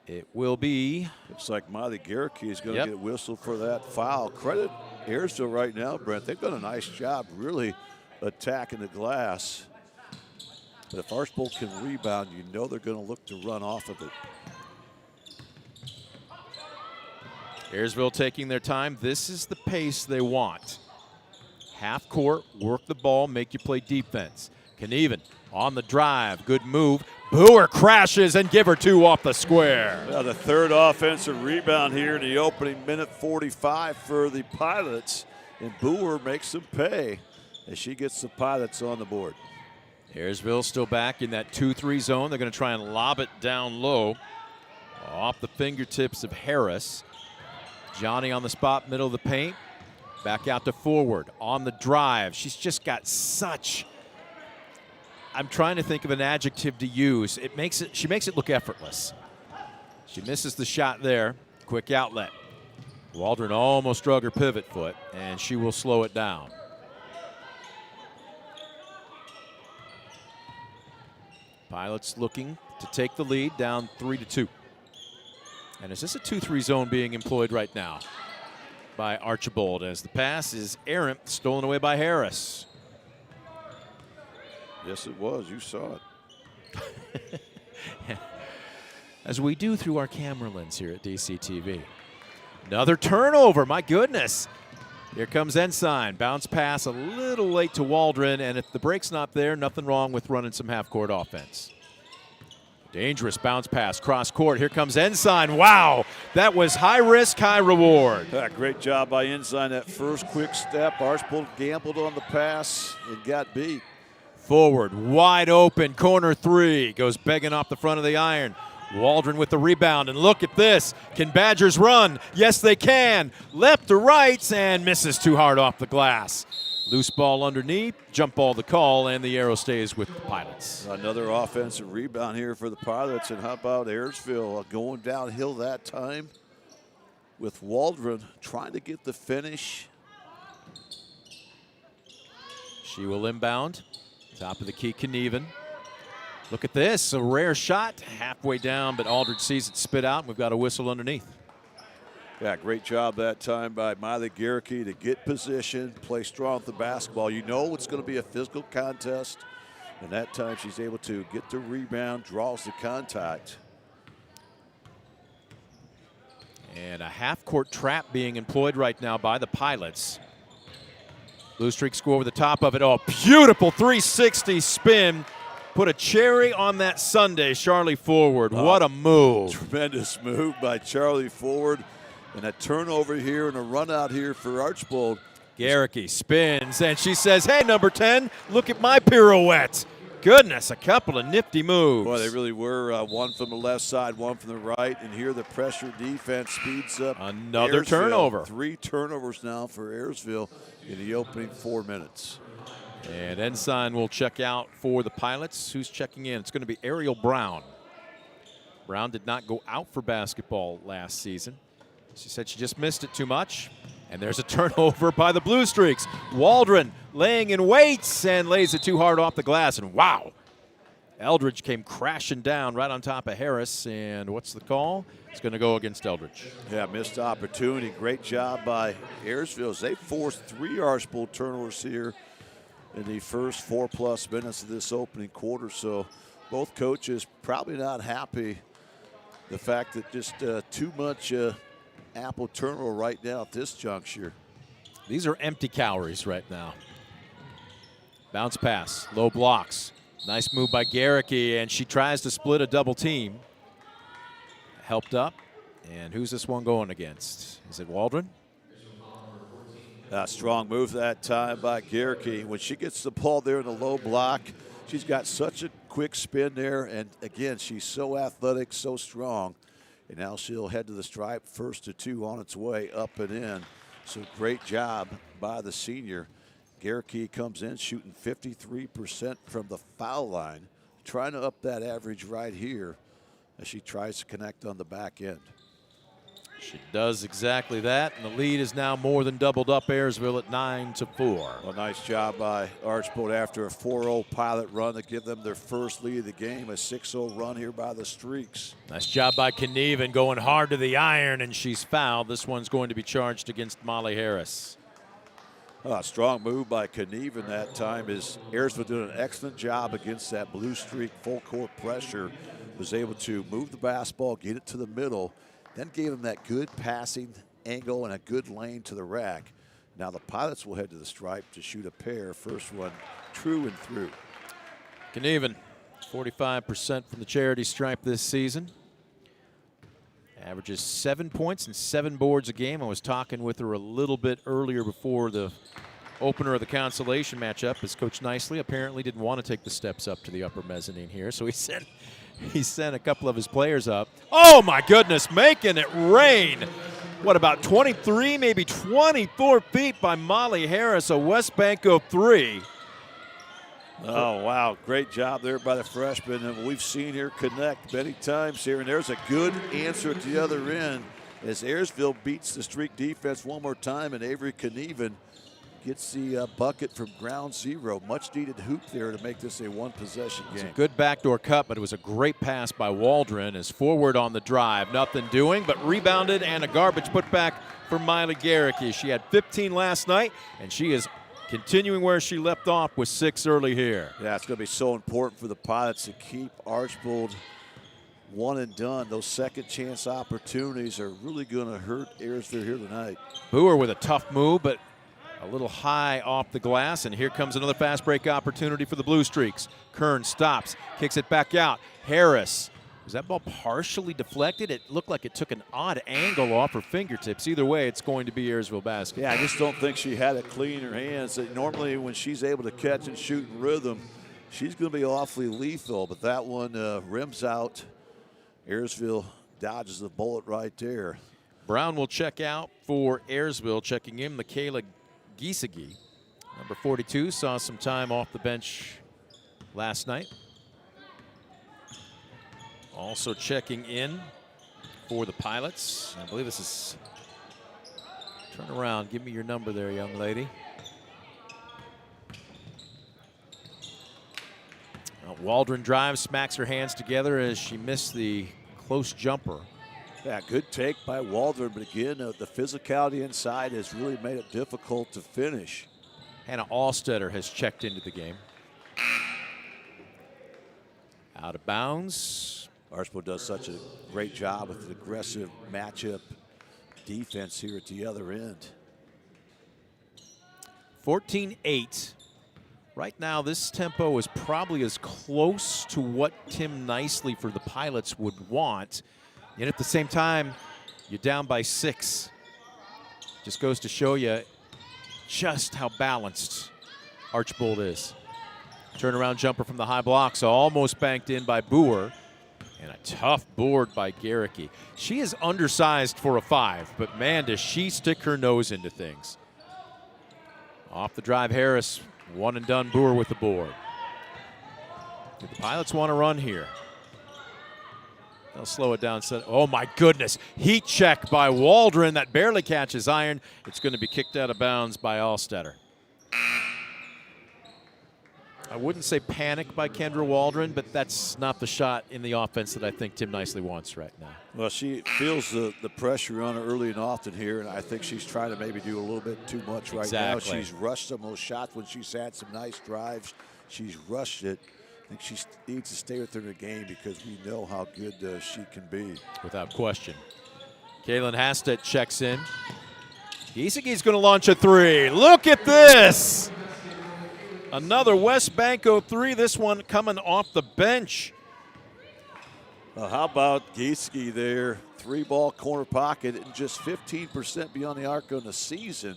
It will be. Looks like Miley Garricky is going to get whistled for that foul. Credit Ayersville right now, Brent. They've done a nice job really attacking the glass. But if Archbold can rebound, you know they're going to look to run off of it. Ayersville taking their time. This is the pace they want. Half court, work the ball, make you play defense. Knieven on the drive, good move. Boer crashes and give her 2 off the square. Well, the third offensive rebound here in the opening minute 45 for the Pilots. And Boer makes them pay as she gets the Pilots on the board. Ayersville still back in that 2-3 zone. They're going to try and lob it down low off the fingertips of Harris. Johnny on the spot, middle of the paint. Back out to forward on the drive. She's just got such, I'm trying to think of an adjective to use. She makes it look effortless. She misses the shot there. Quick outlet. Waldron almost drug her pivot foot, and she will slow it down. Pilots looking to take the lead, down 3-2. And is this a 2-3 zone being employed right now? by Archibald as the pass is errant, stolen away by Harris. Yes, it was. You saw it. As we do through our camera lens here at DCTV. Another turnover, my goodness. Here comes Ensign. Bounce pass a little late to Waldron, and if the break's not there, nothing wrong with running some half-court offense. Dangerous bounce pass, cross court. Here comes Ensign. Wow, that was high risk, high reward. Yeah, great job by Ensign. That first quick step. Archibald gambled on the pass and got beat. Forward, wide open, corner three. Goes begging off the front of the iron. Waldron with the rebound, and look at this. Can Badgers run? Yes, they can. Left to right, and misses too hard off the glass. Loose ball underneath, jump ball the call, and the arrow stays with the Pilots. Another offensive rebound here for the Pilots, and how about Ayersville going downhill that time with Waldron trying to get the finish. She will inbound. Top of the key, Knieven. Look at this, a rare shot, halfway down, but Aldridge sees it spit out, and we've got a whistle underneath. Yeah, great job that time by Miley Garricky to get position, play strong with the basketball. You know it's going to be a physical contest, and that time she's able to get the rebound, draws the contact. And a half-court trap being employed right now by the Pilots. Blue Streak score over the top of it. Oh, beautiful 360 spin. Put a cherry on that Sunday, Charlie Forward. What a move. Tremendous move by Charlie Forward. And a turnover here and a run out here for Archibald. Garricky spins, and she says, hey, number 10, look at my pirouette. Goodness, a couple of nifty moves. Boy, they really were. One from the left side, one from the right. And here the pressure defense speeds up. Another Ayersville. turnover. 3 turnovers now for Ayersville in the opening 4 minutes. And Ensign will check out for the Pilots. Who's checking in? It's going to be Ariel Brown. Brown did not go out for basketball last season. She said she just missed it too much. And there's a turnover by the Blue Streaks. Waldron laying in weights and lays it too hard off the glass. And wow, Eldridge came crashing down right on top of Harris. And what's the call? It's going to go against Eldridge. Yeah, missed opportunity. Great job by Ayersville. They forced 3 Archibald turnovers here in the first 4+ minutes of this opening quarter. So both coaches probably not happy. The fact that just too much Apple turnover right now at this juncture. These are empty calories right now. Bounce pass, low blocks. Nice move by Garricky, and she tries to split a double team. Helped up, and who's this one going against? Is it Waldron? Strong move that time by Garricky. When she gets the ball there in the low block, she's got such a quick spin there, and again, she's so athletic, so strong. And now she'll head to the stripe, first to 2 on its way up and in. So great job by the senior. Garricky comes in shooting 53% from the foul line, trying to up that average right here as she tries to connect on the back end. She does exactly that, and the lead is now more than doubled up Ayersville at 9-4. Well, nice job by Archibald after a 4-0 Pilot run to give them their first lead of the game, a 6-0 run here by the Streaks. Nice job by Knieven going hard to the iron, and she's fouled. This one's going to be charged against Molly Harris. Strong move by Knieven that time as Ayersville did an excellent job against that Blue Streak full court pressure. Was able to move the basketball, get it to the middle, then gave them that good passing angle and a good lane to the rack. Now the Pilots will head to the stripe to shoot a pair. First one true and through. Knieven, 45% from the charity stripe this season. Averages 7 points and 7 boards a game. I was talking with her a little bit earlier before the opener of the consolation matchup, as Coach Nicely apparently didn't want to take the steps up to the upper mezzanine here, so he sent a couple of his players up. Oh my goodness, making it rain. What, about 23, maybe 24 feet by Molly Harris, a West Banco 3. Oh, wow. Great job there by the freshman. And we've seen her connect many times here. And there's a good answer at the other end as Ayersville beats the Streak defense one more time. And Avery Knieven gets the bucket from ground zero. Much needed hoop there to make this a one-possession game. It's a good backdoor cut, but it was a great pass by Waldron as forward on the drive. Nothing doing, but rebounded and a garbage putback for Miley Garricky. She had 15 last night, and she is continuing where she left off with 6 early here. Yeah, it's going to be so important for the Pilots to keep Archbold one and done. Those second chance opportunities are really going to hurt Ayersville here tonight. Boer with a tough move, but a little high off the glass, and here comes another fast break opportunity for the Blue Streaks. Kern stops, kicks it back out. Harris, was that ball partially deflected? It looked like it took an odd angle off her fingertips. Either way, it's going to be Ayersville basket. Yeah, I just don't think she had it clean in her hands. Normally when she's able to catch and shoot in rhythm, she's going to be awfully lethal, but that one rims out. Ayersville dodges the bullet right there. Brown will check out for Ayersville. Checking in, Michaela Giesige, number 42, saw some time off the bench last night. Also checking in for the Pilots. I believe this is, turn around, give me your number there, young lady. Waldron drives, smacks her hands together as she missed the close jumper. Yeah, good take by Waldron, but again, the physicality inside has really made it difficult to finish. Hannah Allstetter has checked into the game. Out of bounds. Archbold does such a great job with the aggressive matchup defense here at the other end. 14-8. Right now, this tempo is probably as close to what Tim Nicely for the Pilots would want. Yet at the same time, you're down by 6. Just goes to show you just how balanced Archbold is. Turnaround jumper from the high block, so almost banked in by Boer. And a tough board by Garricky. She is undersized for a 5, but man, does she stick her nose into things. Off the drive, Harris, one and done. Boer with the board. Do the Pilots want to run here? They'll slow it down. Oh my goodness, heat check by Waldron that barely catches iron. It's going to be kicked out of bounds by Allstetter. I wouldn't say panic by Kendra Waldron, but that's not the shot in the offense that I think Tim Nicely wants right now. Well, she feels the pressure on her early and often here, and I think she's trying to maybe do a little bit too much right now. She's rushed some of those shots when she's had some nice drives. She's rushed it. I think she needs to stay with her in the game because we know how good she can be. Without question. Kaylin Hastet checks in. Giesege's going to launch a 3. Look at this! Another West Banco 3, this one coming off the bench. Well, how about Gieseke there? 3-ball corner pocket and just 15% beyond the arc on the season.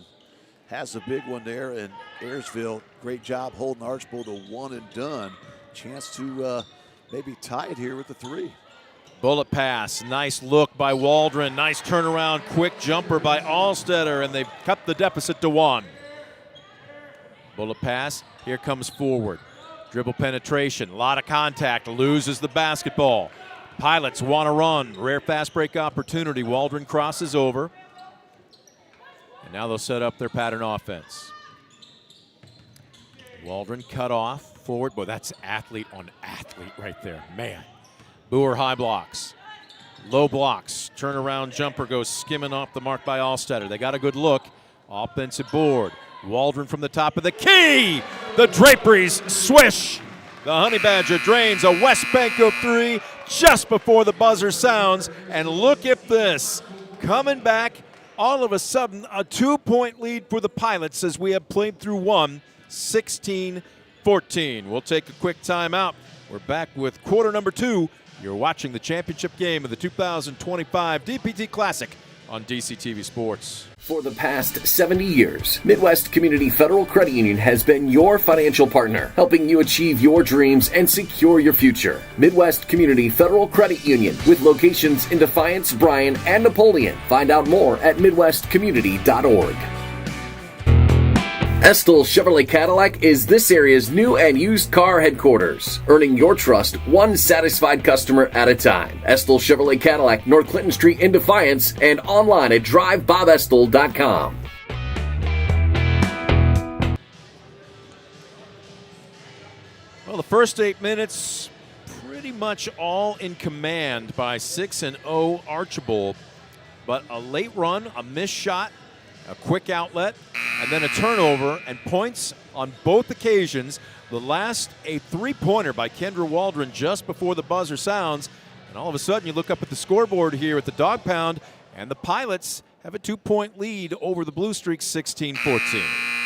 Has a big one there, and Ayersville, great job holding Archbold to one and done. Chance to maybe tie it here with the 3. Bullet pass, nice look by Waldron. Nice turnaround, quick jumper by Allstetter, and they've cut the deficit to 1. Bullet pass, here comes forward. Dribble penetration, a lot of contact, loses the basketball. Pilots want to run, rare fast break opportunity. Waldron crosses over. And now they'll set up their pattern offense. Waldron cut off, forward. Boy, that's athlete on athlete right there, man. Boer high blocks, low blocks. Turnaround jumper goes skimming off the mark by Allstetter. They got a good look. Offensive board. Waldron from the top of the key. The draperies swish. The Honey Badger drains a West Banco 3 just before the buzzer sounds. And look at this. Coming back, all of a sudden, a 2-point lead for the Pilots as we have played through 1, 16-14. We'll take a quick timeout. We're back with quarter number 2. You're watching the championship game of the 2025 DPT Classic on DCTV Sports. For the past 70 years, Midwest Community Federal Credit Union has been your financial partner, helping you achieve your dreams and secure your future. Midwest Community Federal Credit Union, with locations in Defiance, Bryan, and Napoleon. Find out more at midwestcommunity.org. Estill Chevrolet Cadillac is this area's new and used car headquarters, earning your trust one satisfied customer at a time. Estill Chevrolet Cadillac, North Clinton Street in Defiance, and online at drivebobestill.com. Well, the first 8 minutes pretty much all in command by 6-0 Archibald. But a late run, a missed shot, a quick outlet, and then a turnover, and points on both occasions. The last, a three-pointer by Kendra Waldron just before the buzzer sounds. And all of a sudden, you look up at the scoreboard here at the Dog Pound, and the Pilots have a 2-point lead over the Blue Streaks, 16-14.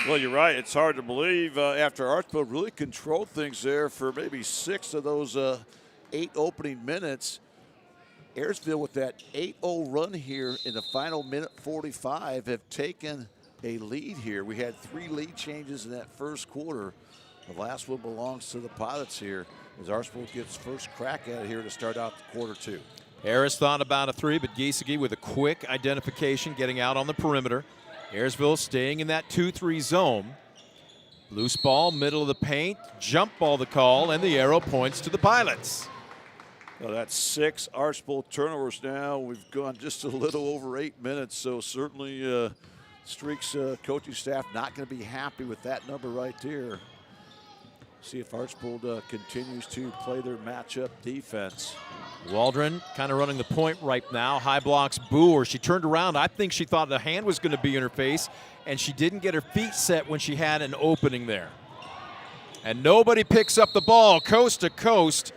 Well, you're right. It's hard to believe after Archibald really controlled things there for maybe 6 of those 8 opening minutes. Ayersville with that 8-0 run here in the final minute 45 have taken a lead here. We had 3 lead changes in that first quarter. The last one belongs to the Pilots here as Archibald gets first crack at it here to start out the quarter 2. Harris thought about a 3, but Giesecke with a quick identification getting out on the perimeter. Ayersville staying in that 2-3 zone. Loose ball, middle of the paint, jump ball the call, and the arrow points to the Pilots. Well, that's 6 Archibald turnovers now. We've gone just a little over 8 minutes, so certainly Streaks coaching staff not going to be happy with that number right there. See if Archibald continues to play their matchup defense. Waldron kind of running the point right now. High blocks Boer. She turned around. I think she thought the hand was going to be in her face, and she didn't get her feet set when she had an opening there. And nobody picks up the ball coast to coast.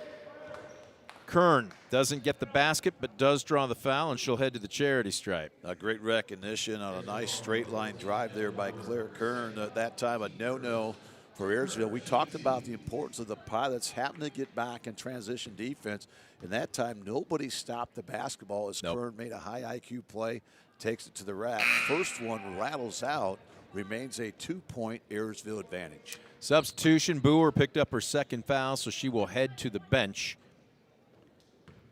Kern doesn't get the basket, but does draw the foul, and she'll head to the charity stripe. A great recognition on a nice straight line drive there by Claire Kern. At that time, a no-no for Ayersville. We talked about the importance of the Pilots having to get back in transition defense. In that time, nobody stopped the basketball as Kern made a high IQ play, takes it to the rack. First one rattles out, remains a 2-point Ayersville advantage. Substitution, Boer picked up her second foul, so she will head to the bench.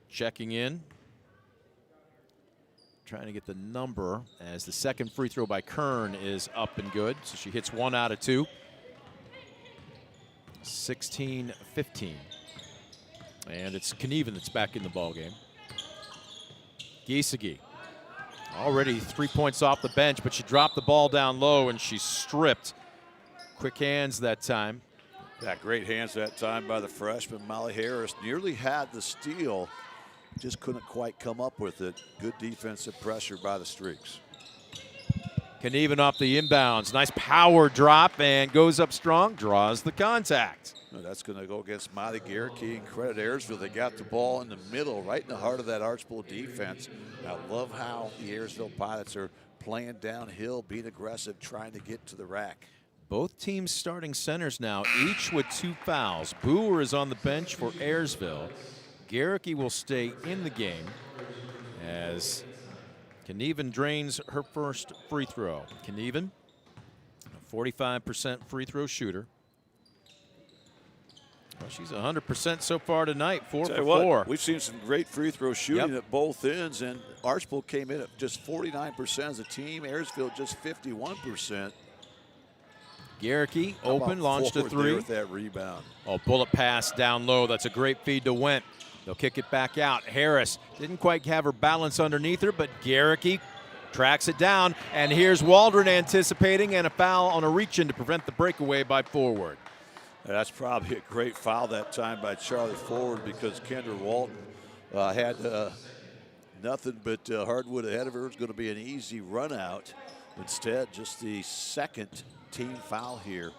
Checking in. Trying to get the number as the second free throw by Kern is up and good. So she hits 1 out of 2. 16-15. And it's Knieven that's back in the ballgame. Giesecke already 3 points off the bench, but she dropped the ball down low and she stripped. Quick hands that time. Yeah, great hands that time by the freshman. Molly Harris nearly had the steal, just couldn't quite come up with it. Good defensive pressure by the Streaks. Knieven off the inbounds. Nice power drop and goes up strong, draws the contact. That's going to go against Molly Garricky and credit Ayersville. They got the ball in the middle, right in the heart of that Archibald defense. I love how the Ayersville Pilots are playing downhill, being aggressive, trying to get to the rack. Both teams starting centers now, each with 2 fouls. Boer is on the bench for Ayersville. Garricky will stay in the game as Knieven drains her first free throw. Knieven, a 45% free throw shooter. Well, she's 100% so far tonight, 4 for 4. We've seen some great free throw shooting at both ends, and Archibald came in at just 49% as a team. Ayersville just 51%. Garricky open, launched a 3. With that rebound. Oh, bullet pass down low. That's a great feed to Wendt. They'll kick it back out. Harris didn't quite have her balance underneath her, but Garricky tracks it down. And here's Waldron anticipating, and a foul on a reach-in to prevent the breakaway by Forward. That's probably a great foul that time by Charlie Forward because Kendra Walton had nothing but hardwood ahead of her. It's going to be an easy run out. Instead, just the second team foul here.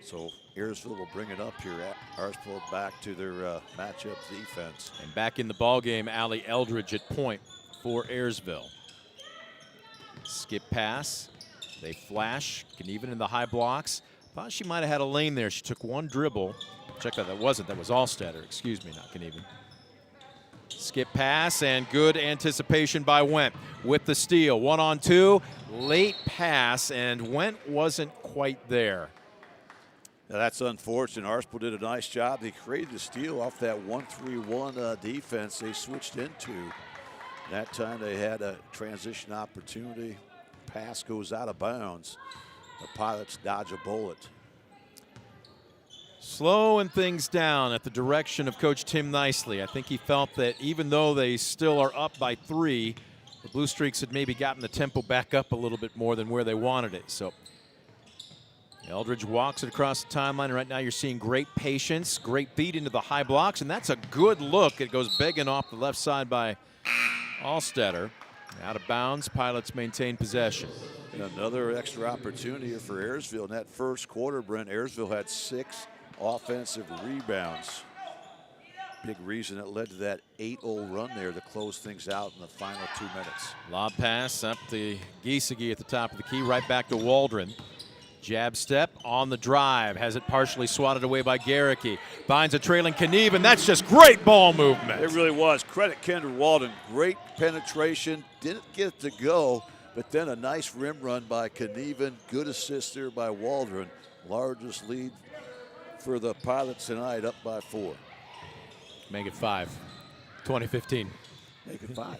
So Ayersville will bring it up here. Archibald back to their matchup defense. And back in the ballgame, Allie Eldridge at point for Ayersville. Skip pass. They flash. Knieven in the high blocks. Thought she might have had a lane there. She took one dribble. Check that. That wasn't. That was Allstetter. Excuse me, not Knieven. Skip pass and good anticipation by Wendt with the steal. 1-on-2. Late pass, and Wendt wasn't quite there. Now that's unfortunate. Archibald did a nice job. They created a steal off that 1-3-1 defense they switched into. That time they had a transition opportunity. Pass goes out of bounds. The Pilots dodge a bullet. Slowing things down at the direction of Coach Tim Nicely. I think he felt that even though they still are up by 3, the Blue Streaks had maybe gotten the tempo back up a little bit more than where they wanted it. So Eldridge walks it across the timeline, and right now you're seeing great patience, great beat into the high blocks, and that's a good look. It goes begging off the left side by Allstetter. Out of bounds, Pilots maintain possession. And another extra opportunity here for Ayersville. In that first quarter, Brent, Ayersville had 6 offensive rebounds. Big reason that led to that 8-0 run there to close things out in the final 2 minutes. Lob pass up to Giesecke at the top of the key, right back to Waldron. Jab step on the drive, has it partially swatted away by Garricky. Finds a trailing Knieve, and that's just great ball movement. It really was. Credit Kendra Walden. Great penetration. Didn't get it to go, but then a nice rim run by Knieven. Good assist there by Waldron. Largest lead for the Pilots tonight, up by 4. Make it 5. 2015. Make it 5.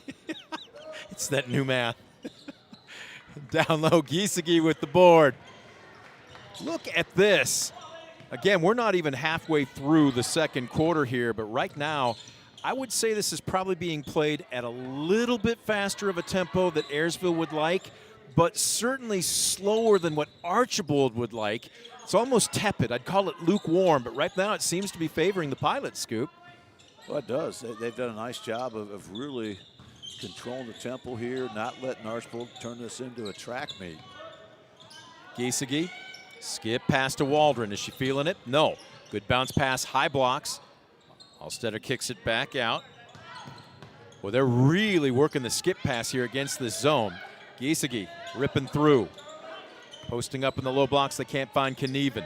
It's that new math. Down low, Giesecke with the board. Look at this. Again, we're not even halfway through the second quarter here, but right now, I would say this is probably being played at a little bit faster of a tempo that Ayersville would like, but certainly slower than what Archibald would like. It's almost tepid. I'd call it lukewarm, but right now it seems to be favoring the Pilots, Scoop. Well, it does. They've done a nice job of really controlling the tempo here, not letting Archibald turn this into a track meet. Giesecke. Skip pass to Waldron. Is she feeling it? No. Good bounce pass, high blocks. Allstetter kicks it back out. Well, they're really working the skip pass here against this zone. Giesecke ripping through. Posting up in the low blocks, they can't find Knieven.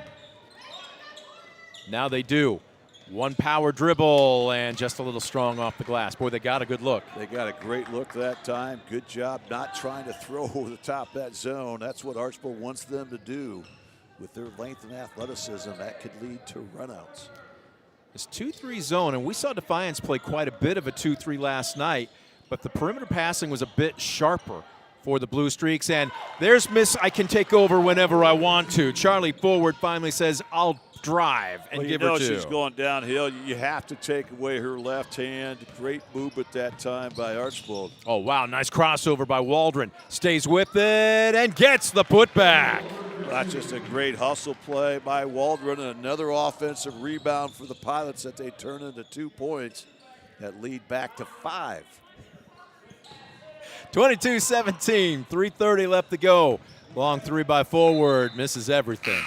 Now they do. One power dribble and just a little strong off the glass. Boy, they got a good look. They got a great look that time. Good job not trying to throw over the top of that zone. That's what Archibald wants them to do. With their length and athleticism, that could lead to runouts. This 2-3 zone, and we saw Defiance play quite a bit of a 2-3 last night, but the perimeter passing was a bit sharper for the Blue Streaks. And there's Miss I can take over whenever I want to. Charlie forward finally says, I'll drive and give her 2. She's going downhill. You have to take away her left hand. Great movement that time by Archibald. Oh, wow. Nice crossover by Waldron. Stays with it and gets the putback. That's just a great hustle play by Waldron, and another offensive rebound for the Pilots that they turn into 2 points that lead back to 5. 22-17, 3:30 left to go. Long 3 by forward, misses everything.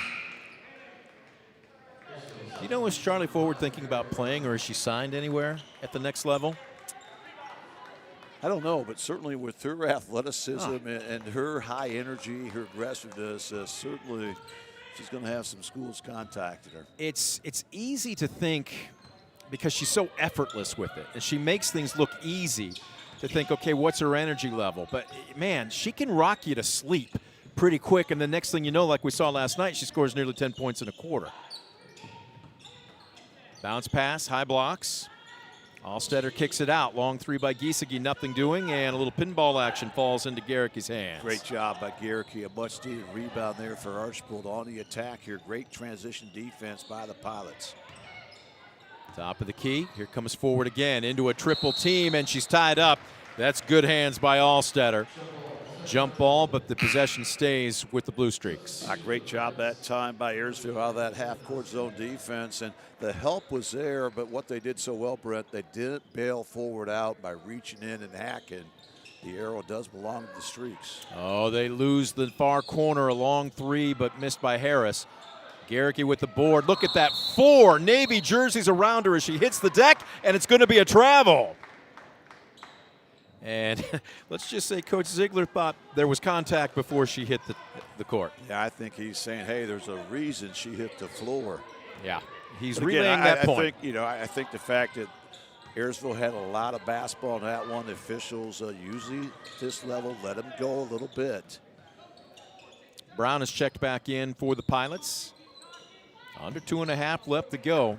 You know, is Charlie Forward thinking about playing, or is she signed anywhere at the next level? I don't know, but certainly with her athleticism and her high energy, her aggressiveness, certainly she's going to have some schools contacting her. It's easy to think, because she's so effortless with it, and she makes things look easy, to think, okay, what's her energy level? But, man, she can rock you to sleep pretty quick, and the next thing you know, like we saw last night, she scores nearly 10 points in a quarter. Bounce pass, high blocks. Allstetter kicks it out. Long 3 by Giesecke, nothing doing, and a little pinball action falls into Garricky's hands. Great job by Garricky. A much-needed rebound there for Archibald on the attack here. Great transition defense by the Pilots. Top of the key. Here comes Forward again into a triple team, and she's tied up. That's good hands by Allstetter. Jump ball, but the possession stays with the Blue Streaks. A great job that time by Ayersville out of that half-court zone defense, and the help was there, but what they did so well, Brett, they didn't bail Forward out by reaching in and hacking. The arrow does belong to the Streaks. Oh, they lose the far corner, a long 3, but missed by Harris. Garricky with the board. Look at that, 4 Navy jerseys around her as she hits the deck, and it's going to be a travel. And let's just say Coach Ziegler thought there was contact before she hit the court. Yeah, I think he's saying, hey, there's a reason she hit the floor. Yeah, he's but relaying that point. I think the fact that Ayersville had a lot of basketball in that one, the officials usually at this level let them go a little bit. Brown is checked back in for the Pilots. Under 2.5 left to go.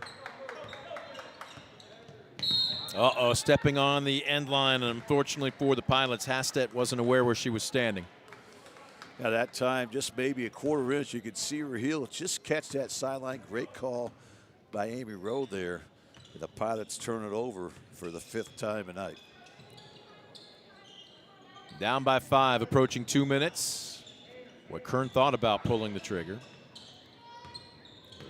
Uh-oh, stepping on the end line, and unfortunately for the Pilots, Hastet wasn't aware where she was standing. Now that time, just maybe a quarter inch, you could see her heel just catch that sideline. Great call by Amy Rowe there. The Pilots turn it over for the 5th time tonight. Down by 5, approaching 2 minutes. What Kern thought about pulling the trigger.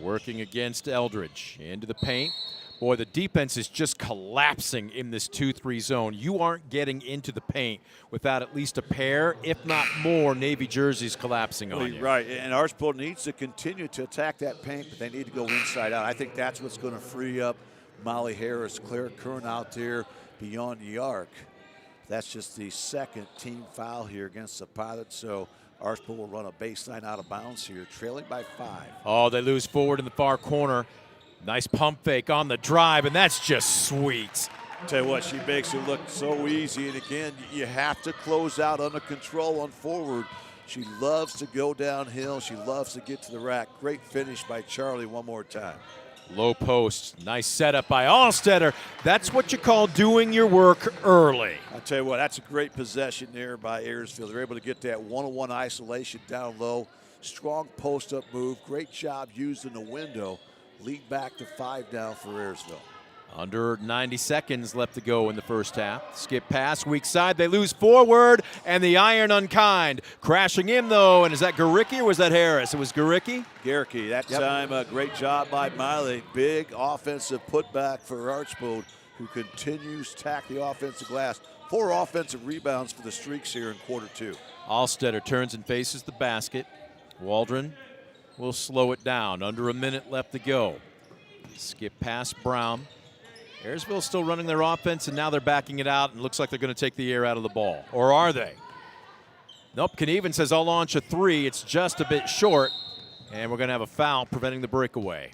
Working against Eldridge. Into the paint. Boy, the defense is just collapsing in this 2-3 zone. You aren't getting into the paint without at least a pair, if not more, Navy jerseys collapsing on you. Right, and Archbold needs to continue to attack that paint, but they need to go inside out. I think that's what's going to free up Molly Harris, Claire Kern out there beyond the arc. That's just the second team foul here against the Pilots, so Archbold will run a baseline out of bounds here, trailing by 5. Oh, they lose forward in the far corner. Nice pump fake on the drive, and that's just sweet. Tell you what, she makes it look so easy, and again, you have to close out under control on forward. She loves to go downhill. She loves to get to the rack. Great finish by Charlie one more time. Low post, nice setup by Allstetter. That's what you call doing your work early. I'll tell you what, that's a great possession there by Ayersfield. They're able to get that one-on-one isolation down low. Strong post-up move. Great job using the window. Lead back to 5 down for Ayersville. Under 90 seconds left to go in the first half. Skip pass, weak side. They lose forward, and the iron unkind. Crashing in, though, and is that Garicki or was that Harris? It was Garicki. Garicki, that time a great job by Miley. Big offensive putback for Archbold, who continues to attack the offensive glass. 4 offensive rebounds for the Streaks here in quarter 2. Allstetter turns and faces the basket. Waldron will slow it down. Under a minute left to go. Skip past Brown. Ayersville still running their offense, and now they're backing it out, and looks like they're going to take the air out of the ball. Or are they? Nope, Knieven says, I'll launch a 3. It's just a bit short, and we're going to have a foul preventing the breakaway.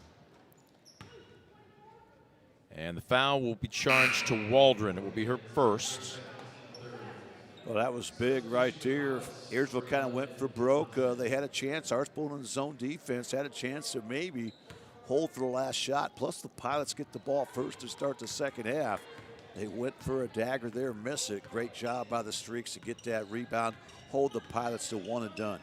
And the foul will be charged to Waldron. It will be her first. Well, that was big right there. Ayersville kind of went for broke. They had a chance. Archbold in the zone defense had a chance to maybe hold for the last shot. Plus, the Pilots get the ball first to start the second half. They went for a dagger there, miss it. Great job by the Streaks to get that rebound, hold the Pilots to 1 and done.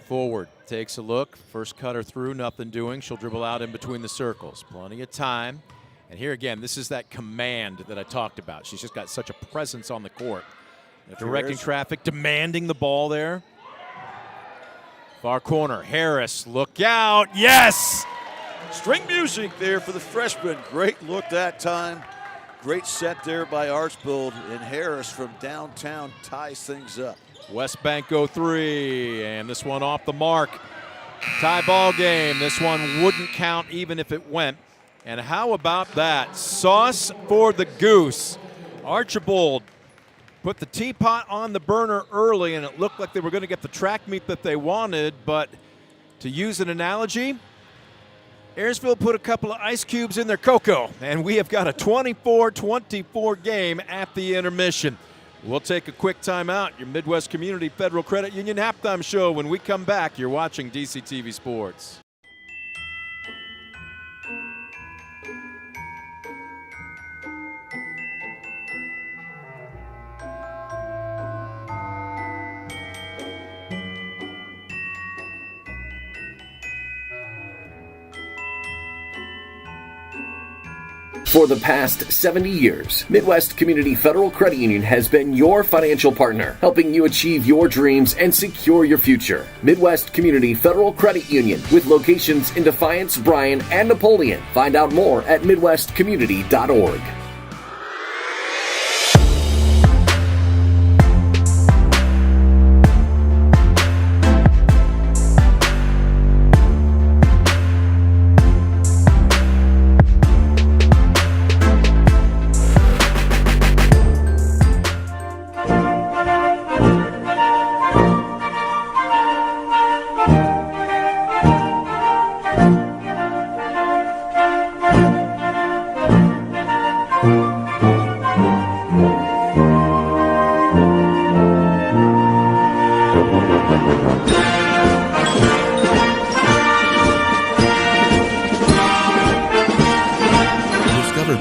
Forward, takes a look. First cutter through, nothing doing. She'll dribble out in between the circles. Plenty of time. And here again, this is that command that I talked about. She's just got such a presence on the court. Directing traffic, demanding the ball there. Far corner, Harris, look out, yes! String music there for the freshman. Great look that time. Great set there by Archbold, and Harris from downtown ties things up. West Bank go 3, and this one off the mark. Tie ball game. This one wouldn't count even if it went. And how about that? Sauce for the goose. Archbold put the teapot on the burner early, and it looked like they were going to get the track meet that they wanted, but to use an analogy, Ayersville put a couple of ice cubes in their cocoa, and we have got a 24-24 game at the intermission. We'll take a quick timeout. Your Midwest Community Federal Credit Union halftime show. When we come back, you're watching DCTV Sports. For the past 70 years, Midwest Community Federal Credit Union has been your financial partner, helping you achieve your dreams and secure your future. Midwest Community Federal Credit Union, with locations in Defiance, Bryan, and Napoleon. Find out more at midwestcommunity.org.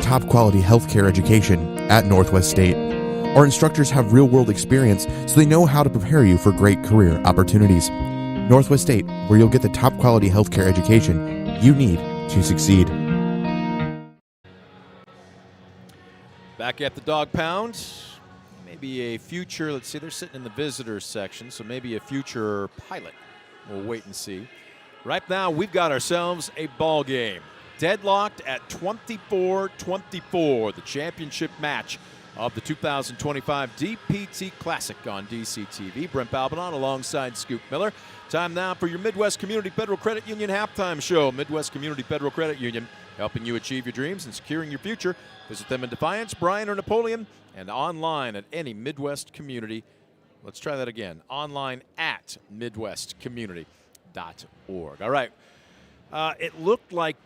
Top quality healthcare education at Northwest State. Our instructors have real-world experience, so they know how to prepare you for great career opportunities. Northwest State, where you'll get the top quality healthcare education you need to succeed. Back at the Dog Pound, maybe a future, let's see, they're sitting in the visitors section, so maybe a future pilot. We'll wait and see. Right now, we've got ourselves a ball game. Deadlocked at 24-24, the championship match of the 2025 DPT Classic on DCTV. Brent Balbanon alongside Scoop Miller. Time now for your Midwest Community Federal Credit Union halftime show. Midwest Community Federal Credit Union, helping you achieve your dreams and securing your future. Visit them in Defiance, Bryan, or Napoleon, and online at any Midwest Community. Let's try that again. Online at midwestcommunity.org. All right. It looked like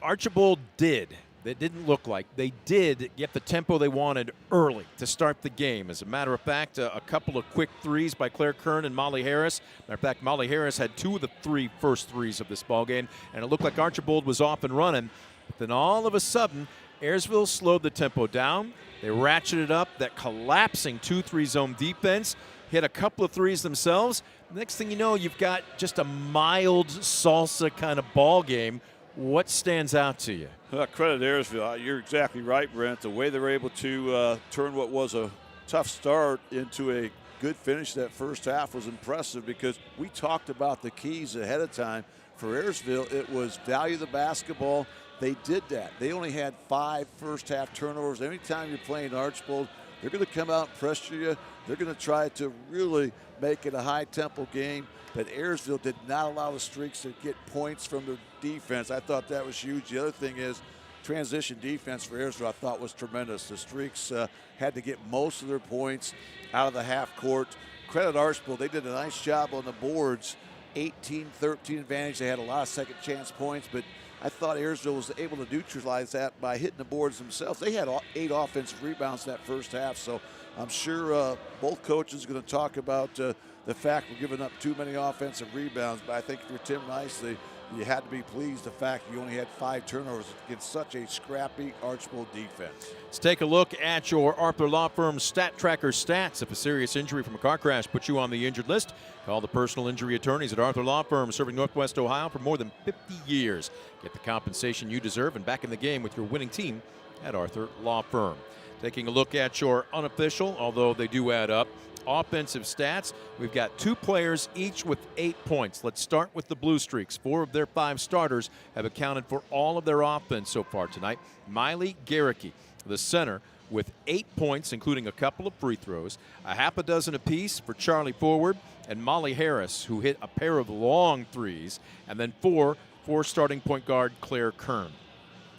Archibald did. It didn't look like. They did get the tempo they wanted early to start the game. As a matter of fact, a couple of quick threes by Claire Kern and Molly Harris. Matter of fact, Molly Harris had 2 of the 3 first threes of this ball game, and it looked like Archibald was off and running. But then all of a sudden, Ayersville slowed the tempo down. They ratcheted up that collapsing 2-3 zone defense, hit a couple of threes themselves. Next thing you know, you've got just a mild salsa kind of ball game. What stands out to you? Credit Ayersville. You're exactly right, Brent. The way they were able to turn what was a tough start into a good finish that first half was impressive, because we talked about the keys ahead of time. For Ayersville, it was value the basketball. They did that. They only had 5 first-half turnovers. Anytime you're playing Archibald, they're going to come out and pressure you. They're going to try to really make it a high-tempo game. But Ayersville did not allow the Streaks to get points from their defense. I thought that was huge. The other thing is transition defense for Ayersville I thought was tremendous. The Streaks had to get most of their points out of the half court. Credit Archibald. They did a nice job on the boards. 18-13 advantage. They had a lot of second chance points, but I thought Ayersville was able to neutralize that by hitting the boards themselves. They had 8 offensive rebounds that first half, so I'm sure both coaches are going to talk about the fact we're giving up too many offensive rebounds. But I think if you're Tim Nicely, you had to be pleased the fact you only had 5 turnovers against such a scrappy Archibald defense. Let's take a look at your Arthur Law Firm Stat Tracker stats. If a serious injury from a car crash puts you on the injured list, call the personal injury attorneys at Arthur Law Firm, serving Northwest Ohio for more than 50 years. Get the compensation you deserve and back in the game with your winning team at Arthur Law Firm. Taking a look at your unofficial, although they do add up, offensive stats. We've got 2 players each with 8 points. Let's start with the Blue Streaks. 4 of their 5 starters have accounted for all of their offense so far tonight. Miley Garricky, the center, with 8 points, including a couple of free throws, a half a dozen apiece for Charlie Forward, and Molly Harris, who hit a pair of long threes, and then 4 for starting point guard Claire Kern.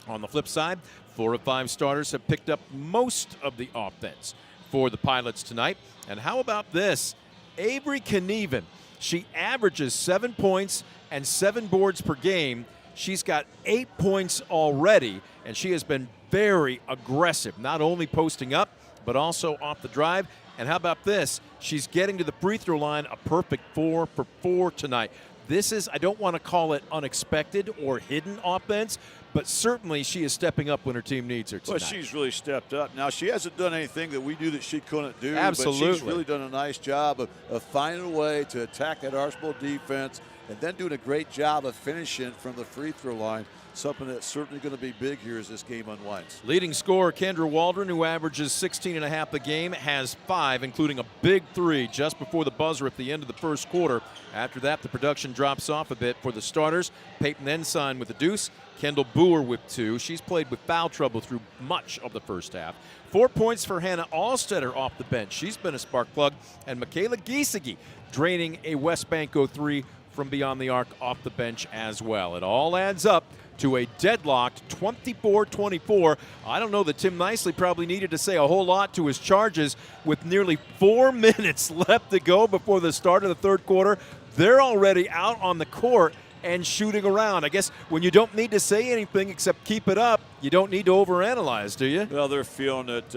On the flip side, 4 of 5 starters have picked up most of the offense for the Pilots tonight. And how about this? Avery Knieven. She averages 7 points and 7 boards per game. She's got 8 points already, and she has been very aggressive, not only posting up, but also off the drive. And how about this? She's getting to the free throw line, a perfect 4 for 4 tonight. This is, I don't want to call it unexpected or hidden offense, but certainly she is stepping up when her team needs her tonight. Well, she's really stepped up. Now, she hasn't done anything that we knew that she couldn't do. Absolutely. But she's really done a nice job of finding a way to attack that Archibald defense and then doing a great job of finishing from the free throw line, something that's certainly going to be big here as this game unwinds. Leading scorer Kendra Waldron, who averages 16.5 a game, has 5, including a big 3 just before the buzzer at the end of the first quarter. After that, the production drops off a bit for the starters. Peyton Ensign with a deuce. Kendall Boer with 2. She's played with foul trouble through much of the first half. 4 points for Hannah Allstetter off the bench. She's been a spark plug. And Michaela Giesecke draining a West Banco 3 from beyond the arc off the bench as well. It all adds up to a deadlocked 24-24. I don't know that Tim Nicely probably needed to say a whole lot to his charges with nearly 4 minutes left to go before the start of the third quarter. They're already out on the court and shooting around. I guess when you don't need to say anything except keep it up, you don't need to overanalyze, do you? Well, they're feeling that,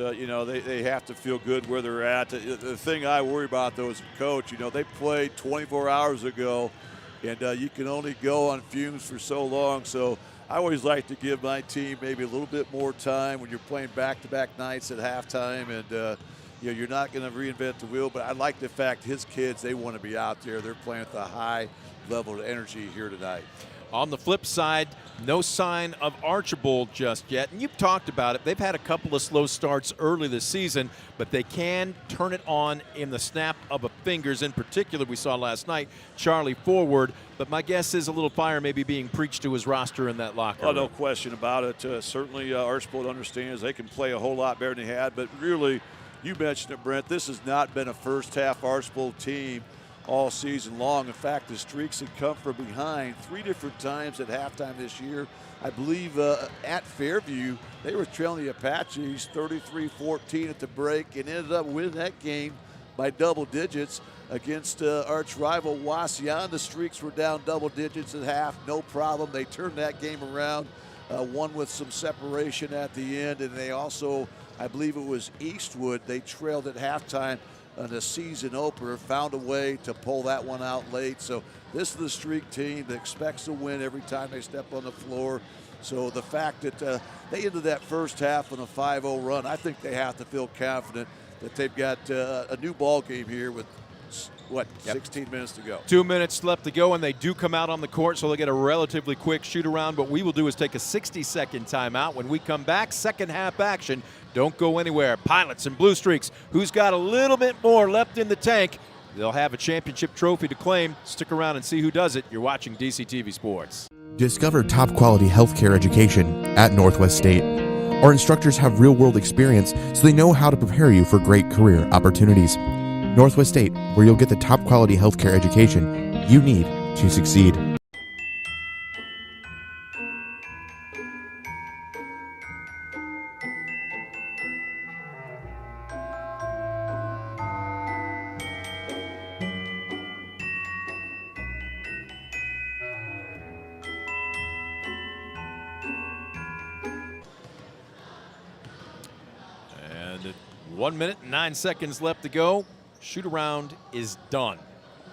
they have to feel good where they're at. The thing I worry about, though, as a coach, they played 24 hours ago, and you can only go on fumes for so long. So I always like to give my team maybe a little bit more time when you're playing back-to-back nights at halftime, and you're not going to reinvent the wheel. But I like the fact his kids, they want to be out there. They're playing with a high level of energy here tonight. On the flip side, no sign of Archibald just yet. And you've talked about it. They've had a couple of slow starts early this season, but they can turn it on in the snap of a fingers. In particular, we saw last night, Charlie forward. But my guess is a little fire may be being preached to his roster in that locker room. Oh, no question about it. Certainly, Archibald understands they can play a whole lot better than they had. But really, you mentioned it, Brent, this has not been a first-half Archibald team all season long. In fact, the streaks had come from behind 3 different times at halftime this year. I believe at Fairview, they were trailing the Apaches 33-14 at the break and ended up winning that game by double digits against arch rival Wasion. The streaks were down double digits at half, no problem. They turned that game around, won with some separation at the end, and they also, I believe it was Eastwood, they trailed at halftime in the season opener, found a way to pull that one out late. So this is the streak team that expects to win every time they step on the floor. So the fact that they ended that first half on a 5-0 run, I think they have to feel confident that they've got a new ball game here with, 16 minutes to go. 2 minutes left to go, and they do come out on the court, so they'll get a relatively quick shoot-around. What we will do is take a 60-second timeout. When we come back, second half action. Don't go anywhere. Pilots and Blue Streaks, who's got a little bit more left in the tank. They'll have a championship trophy to claim. Stick around and see who does it. You're watching DCTV Sports. Discover top quality healthcare education at Northwest State. Our instructors have real-world experience, so they know how to prepare you for great career opportunities. Northwest State, where you'll get the top quality healthcare education you need to succeed. And 1 minute and 9 seconds left to go. Shoot around is done.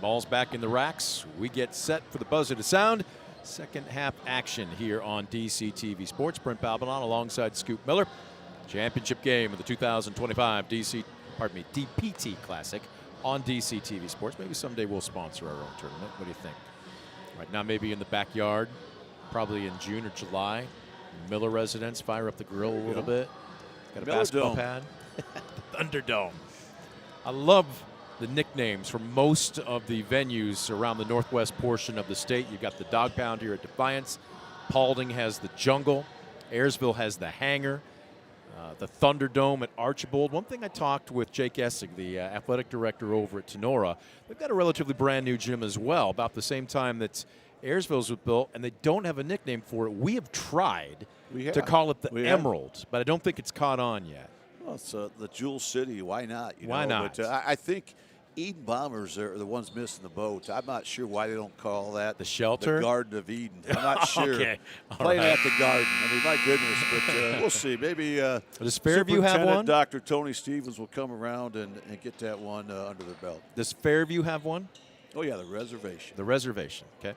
Ball's back in the racks. We get set for the buzzer to sound. Second half action here on DCTV Sports. Brent Balbanon alongside Scoop Miller. Championship game of the 2025 DPT Classic on DCTV Sports. Maybe someday we'll sponsor our own tournament. What do you think? Right now, maybe in the backyard, probably in June or July. Miller residence, fire up the grill a little bit. Got a Miller basketball Dome. pad. Thunderdome. I love the nicknames for most of the venues around the northwest portion of the state. You've got the Dog Pound here at Defiance. Paulding has the Jungle. Ayersville has the Hangar. The Thunderdome at Archibald. One thing I talked with Jake Essig, the athletic director over at Tenora, they've got a relatively brand new gym as well, about the same time that Ayersville's was built, and they don't have a nickname for it. We have tried to call it the Emerald, but I don't think it's caught on yet. Well, it's the Jewel City. Why not? Why not? But I think Eden Bombers are the ones missing the boat. I'm not sure why they don't call that the shelter, the Garden of Eden. I'm not sure. Okay. Playing at the Garden. I mean, my goodness. But we'll see. Maybe does Fairview have one? Dr. Tony Stevens will come around and get that one under their belt. Does Fairview have one? Oh, yeah, the reservation. The reservation, okay.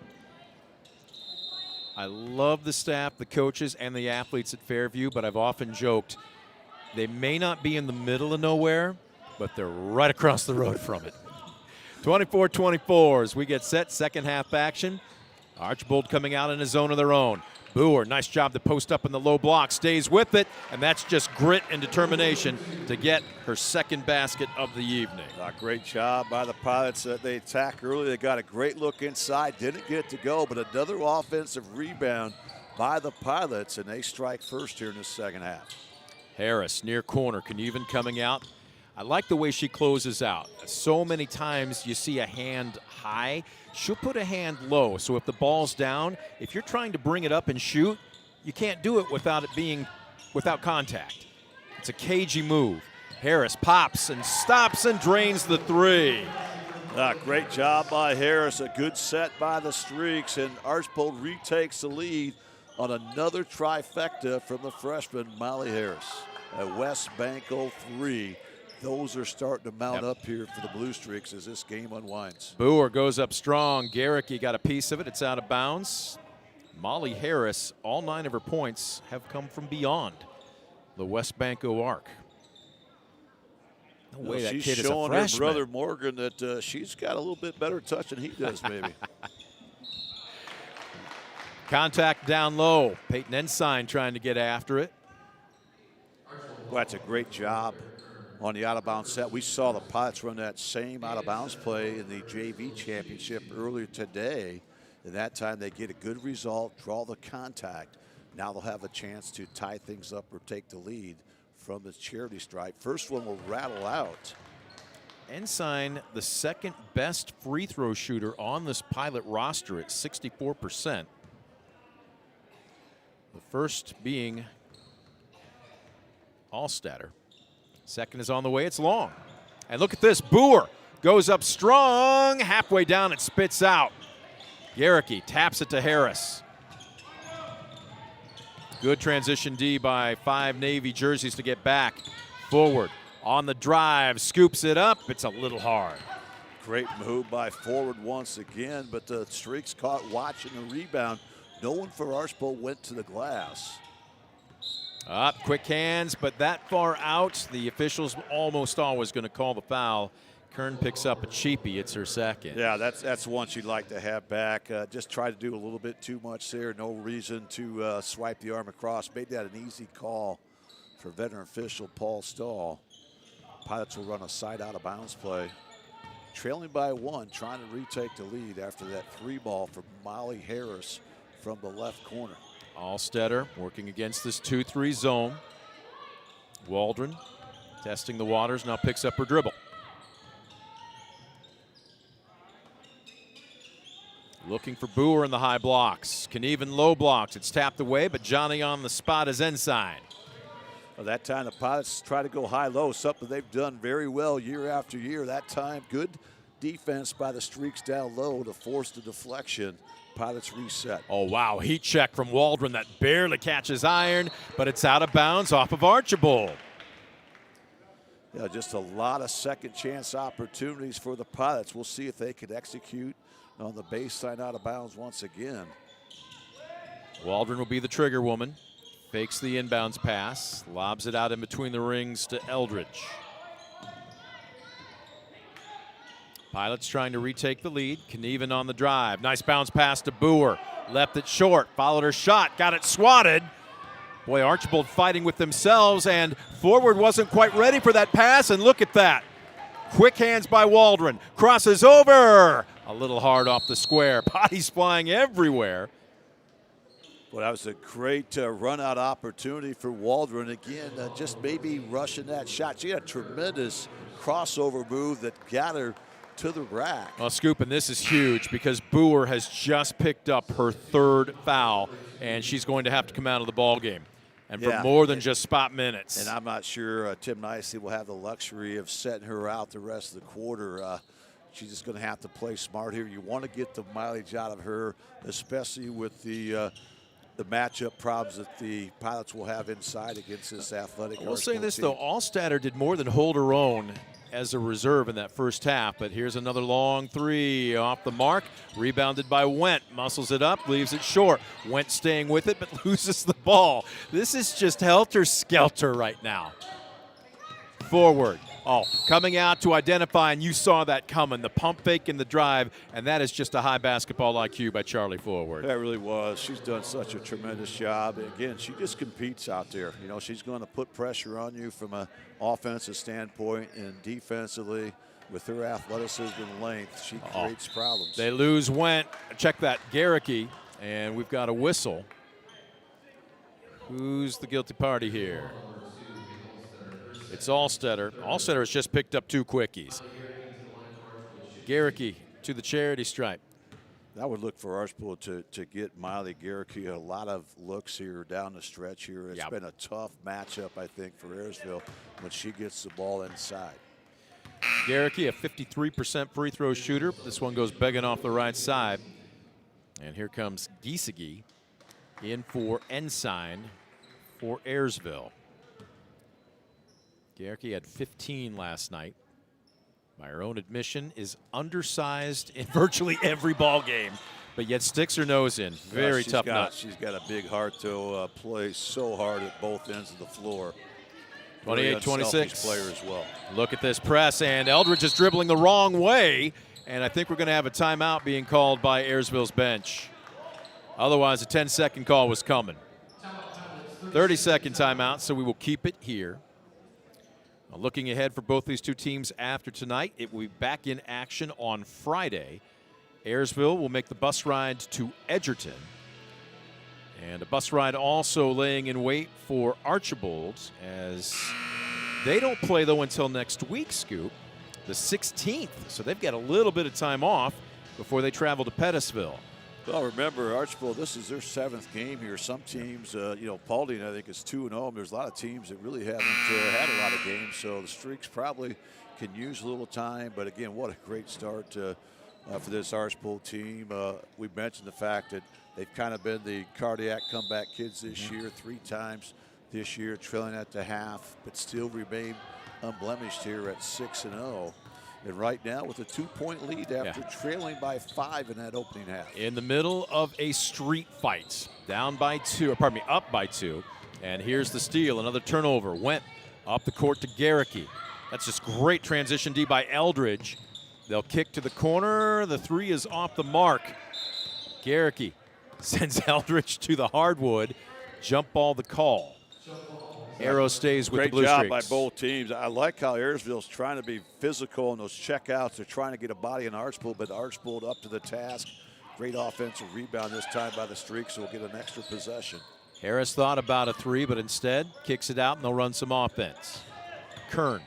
I love the staff, the coaches, and the athletes at Fairview, but I've often joked they may not be in the middle of nowhere, but they're right across the road from it. 24-24 as we get set, second half action. Archibald coming out in a zone of their own. Boer, nice job to post up in the low block, stays with it, and that's just grit and determination to get her second basket of the evening. A great job by the Pilots. They attacked early. They got a great look inside, didn't get it to go, but another offensive rebound by the Pilots, and they strike first here in the second half. Harris, near corner, Knieven coming out. I like the way she closes out. So many times you see a hand high. She'll put a hand low. So if the ball's down, if you're trying to bring it up and shoot, you can't do it without contact. It's a cagey move. Harris pops and stops and drains the three. Great job by Harris. A good set by the Streaks, and Archibald retakes the lead on another trifecta from the freshman, Molly Harris. A West Banco 3. Those are starting to mount up here for the Blue Streaks as this game unwinds. Boer goes up strong. Garricky got a piece of it. It's out of bounds. Molly Harris, all 9 of her points have come from beyond the West Banco arc. No way that she's kid is a showing her freshman. brother Morgan that she's got a little bit better touch than he does, maybe. Contact down low. Peyton Ensign trying to get after it. Well, that's a great job on the out-of-bounds set. We saw the Pilots run that same out-of-bounds play in the JV championship earlier today. And that time they get a good result, draw the contact. Now they'll have a chance to tie things up or take the lead from the charity stripe. First one will rattle out. Ensign, the second best free throw shooter on this Pilot roster at 64%. The first being Allstatter. Second is on the way. It's long. And look at this. Boer goes up strong. Halfway down, it spits out. Garricky taps it to Harris. Good transition D by 5 Navy jerseys to get back. Forward on the drive. Scoops it up. It's a little hard. Great move by Forward once again, but the Streaks caught watching the rebound. No one for Archbold went to the glass. Up, quick hands, but that far out, the officials almost always going to call the foul. Kern picks up a cheapie. It's her second. Yeah, that's one she'd like to have back. Just try to do a little bit too much there. No reason to swipe the arm across. Made that an easy call for veteran official Paul Stahl. Pilots will run a side out of bounds play. Trailing by 1, trying to retake the lead after that 3-ball from Molly Harris from the left corner. Allstetter working against this 2-3 zone. Waldron testing the waters, now picks up her dribble. Looking for Boer in the high blocks. Knieven low blocks. It's tapped away, but Johnny on the spot is Ensign. Well, that time the Pilots try to go high-low, something they've done very well year after year. That time, good defense by the Streaks down low to force the deflection. Pilots reset. Oh, wow. Heat check from Waldron that barely catches iron, but it's out of bounds off of Archibald. Yeah, just a lot of second chance opportunities for the Pilots. We'll see if they can execute on the baseline out of bounds once again. Waldron will be the trigger woman. Fakes the inbounds pass, lobs it out in between the rings to Eldridge. Pilots trying to retake the lead. Knieven on the drive. Nice bounce pass to Boer. Left it short, followed her shot, got it swatted. Boy, Archibald fighting with themselves, and Forward wasn't quite ready for that pass, and look at that. Quick hands by Waldron. Crosses over. A little hard off the square. Bodies flying everywhere. Well, that was a great run-out opportunity for Waldron. Again, just maybe rushing that shot. She had a tremendous crossover move that got her to the rack. Well, Scoop, and this is huge because Boer has just picked up her 3rd foul, and she's going to have to come out of the ball game. And for more than just spot minutes. And I'm not sure Tim Nicely will have the luxury of setting her out the rest of the quarter. She's just going to have to play smart here. You want to get the mileage out of her, especially with the matchup problems that the Pilots will have inside against this athletic. We'll say this, though. Allstatter did more than hold her own as a reserve in that first half, but here's another long 3 off the mark. Rebounded by Went. Muscles it up, leaves it short. Went staying with it, but loses the ball. This is just helter-skelter right now. Forward. Oh, coming out to identify, and you saw that coming. The pump fake in the drive, and that is just a high basketball IQ by Charlie Forward. That really was. She's done such a tremendous job. And again, she just competes out there. You know, she's going to put pressure on you from an offensive standpoint, and defensively, with her athleticism and length, she creates problems. They lose Went. Check that, Garricky, and we've got a whistle. Who's the guilty party here? It's Allstetter. Allstetter has just picked up 2 quickies. Garricky to the charity stripe. I would look for Archibald to get Miley Garricky a lot of looks here down the stretch here. It's been a tough matchup, I think, for Ayersville when she gets the ball inside. Garricky, a 53% free throw shooter. This one goes begging off the right side. And here comes Giesecke in for Ensign for Ayersville. Garricky had 15 last night. By her own admission, is undersized in virtually every ball game, but yet sticks her nose in. Very tough nut. She's got a big heart, though. Plays so hard at both ends of the floor. 28-26. Player as well. Look at this press, and Eldridge is dribbling the wrong way, and I think we're going to have a timeout being called by Ayersville's bench. Otherwise, a 10-second call was coming. 30-second timeout, so we will keep it here. Now, looking ahead for both these two teams after tonight, it will be back in action on Friday. Ayersville will make the bus ride to Edgerton. And a bus ride also laying in wait for Archibald, as they don't play, though, until next week, Scoop, the 16th. So they've got a little bit of time off before they travel to Pettisville. Well, remember, Archibald, this is their 7th game here. Some teams, Paulding, I think, is 2-0. There's a lot of teams that really haven't had a lot of games, so the Streaks probably can use a little time. But, again, what a great start for this Archibald team. We mentioned the fact that they've kind of been the cardiac comeback kids this year 3 times this year, trailing at the half, but still remain unblemished here at 6-0. And right now with a 2-point lead after trailing by 5 in that opening half. In the middle of a street fight, up by 2. And here's the steal, another turnover. Went up the court to Garricky. That's just great transition D by Eldridge. They'll kick to the corner. The 3 is off the mark. Garricky sends Eldridge to the hardwood. Jump ball the call. Arrow stays with the Blue Streaks. Great job by both teams. I like how Ayersville's trying to be physical in those checkouts. They're trying to get a body in Archibald, but Archibald up to the task. Great offensive rebound this time by the Streaks, so we'll get an extra possession. Harris thought about a 3, but instead kicks it out, and they'll run some offense. Kern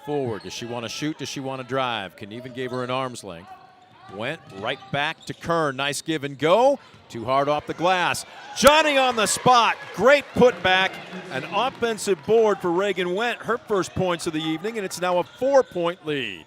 forward. Does she want to shoot? Does she want to drive? Knieven gave her an arm's length. Went right back to Kern. Nice give and go. Too hard off the glass. Johnny on the spot. Great putback. An offensive board for Reagan Went. Her first points of the evening, and it's now a 4-point lead.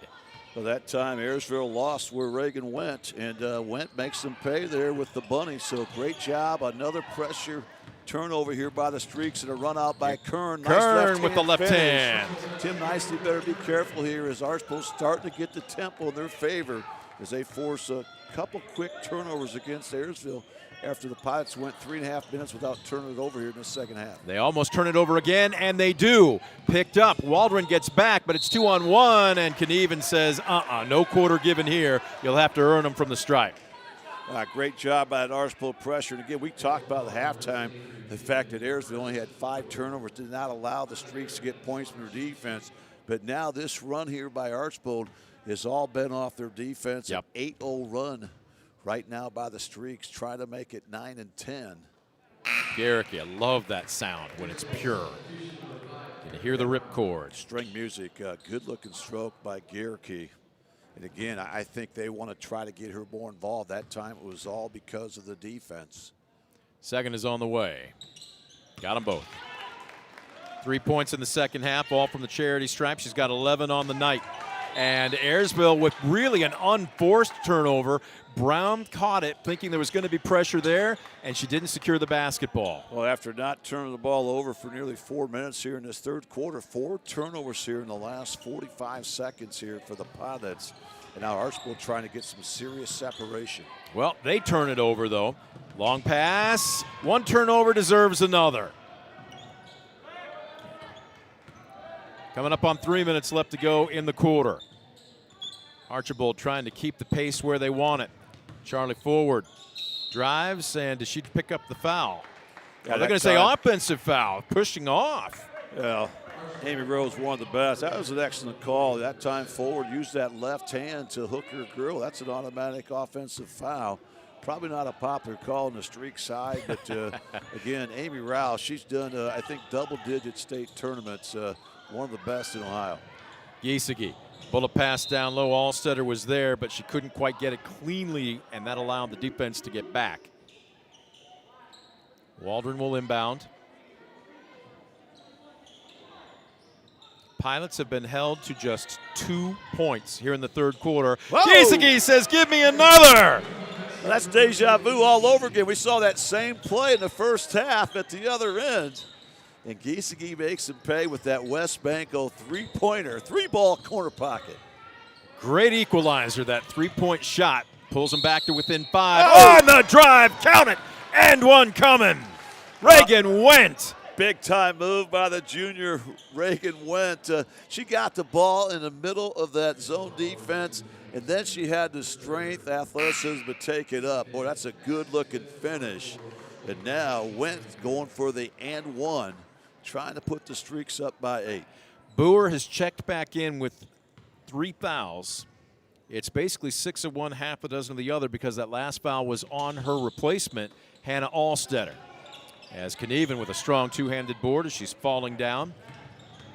Well, that time Ayersville lost where Reagan went, and Went makes them pay there with the bunny. So great job. Another pressure turnover here by the Streaks, and a run out by Kern. Kern with the left hand. Tim Nicely better be careful here as Archibald's starting to get the tempo in their favor as they force a couple quick turnovers against Ayersville after the Pilots went 3.5 minutes without turning it over here in the second half. They almost turn it over again, and they do. Picked up. Waldron gets back, but it's 2-on-1, and Knieven says, no quarter given here. You'll have to earn them from the stripe. Great job by that Archibald pressure. And again, we talked about the halftime, the fact that Ayersville only had 5 turnovers, did not allow the Streaks to get points from their defense. But now this run here by Archibald has all been off their defense. An 8-0 run right now by the Streaks, trying to make it 9-10. Garricky, I love that sound when it's pure. You can hear the ripcord. String music, good-looking stroke by Garricky. And again, I think they want to try to get her more involved. That time it was all because of the defense. Second is on the way. Got them both. 3 points in the second half, all from the charity stripe. She's got 11 on the night. And Ayersville with really an unforced turnover. Brown caught it, thinking there was going to be pressure there, and she didn't secure the basketball. Well, after not turning the ball over for nearly 4 minutes here in this third quarter, 4 turnovers here in the last 45 seconds here for the Pilots. And now Archibald trying to get some serious separation. Well, they turn it over, though. Long pass. One turnover deserves another. Coming up on 3 minutes left to go in the quarter. Archibald trying to keep the pace where they want it. Charlie forward, drives, and does she pick up the foul? They're going to say offensive foul, pushing off. Yeah, Amy Rose, one of the best. That was an excellent call. That time forward, used that left hand to hook her girl. That's an automatic offensive foul. Probably not a popular call on the Streak side, but again, Amy Rouse, she's done, I think, double-digit state tournaments. One of the best in Ohio. Giesecke, bullet pass down low. Allstetter was there, but she couldn't quite get it cleanly, and that allowed the defense to get back. Waldron will inbound. Pilots have been held to just 2 points here in the third quarter. Giesecke says, give me another. Well, that's deja vu all over again. We saw that same play in the first half at the other end. And Giesecke makes him pay with that West Banco three-pointer, 3-ball corner pocket. Great equalizer, that 3-point shot. Pulls him back to within 5. On the drive, count it, and one coming. Reagan Went. Big-time move by the junior Reagan Went. She got the ball in the middle of that zone defense, and then she had the strength, athleticism to take it up. Boy, that's a good-looking finish. And now Wentz going for the and one, trying to put the Streaks up by 8. Boer has checked back in with 3 fouls. It's basically 6 of one, half a dozen of the other, because that last foul was on her replacement, Hannah Allstetter. As Knieven with a strong two-handed board as she's falling down.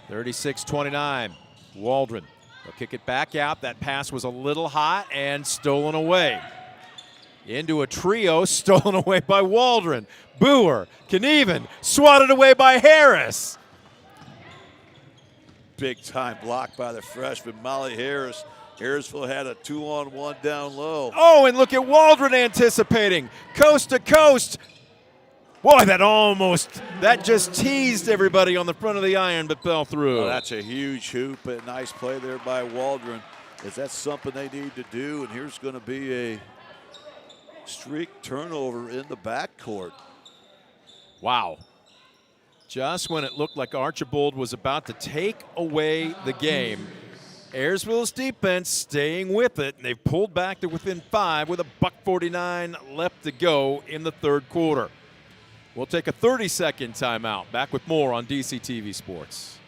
36-29. Waldron. They'll kick it back out. That pass was a little hot and stolen away. Into a trio, stolen away by Waldron. Boer, Knieven, swatted away by Harris. Big time block by the freshman, Molly Harris. Harrisville had a 2-on-1 down low. Oh, and look at Waldron anticipating. Coast to coast. Boy, that just teased everybody on the front of the iron, but fell through. Oh, that's a huge hoop. A nice play there by Waldron. Is that something they need to do? And here's going to be a Streak turnover in the backcourt. Wow. Just when it looked like Archibald was about to take away the game, Ayersville's defense staying with it, and they've pulled back to within 5 with a $1:49 left to go in the third quarter. We'll take a 30-second timeout. Back with more on DCTV Sports.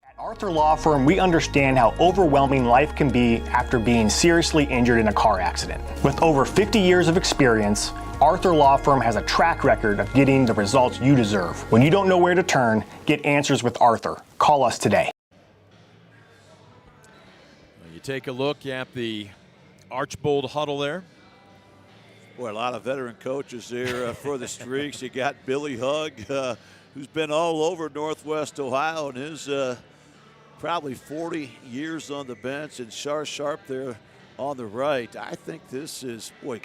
At Arthur Law Firm, we understand how overwhelming life can be after being seriously injured in a car accident. With over 50 years of experience, Arthur Law Firm has a track record of getting the results you deserve. When you don't know where to turn, get answers with Arthur. Call us today. You take a look at the Archibald huddle there. Boy, a lot of veteran coaches there for the Streaks. You got Billy Hugg, who's been all over Northwest Ohio, and his probably 40 years on the bench, and Char Sharp there on the right. I think this is, boy,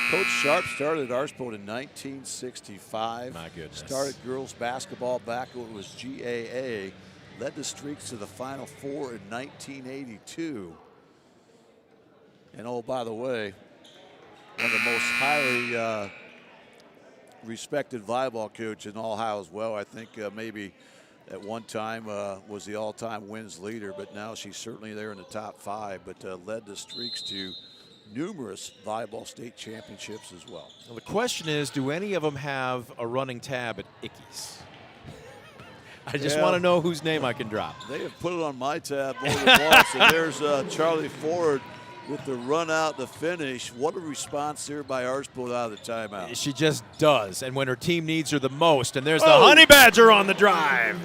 Coach Sharp started at Archibald in 1965. My goodness. Started girls basketball back when it was GAA. Led the Streaks to the Final Four in 1982. And oh, by the way, one of the most highly respected volleyball coach in Ohio as well. I think maybe at one time was the all-time wins leader, but now she's certainly there in the top 5, but led the Streaks to numerous volleyball state championships as well. Well, the question is, do any of them have a running tab at Ickey's? I just want to know whose name I can drop. They have put it on my tab more than once, and there's Charlie Ford with the run out, the finish. What a response there by Archibald out of the timeout. She just does, and when her team needs her the most. And there's the Honey Badger on the drive.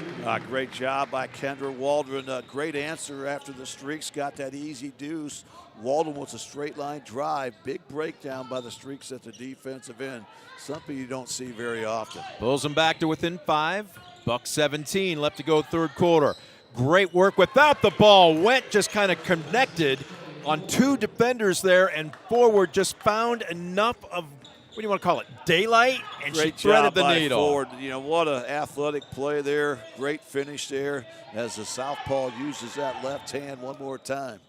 Great job by Kendra Waldron. Great answer after the Streaks got that easy deuce. Waldron was a straight line drive. Big breakdown by the Streaks at the defensive end. Something you don't see very often. Pulls them back to within 5. Buck 17 left to go third quarter. Great work without the ball. Went just kind of connected on 2 defenders there, and forward just found enough of, what do you want to call it, daylight, and Great she threaded job the by needle. Ford. You know, what an athletic play there. Great finish there as the southpaw uses that left hand one more time.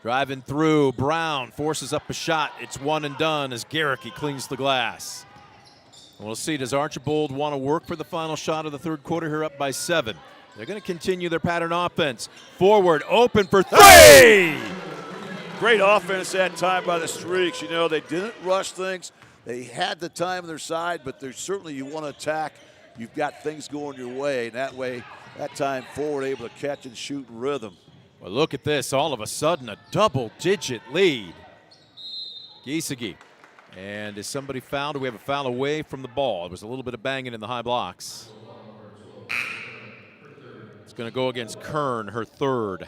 Driving through, Brown forces up a shot. It's one and done as Garricky cleans the glass. We'll see, does Archibald want to work for the final shot of the third quarter here, up by 7? They're going to continue their pattern offense. Forward, open for 3! Great offense that time by the Streaks. You know, they didn't rush things. They had the time on their side, but there's certainly, you want to attack, you've got things going your way, and that way, that time forward able to catch and shoot in rhythm. Well, look at this. All of a sudden, a double-digit lead. Giesecke. And is somebody fouled? Do we have a foul away from the ball? There was a little bit of banging in the high blocks. It's going to go against Kern, her third.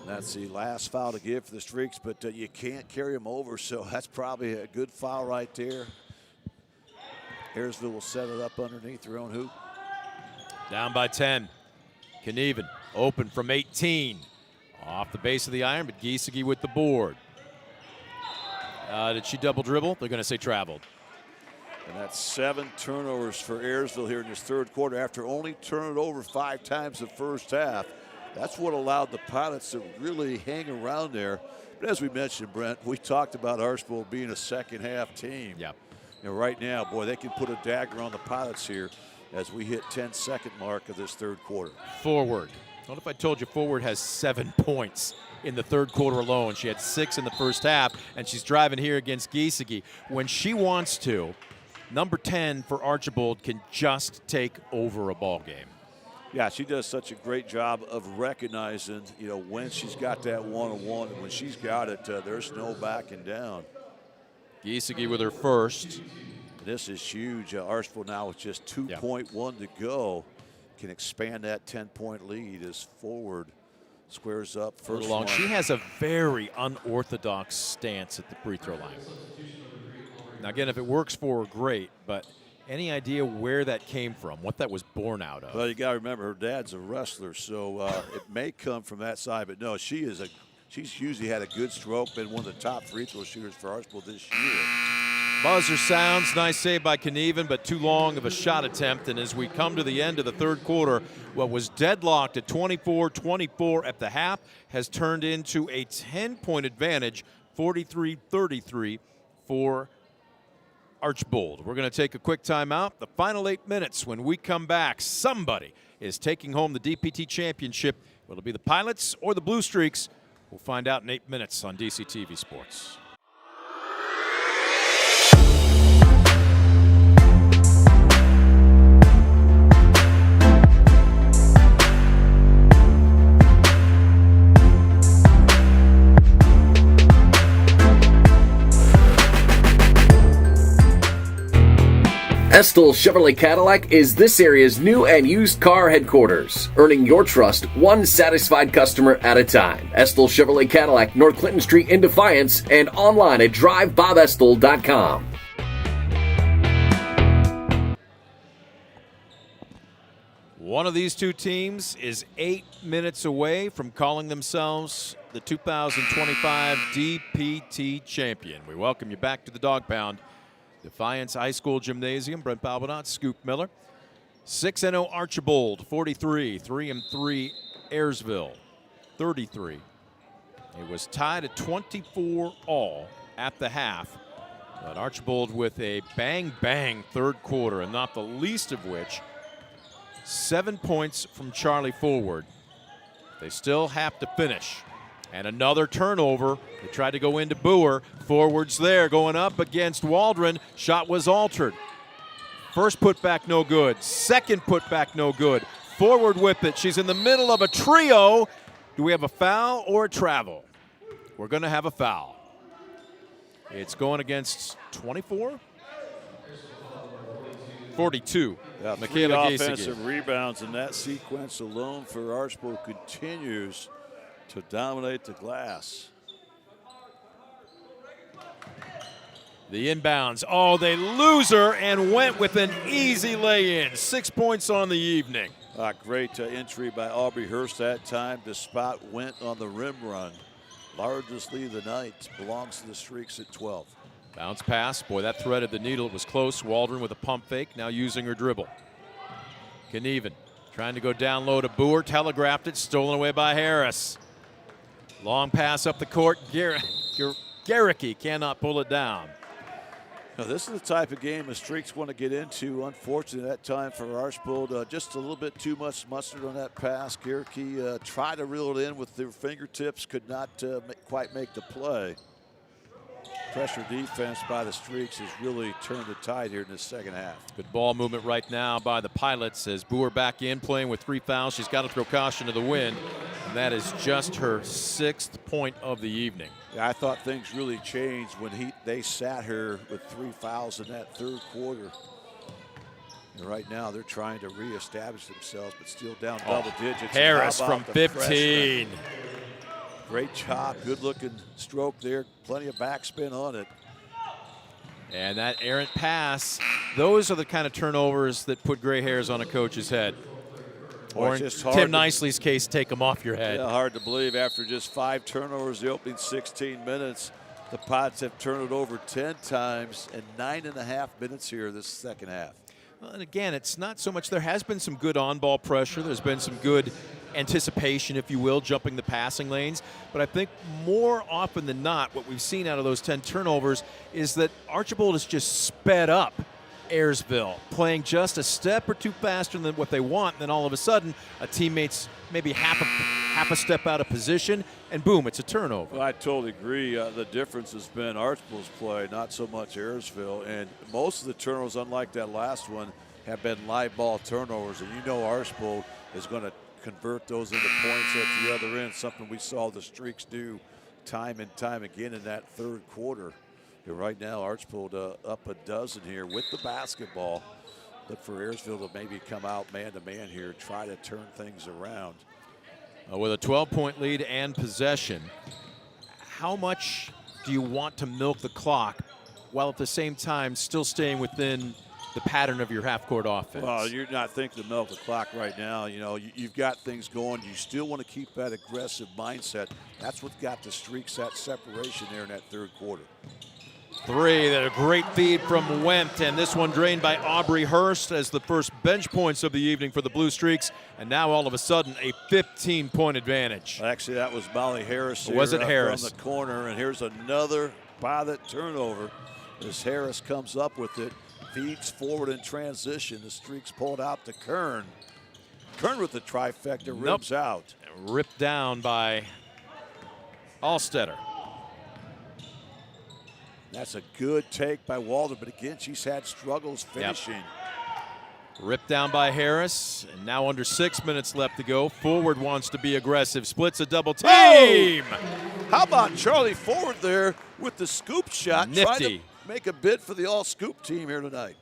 That's the last foul to give for the Streaks, but you can't carry them over, so that's probably a good foul right there. Ayersville will set it up underneath their own hoop. Down by 10. Knieven open from 18. Off the base of the iron, but Giesecke with the board. Did she double dribble? They're going to say traveled. And that's 7 turnovers for Ayersville here in this third quarter after only turning it over 5 times the first half. That's what allowed the Pilots to really hang around there. But as we mentioned, Brent, we talked about Archibald being a second-half team. Yep. And right now, boy, they can put a dagger on the Pilots here as we hit 10-second mark of this third quarter. Forward. What if I told you Forward has 7 points in the third quarter alone? She had 6 in the first half, and she's driving here against Giesecke. When she wants to, number 10 for Archibald can just take over a ball game. Yeah, she does such a great job of recognizing, when she's got that one-on-one, and when she's got it, there's no backing down. Giesecke with her first. This is huge. Archibald now with just 2.1 to go can expand that 10-point lead as Forward squares up first one. She has a very unorthodox stance at the free throw line. Now, again, if it works for her, great, but any idea where that came from, what that was born out of? Well, you got to remember her dad's a wrestler, so it may come from that side. But no, she's usually had a good stroke, been one of the top free throw shooters for Archibald this year. Buzzer sounds, nice save by Knieven, but too long of a shot attempt. And as we come to the end of the third quarter, what was deadlocked at 24-24 at the half has turned into a 10-point advantage, 43-33 for Archibald. We're going to take a quick timeout. The final 8 minutes. When we come back, somebody is taking home the DPT championship. Will it be the Pilots or the Blue Streaks? We'll find out in 8 minutes on DCTV Sports. Estill Chevrolet Cadillac is this area's new and used car headquarters, earning your trust one satisfied customer at a time. Estill Chevrolet Cadillac, North Clinton Street in Defiance, and online at drivebobestill.com. One of these two teams is 8 minutes away from calling themselves the 2025 DPT champion. We welcome you back to the Dog Pound. Defiance High School Gymnasium. Brent Balbinot, Scoop Miller. 6-0 Archibald, 43. 3-3 Ayersville, 33. It was tied at 24 all at the half. But Archibald with a bang-bang third quarter, and not the least of which, 7 points from Charlie Forward. They still have to finish. And another turnover. They tried to go into Boer. Forward's there going up against Waldron. Shot was altered. First putback no good. Second putback no good. Forward with it. She's in the middle of a trio. Do we have a foul or a travel? We're going to have a foul. It's going against 24? 42. Yeah, Michaela three Giesecke. offensive rebounds, and that sequence alone for Archibald continues to dominate the glass. The inbounds. Oh, they lose her and went with an easy lay-in. 6 points on the evening. Great entry by Aubrey Hurst that time. The spot went on the rim run. Largest lead of the night. Belongs to the Streaks at 12. Bounce pass. Boy, that threaded the needle. It was close. Waldron with a pump fake. Now using her dribble. Knieven trying to go down low to Boer. Telegraphed it. Stolen away by Harris. Long pass up the court. Garricky cannot pull it down. Now, this is the type of game the Streaks want to get into. Unfortunately, that time for Archibald, just a little bit too much mustard on that pass. Garricky tried to reel it in with their fingertips, could not quite make the play. Pressure defense by the Streaks has really turned the tide here in the second half. Good ball movement right now by the Pilots as Boer back in, playing with 3 fouls. She's got to throw caution to the wind, and that is just her 6th point of the evening. Yeah, I thought things really changed when they sat her with 3 fouls in that third quarter. And right now they're trying to reestablish themselves, but still down double digits. Harris from 15. Great job, good-looking stroke there. Plenty of backspin on it. And that errant pass, those are the kind of turnovers that put gray hairs on a coach's head. Or in Tim Nicely's case, take them off your head. Yeah, hard to believe after just 5 turnovers the opening 16 minutes. The Pots have turned it over 10 times in 9.5 minutes here this second half. Well, and again, it's not so much. There has been some good on-ball pressure. There's been some good anticipation, if you will, jumping the passing lanes. But I think more often than not, what we've seen out of those 10 turnovers is that Archibald has just sped up Ayersville, playing just a step or two faster than what they want. And then all of a sudden, a teammate's maybe half a step out of position, and boom, it's a turnover. Well, I totally agree. The difference has been Archibald's play, not so much Ayersville. And most of the turnovers, unlike that last one, have been live ball turnovers. And you know Archibald is going to convert those into points at the other end, something we saw the Streaks do time and time again in that third quarter. And right now, Archibald up a dozen here with the basketball. Look for Ayersville to maybe come out man-to-man here, try to turn things around. With a 12-point lead and possession, how much do you want to milk the clock while at the same time still staying within the pattern of your half-court offense? Well, you're not thinking to milk the clock right now. You know, you've got things going. You still want to keep that aggressive mindset. That's what got the Streaks that separation there in that third quarter. Three, that a great feed from Wendt, and this one drained by Aubrey Hurst as the first bench points of the evening for the Blue Streaks, and now all of a sudden a 15-point advantage. Actually, that was Molly Harris here, was it Harris? From the corner, and here's another pilot turnover as Harris comes up with it, feeds forward in transition. The Streaks pulled out to Kern. Kern with the trifecta, ribs out. Ripped down by Allstetter. That's a good take by Walden, but again, she's had struggles finishing. Ripped down by Harris, and now under 6 minutes left to go. Forward wants to be aggressive, splits a double team. Oh! How about Charlie Forward there with the scoop shot? Nifty. Trying to make a bid for the all-scoop team here tonight.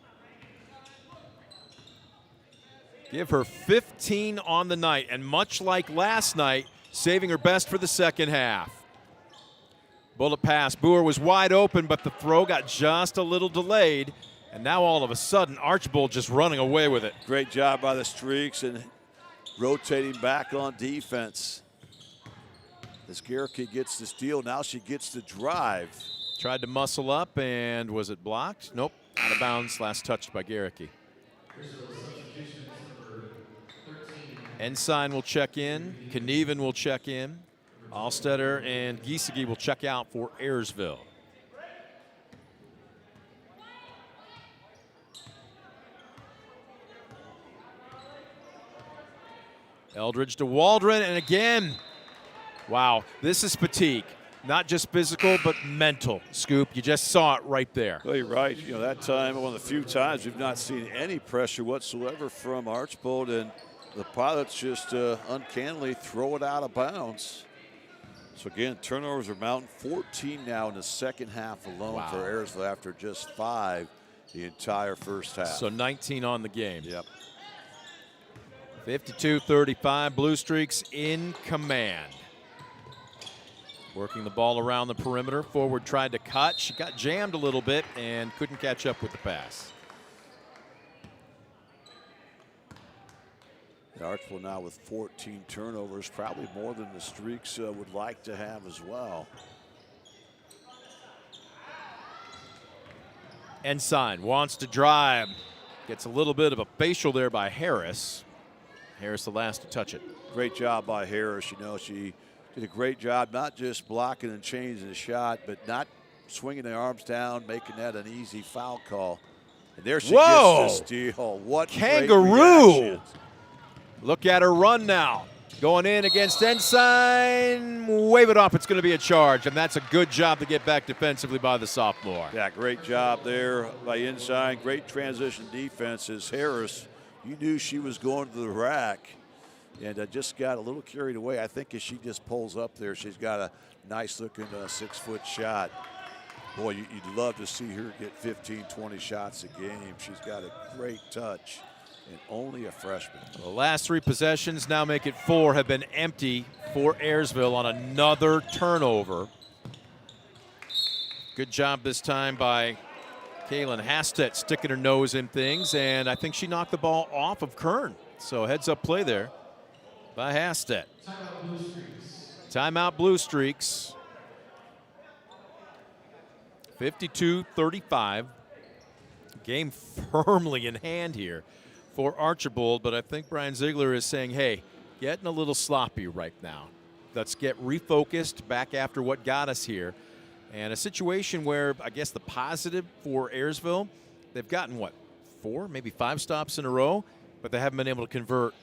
Give her 15 on the night, and much like last night, saving her best for the second half. Bullet pass. Boer was wide open, but the throw got just a little delayed. And now all of a sudden, Archibald just running away with it. Great job by the Streaks and rotating back on defense. As Gerke gets the steal, now she gets the drive. Tried to muscle up, and was it blocked? Nope. Out of bounds. Last touched by Gerke. Ensign will check in. Knieven will check in. Allstetter and Giesecke will check out for Ayersville. Eldridge to Waldron, and again, wow, this is fatigue. Not just physical, but mental, Scoop. You just saw it right there. Well, you're right. You know, that time, one of the few times we've not seen any pressure whatsoever from Archibald, and the Pilots just uncannily throw it out of bounds. So again, turnovers are mounting. 14 now in the second half alone for Ayersville after just 5 the entire first half. So 19 on the game. Yep. 52-35, Blue Streaks in command. Working the ball around the perimeter. Forward tried to cut. She got jammed a little bit and couldn't catch up with the pass. Archibald now with 14 turnovers, probably more than the Streaks would like to have as well. Ensign wants to drive. Gets a little bit of a facial there by Harris. Harris the last to touch it. Great job by Harris. You know, she did a great job not just blocking and changing the shot, but not swinging the arms down, making that an easy foul call. And there she gets the steal. What kangaroo! Look at her run now. Going in against Ensign. Wave it off. It's going to be a charge, and that's a good job to get back defensively by the sophomore. Yeah, great job there by Ensign. Great transition defense as Harris. You knew she was going to the rack, and just got a little carried away. I think as she just pulls up there, she's got a nice-looking 6-foot shot. Boy, you'd love to see her get 15, 20 shots a game. She's got a great touch. And only a freshman. The last 3 possessions, now make it 4, have been empty for Ayersville on another turnover. Good job this time by Kaylin Hastett sticking her nose in things, and I think she knocked the ball off of Kern. So heads up play there by Hastett. Timeout Blue Streaks. 52-35. Game firmly in hand here for Archibald, but I think Brian Ziegler is saying, hey, getting a little sloppy right now. Let's get refocused back after what got us here. And a situation where I guess the positive for Ayersville, they've gotten, 4, maybe 5 stops in a row, but they haven't been able to convert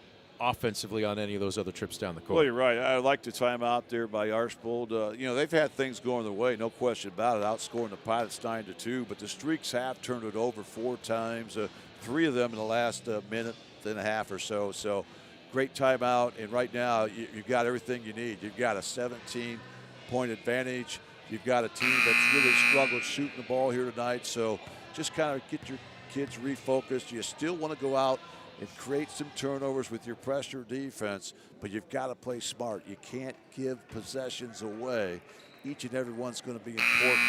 offensively on any of those other trips down the court. Well, you're right. I like the timeout there by Archbold. They've had things going their way, no question about it, outscoring the Pilots 9-2, but the Streaks have turned it over 4 times, 3 of them in the last minute and a half or so. So great timeout, and right now you've got everything you need. You've got a 17-point advantage. You've got a team that's really struggled shooting the ball here tonight, so just kind of get your kids refocused. You still want to go out and create some turnovers with your pressure defense, but you've got to play smart. You can't give possessions away. Each and every one's going to be important.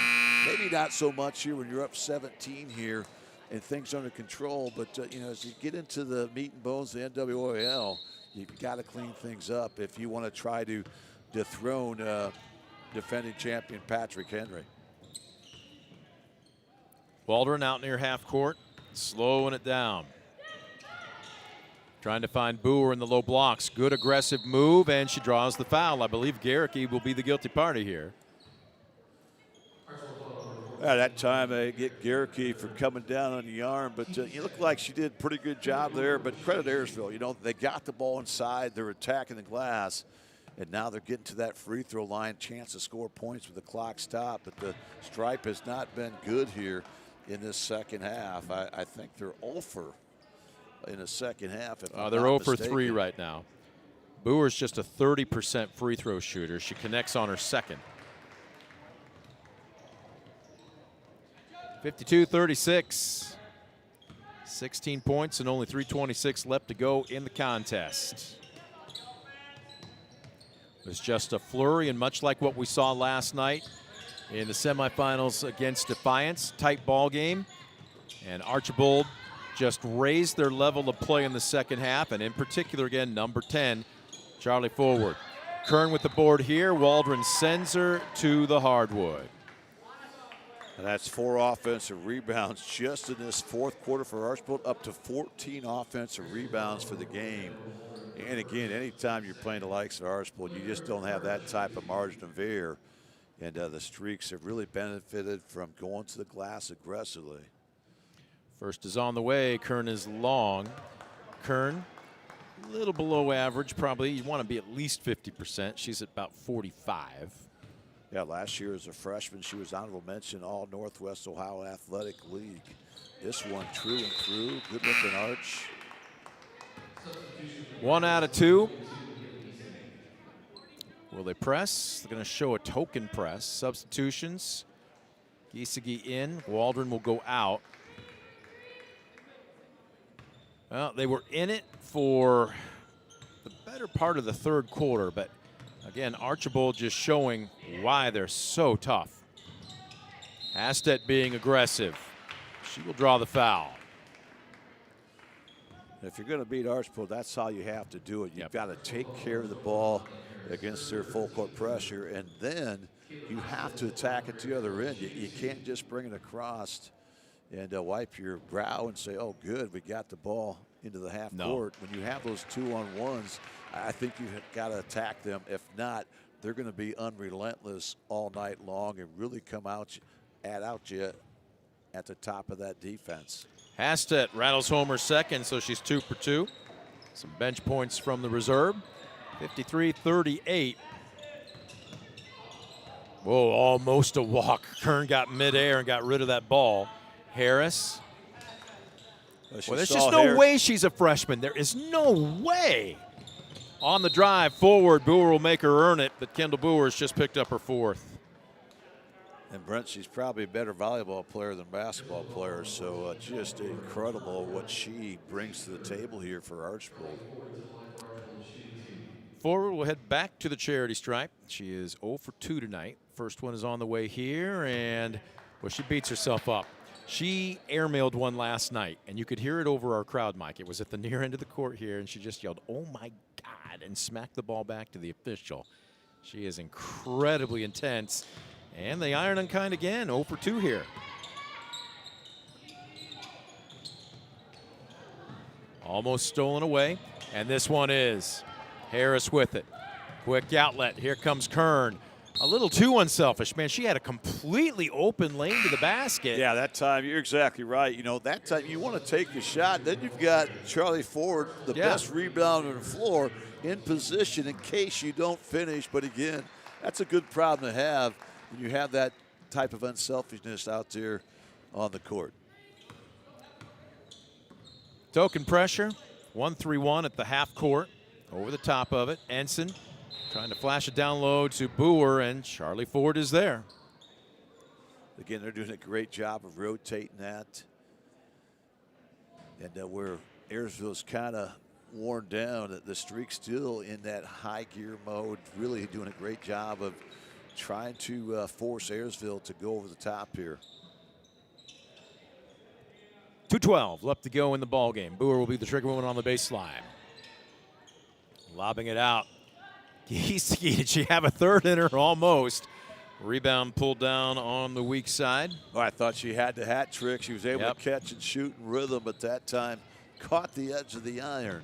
Maybe not so much here when you're up 17 here and things under control, but as you get into the meat and bones of the NWOL, you've got to clean things up if you want to try to dethrone defending champion Patrick Henry. Waldron out near half court, slowing it down. Trying to find Boer in the low blocks. Good aggressive move, and she draws the foul. I believe Garricky will be the guilty party here. At that time, they get Garricky for coming down on the arm, but it looked like she did a pretty good job there. But credit Ayersville, they got the ball inside, they're attacking the glass, and now they're getting to that free throw line, chance to score points with the clock stopped. But the stripe has not been good here in this second half. I think they're 0 for in the second half. If They're 0 for 3 right now. Boer's just a 30% free throw shooter. She connects on her second. 52-36. 16 points and only 3:26 left to go in the contest. It was just a flurry, and much like what we saw last night in the semifinals against Defiance, tight ball game. And Archbold just raised their level of play in the second half, and in particular, again, number 10, Charlie Forward. Kern with the board here. Waldron sends her to the hardwood. And that's 4 offensive rebounds just in this fourth quarter for Archbold, up to 14 offensive rebounds for the game. And again, anytime you're playing the likes of Archbold, you just don't have that type of margin of error. And the Streaks have really benefited from going to the glass aggressively. First is on the way. Kern is long. Kern, a little below average, probably. You want to be at least 50%. She's at about 45. Yeah, last year as a freshman, she was honorable mention All Northwest Ohio Athletic League. This one true and through. Good looking arch. 1 out of 2. Will they press? They're going to show a token press. Substitutions. Giesecke in. Waldron will go out. Well, they were in it for the better part of the third quarter, but again, Archbold just showing why they're so tough. Hastet being aggressive. She will draw the foul. If you're going to beat Archbold, that's how you have to do it. You've got to take care of the ball against their full court pressure, and then you have to attack at the other end. You can't just bring it across and wipe your brow and say, oh, good, we got the ball into the half court. When you have those 2-on-1s, I think you've got to attack them. If not, they're going to be unrelentless all night long and really come out you at the top of that defense. Hastet rattles home her second, so she's 2 for 2. Some bench points from the reserve. 53-38. Whoa, almost a walk. Kern got midair and got rid of that ball. Harris. Well, there's just no way she's a freshman. There is no way. On the drive forward, Boer will make her earn it, but Kendall Boer has just picked up her 4th. And Brent, she's probably a better volleyball player than basketball player, so just incredible what she brings to the table here for Archbold. Forward will head back to the charity stripe. She is 0 for 2 tonight. First one is on the way here, and well, she beats herself up. She airmailed one last night, and you could hear it over our crowd mic. It was at the near end of the court here, and she just yelled, oh my God, and smacked the ball back to the official. She is incredibly intense, and they iron unkind again, 0 for 2 here. Almost stolen away, and this one is. Harris with it. Quick outlet. Here comes Kern. a little too unselfish. Man, she had a completely open lane to the basket. Yeah, that time, you're exactly right. You know, that time you want to take the shot. Then you've got Charlie Ford, the best rebounder on the floor, in position in case you don't finish. But again, that's a good problem to have when you have that type of unselfishness out there on the court. Token pressure, 1-3-1 at the half court. Over the top of it, Ensign trying to flash it down low to Boer, and Charlie Ford is there. Again, they're doing a great job of rotating that. And where Ayersville's kind of worn down, the streak's still in that high gear mode, really doing a great job of trying to force Ayersville to go over the top here. 2:12 left to go in the ball game. Boer will be the trigger woman on the baseline. Lobbing it out. Giesecke, did she have a third in her? Almost. Rebound pulled down on the weak side. Oh, I thought she had the hat trick. She was able to catch and shoot in rhythm, but that time caught the edge of the iron.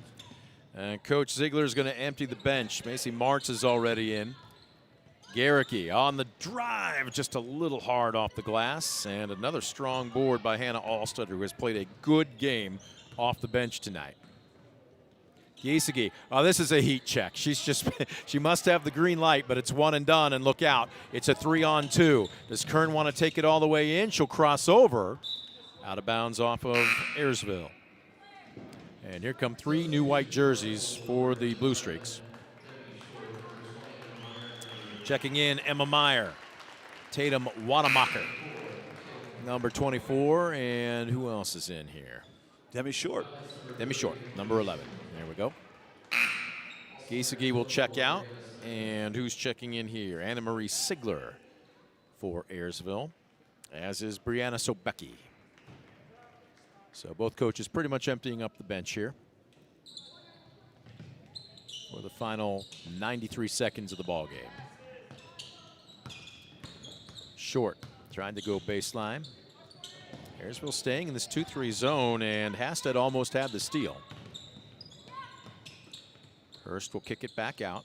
And Coach Ziegler is going to empty the bench. Macy Martz is already in. Garricky on the drive, just a little hard off the glass. And another strong board by Hannah Alstead, who has played a good game off the bench tonight. Giesecke, oh, this is a heat check. She must have the green light, but it's one and done, and look out. It's a 3-on-2. Does Kern want to take it all the way in? She'll cross over. Out of bounds off of Ayersville. And here come 3 new white jerseys for the Blue Streaks. Checking in, Emma Meyer. Tatum Wanamacher, number 24, and who else is in here? Demi Short. Demi Short, number 11. There we go. Giesecke will check out. And who's checking in here? Anna Marie Sigler for Ayersville, as is Brianna Sobecki. So both coaches pretty much emptying up the bench here for the final 93 seconds of the ball game. Short trying to go baseline. Ayersville staying in this 2-3 zone, and Hasted almost had the steal. Hurst will kick it back out.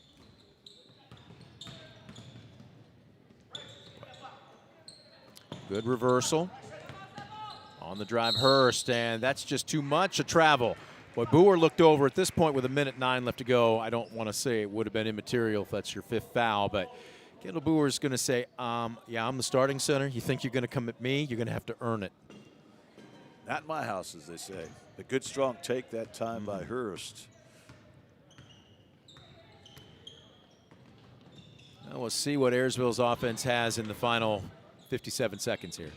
Good reversal. On the drive, Hurst, and that's just too much a travel. Boy, Boer looked over at this point with 1:09 left to go. I don't want to say it would have been immaterial if that's your 5th foul, but Kendall Boer is going to say, yeah, I'm the starting center. You think you're going to come at me? You're going to have to earn it. Not in my house, as they say. A good, strong take that time by Hurst. Now we'll see what Ayersville's offense has in the final 57 seconds here.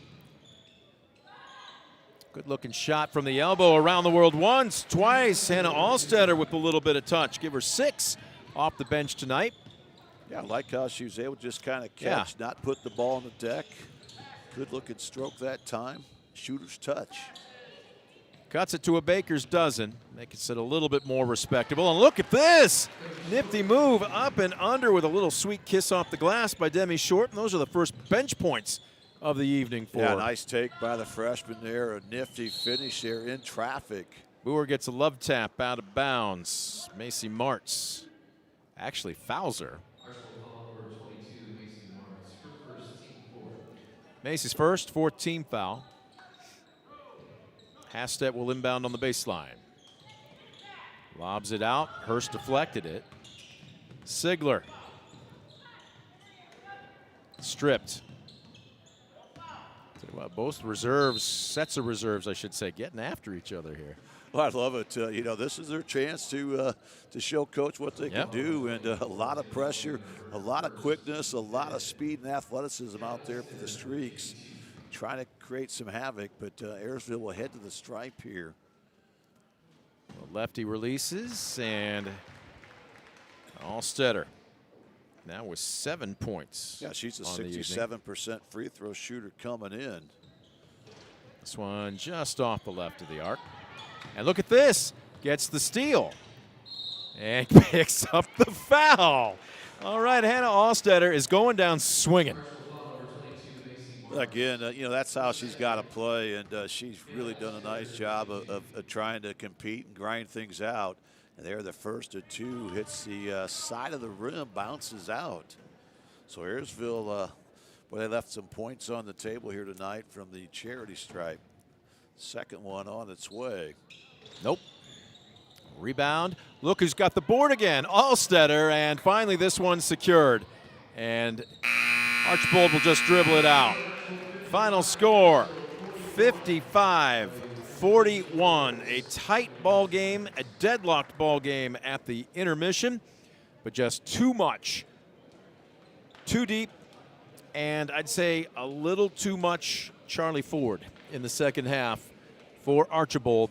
Good looking shot from the elbow, around the world once, twice. Hannah Alstetter with a little bit of touch. Give her 6 off the bench tonight. Yeah, I like how she was able to just kind of catch, not put the ball on the deck. Good looking stroke that time. Shooter's touch. Cuts it to a baker's dozen, makes it a little bit more respectable. And look at this! Nifty move up and under with a little sweet kiss off the glass by Demi Short. And those are the first bench points of the evening for her. Nice take by the freshman there. A nifty finish there in traffic. Boer gets a love tap out of bounds. Macy Martz actually fouls her. Macy's first, 4th team foul. Hastet will inbound on the baseline. Lobs it out. Hurst deflected it. Sigler. Stripped. Well, both reserves, sets of reserves, I should say, getting after each other here. Well, I love it. You know, this is their chance to show Coach what they can do, and a lot of pressure, a lot of quickness, a lot of speed and athleticism out there for the Streaks, trying to create some havoc. But Ayersville will head to the stripe here. Well, lefty releases, and Alstetter now with 7 points. Yeah, she's a 67% free throw shooter coming in. This one just off the left of the arc. And look at this, gets the steal and picks up the foul. All right, Hannah Alstetter is going down swinging. Again, you know, that's how she's got to play, and she's really done a nice job of trying to compete and grind things out. And there, the first of 2 hits the side of the rim, bounces out. So Ayersville, they left some points on the table here tonight from the charity stripe. Second one on its way. Nope. Rebound. Look who's got the board again. Allstetter, and finally this one's secured. And Archbold will just dribble it out. Final score, 55-41. A tight ball game, a deadlocked ball game at the intermission, but just too much, too deep, and I'd say a little too much Charlie Ford in the second half for Archbold.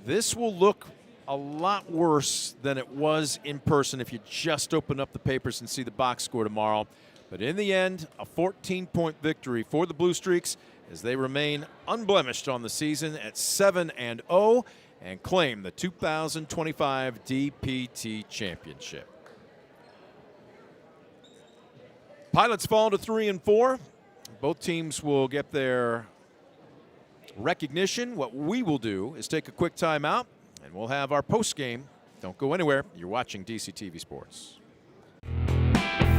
This will look a lot worse than it was in person if you just open up the papers and see the box score tomorrow. But in the end, a 14-point victory for the Blue Streaks as they remain unblemished on the season at 7-0 and claim the 2025 DPT Championship. Pilots fall to 3-4. Both teams will get their recognition. What we will do is take a quick timeout, and we'll have our post game. Don't go anywhere. You're watching DCTV Sports.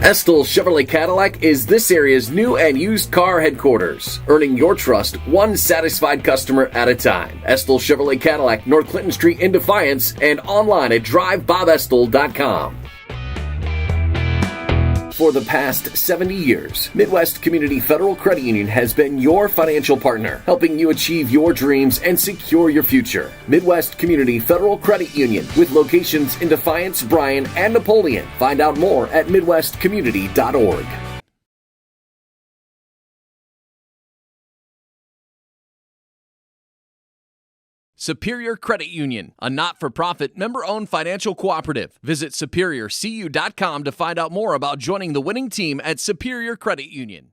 Estill Chevrolet Cadillac is this area's new and used car headquarters, earning your trust one satisfied customer at a time. Estill Chevrolet Cadillac, North Clinton Street in Defiance, and online at drivebobestill.com. For the past 70 years, Midwest Community Federal Credit Union has been your financial partner, helping you achieve your dreams and secure your future. Midwest Community Federal Credit Union, with locations in Defiance, Bryan, and Napoleon. Find out more at midwestcommunity.org. Superior Credit Union, a not-for-profit, member-owned financial cooperative. Visit superiorcu.com to find out more about joining the winning team at Superior Credit Union.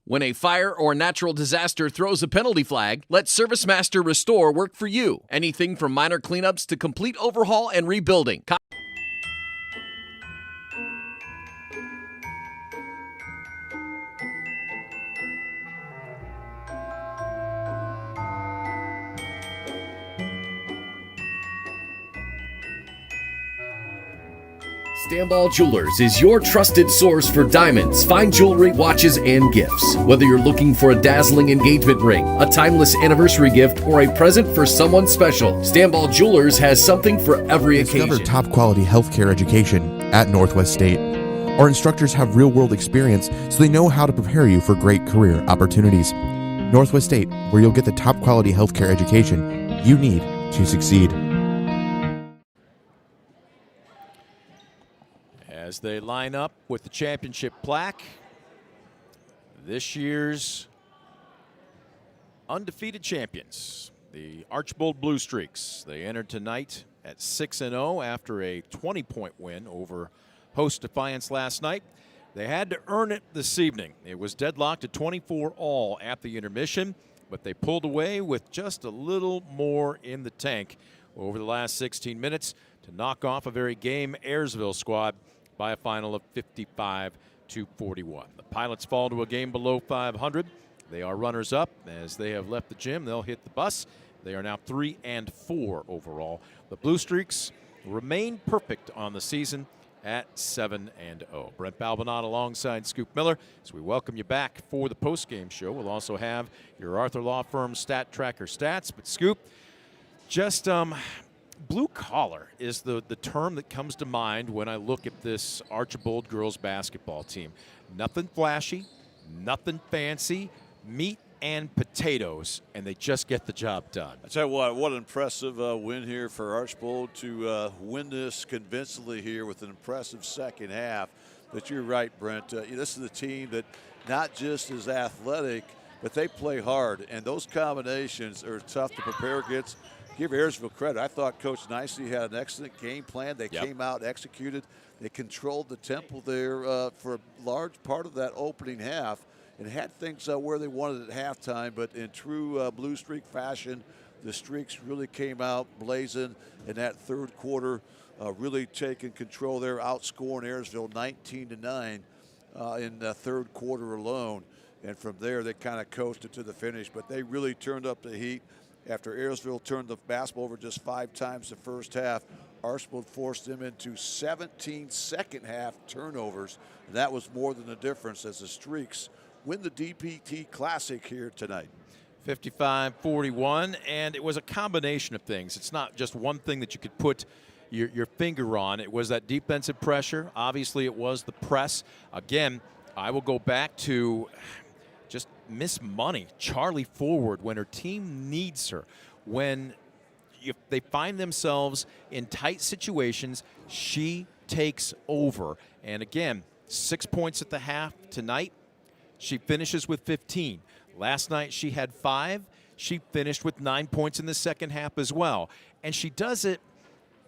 When a fire or natural disaster throws a penalty flag, let ServiceMaster Restore work for you. Anything from minor cleanups to complete overhaul and rebuilding. Stanball Jewelers is your trusted source for diamonds, fine jewelry, watches, and gifts. Whether you're looking for a dazzling engagement ring, a timeless anniversary gift, or a present for someone special, Stanball Jewelers has something for every occasion. Discover top quality healthcare education at Northwest State. Our instructors have real-world experience, so they know how to prepare you for great career opportunities. Northwest State, where you'll get the top quality healthcare education you need to succeed. As they line up with the championship plaque, this year's undefeated champions, the Archbold Blue Streaks. They entered tonight at 6-0 after a 20-point win over host Defiance last night. They had to earn it this evening. It was deadlocked at 24-all at the intermission, but they pulled away with just a little more in the tank over the last 16 minutes to knock off a very game Ayersville squad by a final of 55-41. The Pilots fall to a game below 500. They are runners-up. As they have left the gym, they'll hit the bus. They are now 3-4 overall. The Blue Streaks remain perfect on the season at 7-0. Brent Balbinot alongside Scoop Miller as we welcome you back for the post-game show. We'll also have your Arthur Law Firm Stat Tracker stats. But Scoop, just blue collar is the term that comes to mind when I look at this Archbold girls basketball team. Nothing flashy, nothing fancy, meat and potatoes, and they just get the job done. I tell you what an impressive win here for Archbold to win this convincingly here with an impressive second half. But you're right, Brent. This is a team that not just is athletic, but they play hard, and those combinations are tough to prepare against. Give Ayersville credit. I thought Coach Nicely had an excellent game plan. They came out, executed. They controlled the tempo there for a large part of that opening half and had things where they wanted at halftime. But in true Blue Streak fashion, the Streaks really came out blazing in that third quarter, really taking control there, outscoring Ayersville 19-9 in the third quarter alone. And from there, they kind of coasted to the finish. But they really turned up the heat. After Ayersville turned the basketball over just 5 times the first half, Archibald forced them into 17 second-half turnovers, and that was more than the difference as the Streaks win the DPT Classic here tonight. 55-41, and it was a combination of things. It's not just one thing that you could put your finger on. It was that defensive pressure. Obviously, it was the press. Again, I will go back to just Miss Money, Charlie Forward, when her team needs her. When they find themselves in tight situations, she takes over. And again, 6 points at the half tonight. She finishes with 15. Last night she had 5. She finished with 9 points in the second half as well. And she does it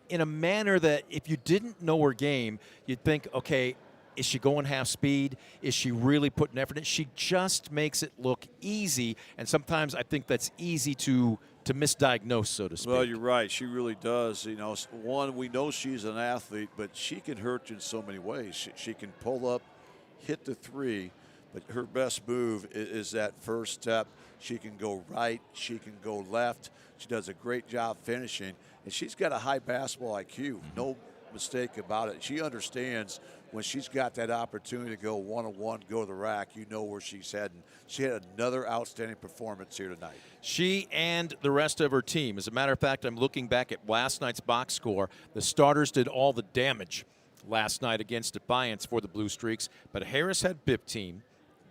in a manner that if you didn't know her game, you'd think, okay, is she going half speed? Is she really putting effort in? She just makes it look easy, and sometimes I think that's easy to misdiagnose, so to speak. Well, you're right. She really does. You know, one, we know she's an athlete, but she can hurt you in so many ways. She can pull up, hit the three, but her best move is that first step. She can go right. She can go left. She does a great job finishing, and she's got a high basketball IQ. No mistake about it. She understands when she's got that opportunity to go one-on-one, go to the rack, you know where she's heading. She had another outstanding performance here tonight. She and the rest of her team. As a matter of fact, I'm looking back at last night's box score. The starters did all the damage last night against Defiance for the Blue Streaks, but Harris had 15,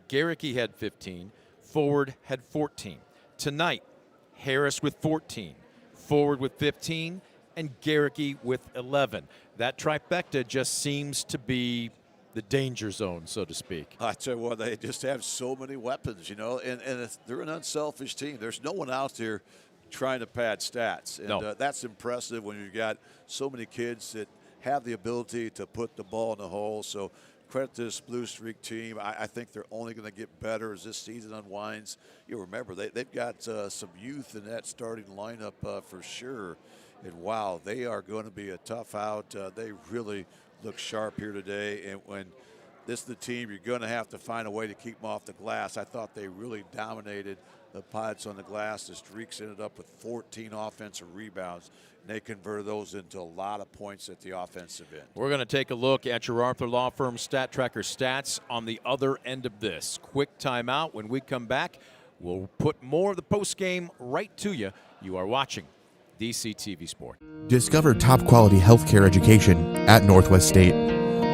Garricky had 15, Forward had 14. Tonight, Harris with 14, Forward with 15, and Garricky with 11. That trifecta just seems to be the danger zone, so to speak. I tell you what, they just have so many weapons, you know, and they're an unselfish team. There's no one out there trying to pad stats, and that's impressive when you've got so many kids that have the ability to put the ball in the hole. So credit to this Blue Streak team. I think they're only going to get better as this season unwinds. You remember, they've got some youth in that starting lineup for sure. And wow, they are going to be a tough out. They really look sharp here today. And when this is the team, you're going to have to find a way to keep them off the glass. I thought they really dominated the Pirates on the glass. The Streaks ended up with 14 offensive rebounds. And they converted those into a lot of points at the offensive end. We're going to take a look at your Arthur Law Firm Stat Tracker stats on the other end of this. Quick timeout. When we come back, we'll put more of the postgame right to you. You are watching DCTV Sport. Discover top quality healthcare education at Northwest State.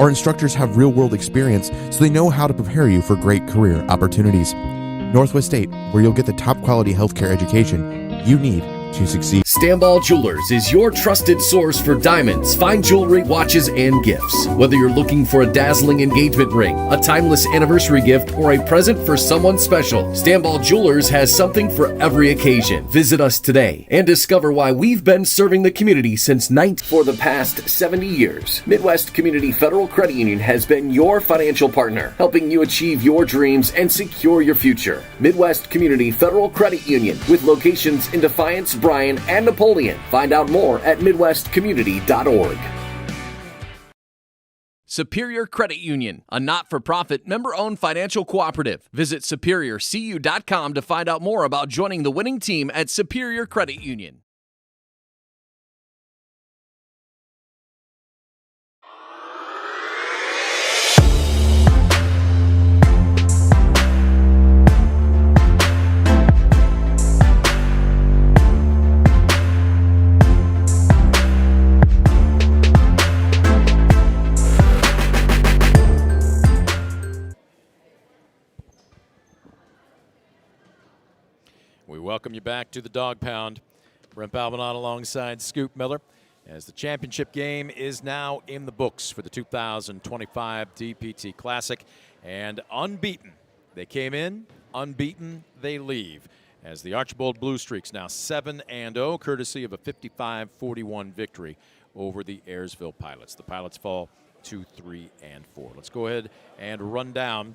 Our instructors have real world experience, so they know how to prepare you for great career opportunities. Northwest State, where you'll get the top quality healthcare education you need to succeed. Stamball Jewelers is your trusted source for diamonds, fine jewelry, watches, and gifts. Whether you're looking for a dazzling engagement ring, a timeless anniversary gift, or a present for someone special, Stamball Jewelers has something for every occasion. Visit us today and discover why we've been serving the community since For the past 70 years, Midwest Community Federal Credit Union has been your financial partner, helping you achieve your dreams and secure your future. Midwest Community Federal Credit Union, with locations in Defiance, Bryan, and Napoleon. Find out more at midwestcommunity.org. Superior Credit Union, a not-for-profit, member-owned financial cooperative. Visit superiorcu.com to find out more about joining the winning team at Superior Credit Union. We welcome you back to the Dog Pound. Brent Balbanon alongside Scoop Miller as the championship game is now in the books for the 2025 DPT Classic. And unbeaten, they came in, unbeaten, they leave. As the Archibald Blue Streaks now 7-0, courtesy of a 55-41 victory over the Ayersville Pilots. The Pilots fall to 3-4. Let's go ahead and run down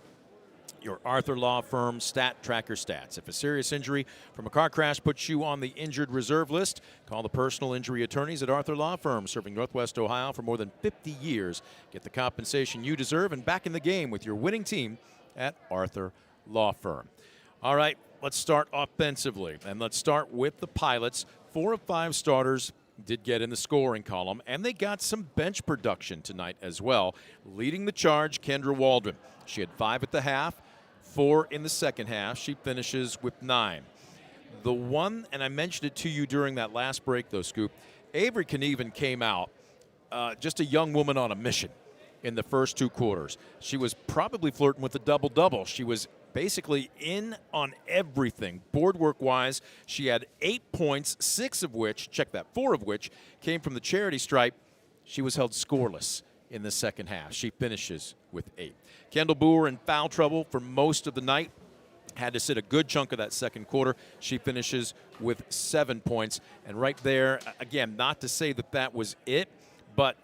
your Arthur Law Firm Stat Tracker stats. If a serious injury from a car crash puts you on the injured reserve list, call the personal injury attorneys at Arthur Law Firm, serving Northwest Ohio for more than 50 years. Get the compensation you deserve and back in the game with your winning team at Arthur Law Firm. All right, let's start offensively, and let's start with the Pilots. 4 of 5 starters did get in the scoring column, and they got some bench production tonight as well. Leading the charge, Kendra Waldron. She had 5 at the half, 4 in the second half. She finishes with 9. The one, and I mentioned it to you during that last break, though, Scoop, Avery Knieven came out, just a young woman on a mission in the first 2 quarters. She was probably flirting with a double-double. She was basically in on everything. Board work-wise, she had 8 points, 6 of which, check that, 4 of which came from the charity stripe. She was held scoreless in the second half. She finishes with 8. Kendall Boer in foul trouble for most of the night. Had to sit a good chunk of that second quarter. She finishes with 7 points. And right there, again, not to say that that was it, but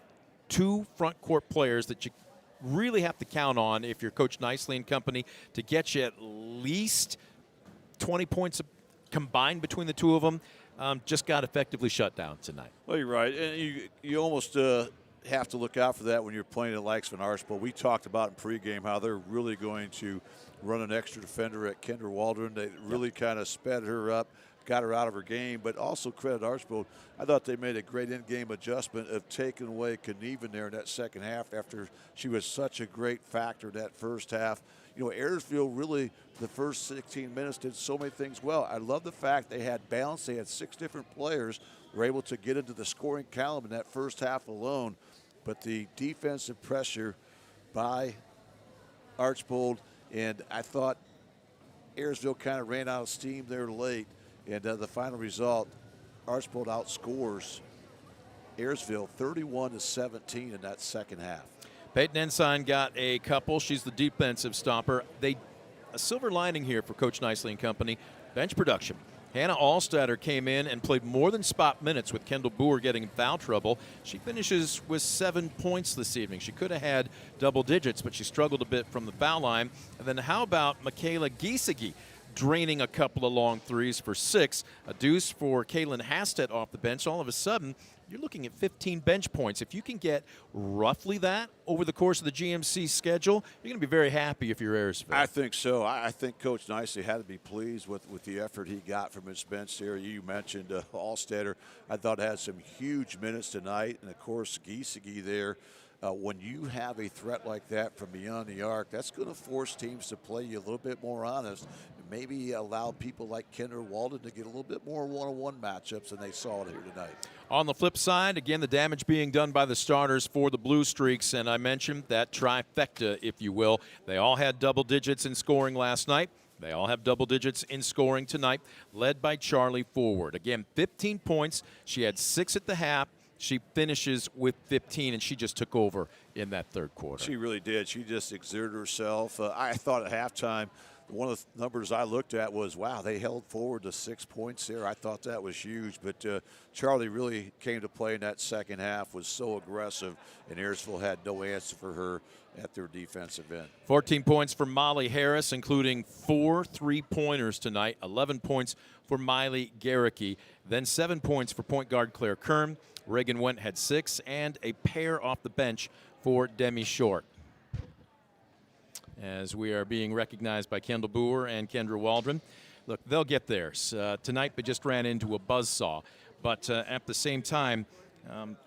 2 front court players that you really have to count on if you're Coach Nicely and company to get you at least 20 points combined between the 2 of them. Just got effectively shut down tonight. Well, you're right. And you almost have to look out for that when you're playing the likes of an Archbold. We talked about in pregame how they're really going to run an extra defender at Kendra Waldron. They really kind of sped her up, got her out of her game, but also credit Archbold. I thought they made a great in-game adjustment of taking away Knieven there in that second half after she was such a great factor in that first half. You know, Ayersville really, the first 16 minutes, did so many things well. I love the fact they had balance. They had 6 different players who were able to get into the scoring column in that first half alone. But the defensive pressure by Archbold, and I thought Ayersville kind of ran out of steam there late. And the final result, Archbold outscores Ayersville 31-17 in that second half. Peyton Ensign got a couple. She's the defensive stopper. A silver lining here for Coach Nicely and company, bench production. Hannah Allstatter came in and played more than spot minutes with Kendall Boer getting in foul trouble. She finishes with 7 points this evening. She could have had double digits, but she struggled a bit from the foul line. And then how about Michaela Giesecke draining a couple of long threes for 6. A deuce for Kaylin Hastet off the bench. All of a sudden, you're looking at 15 bench points. If you can get roughly that over the course of the GMC schedule, you're going to be very happy if you're Ayersville. I think so. I think Coach Nicely had to be pleased with the effort he got from his bench there. You mentioned Allstatter. I thought had some huge minutes tonight. And, of course, Giesecke there. When you have a threat like that from beyond the arc, that's going to force teams to play you a little bit more honest and maybe allow people like Kendra Waldron to get a little bit more one-on-one matchups than they saw here tonight. On the flip side, again, the damage being done by the starters for the Blue Streaks, and I mentioned that trifecta, if you will. They all had double digits in scoring last night. They all have double digits in scoring tonight, led by Charlie Forward. Again, 15 points. She had 6 at the half. She finishes with 15, and she just took over in that third quarter. She really did. She just exerted herself. I thought at halftime, one of the numbers I looked at was, wow, they held Forward to 6 points there. I thought that was huge. But Charlie really came to play in that second half, was so aggressive, and Ayersville had no answer for her at their defensive end. 14 points for Molly Harris, including 4 3-pointers tonight, 11 points for Miley Garricky, then 7 points for point guard Claire Kern. Reagan Went had 6, and a pair off the bench for Demi Short. As we are being recognized by Kendall Boer and Kendra Waldron. Look, they'll get theirs. Tonight they just ran into a buzzsaw. But at the same time, I'm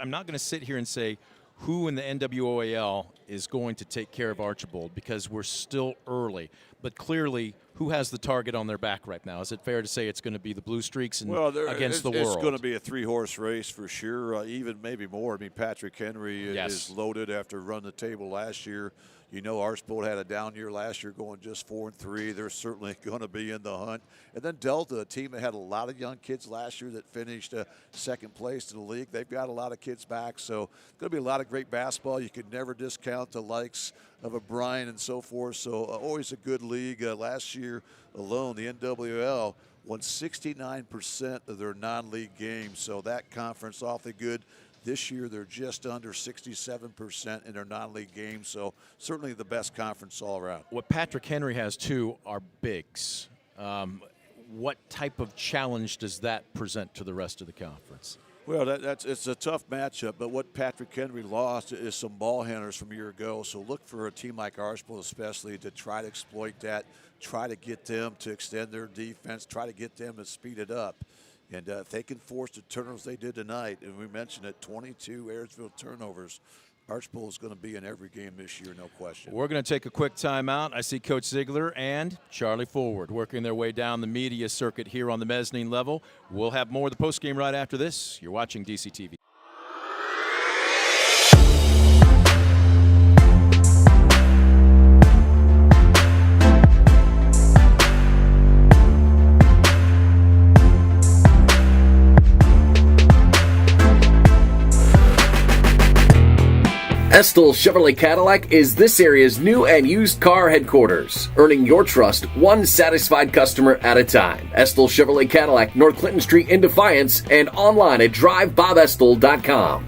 not going to sit here and say who in the NWOAL is going to take care of Archbold because we're still early. But clearly, who has the target on their back right now? Is it fair to say it's going to be the Blue Streaks against the world? It's going to be a 3-horse race for sure, even maybe more. I mean, Patrick Henry is loaded after running the table last year. You know, Archbold had a down year last year going just 4-3. They're certainly going to be in the hunt. And then Delta, a team that had a lot of young kids last year that finished second place in the league. They've got a lot of kids back. So it's going to be a lot of great basketball. You could never discount the likes of a Bryan and so forth. So always a good league. Last year alone, the NWL won 69% of their non-league games. So that conference awfully good. This year, they're just under 67% in their non-league games, so certainly the best conference all around. What Patrick Henry has, too, are bigs. What type of challenge does that present to the rest of the conference? Well, it's a tough matchup, but what Patrick Henry lost is some ball handlers from a year ago, so look for a team like Archbold especially to try to exploit that, try to get them to extend their defense, try to get them to speed it up. And if they can force the turnovers they did tonight, and we mentioned it, 22 Ayersville turnovers, Archbold is going to be in every game this year, no question. We're going to take a quick timeout. I see Coach Ziegler and Charlie Forward working their way down the media circuit here on the mezzanine level. We'll have more of the postgame right after this. You're watching DCTV. Estill Chevrolet Cadillac is this area's new and used car headquarters, earning your trust one satisfied customer at a time. Estill Chevrolet Cadillac, North Clinton Street in Defiance, and online at drivebobestill.com.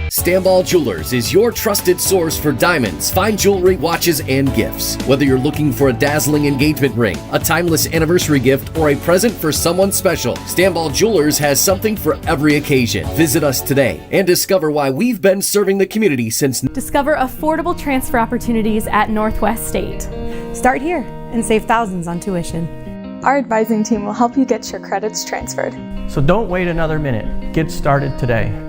Stamball Jewelers is your trusted source for diamonds, fine jewelry, watches, and gifts. Whether you're looking for a dazzling engagement ring, a timeless anniversary gift, or a present for someone special, Stamball Jewelers has something for every occasion. Visit us today and discover why we've been serving the community since. Discover affordable transfer opportunities at Northwest State. Start here and save thousands on tuition. Our advising team will help you get your credits transferred. So don't wait another minute. Get started today.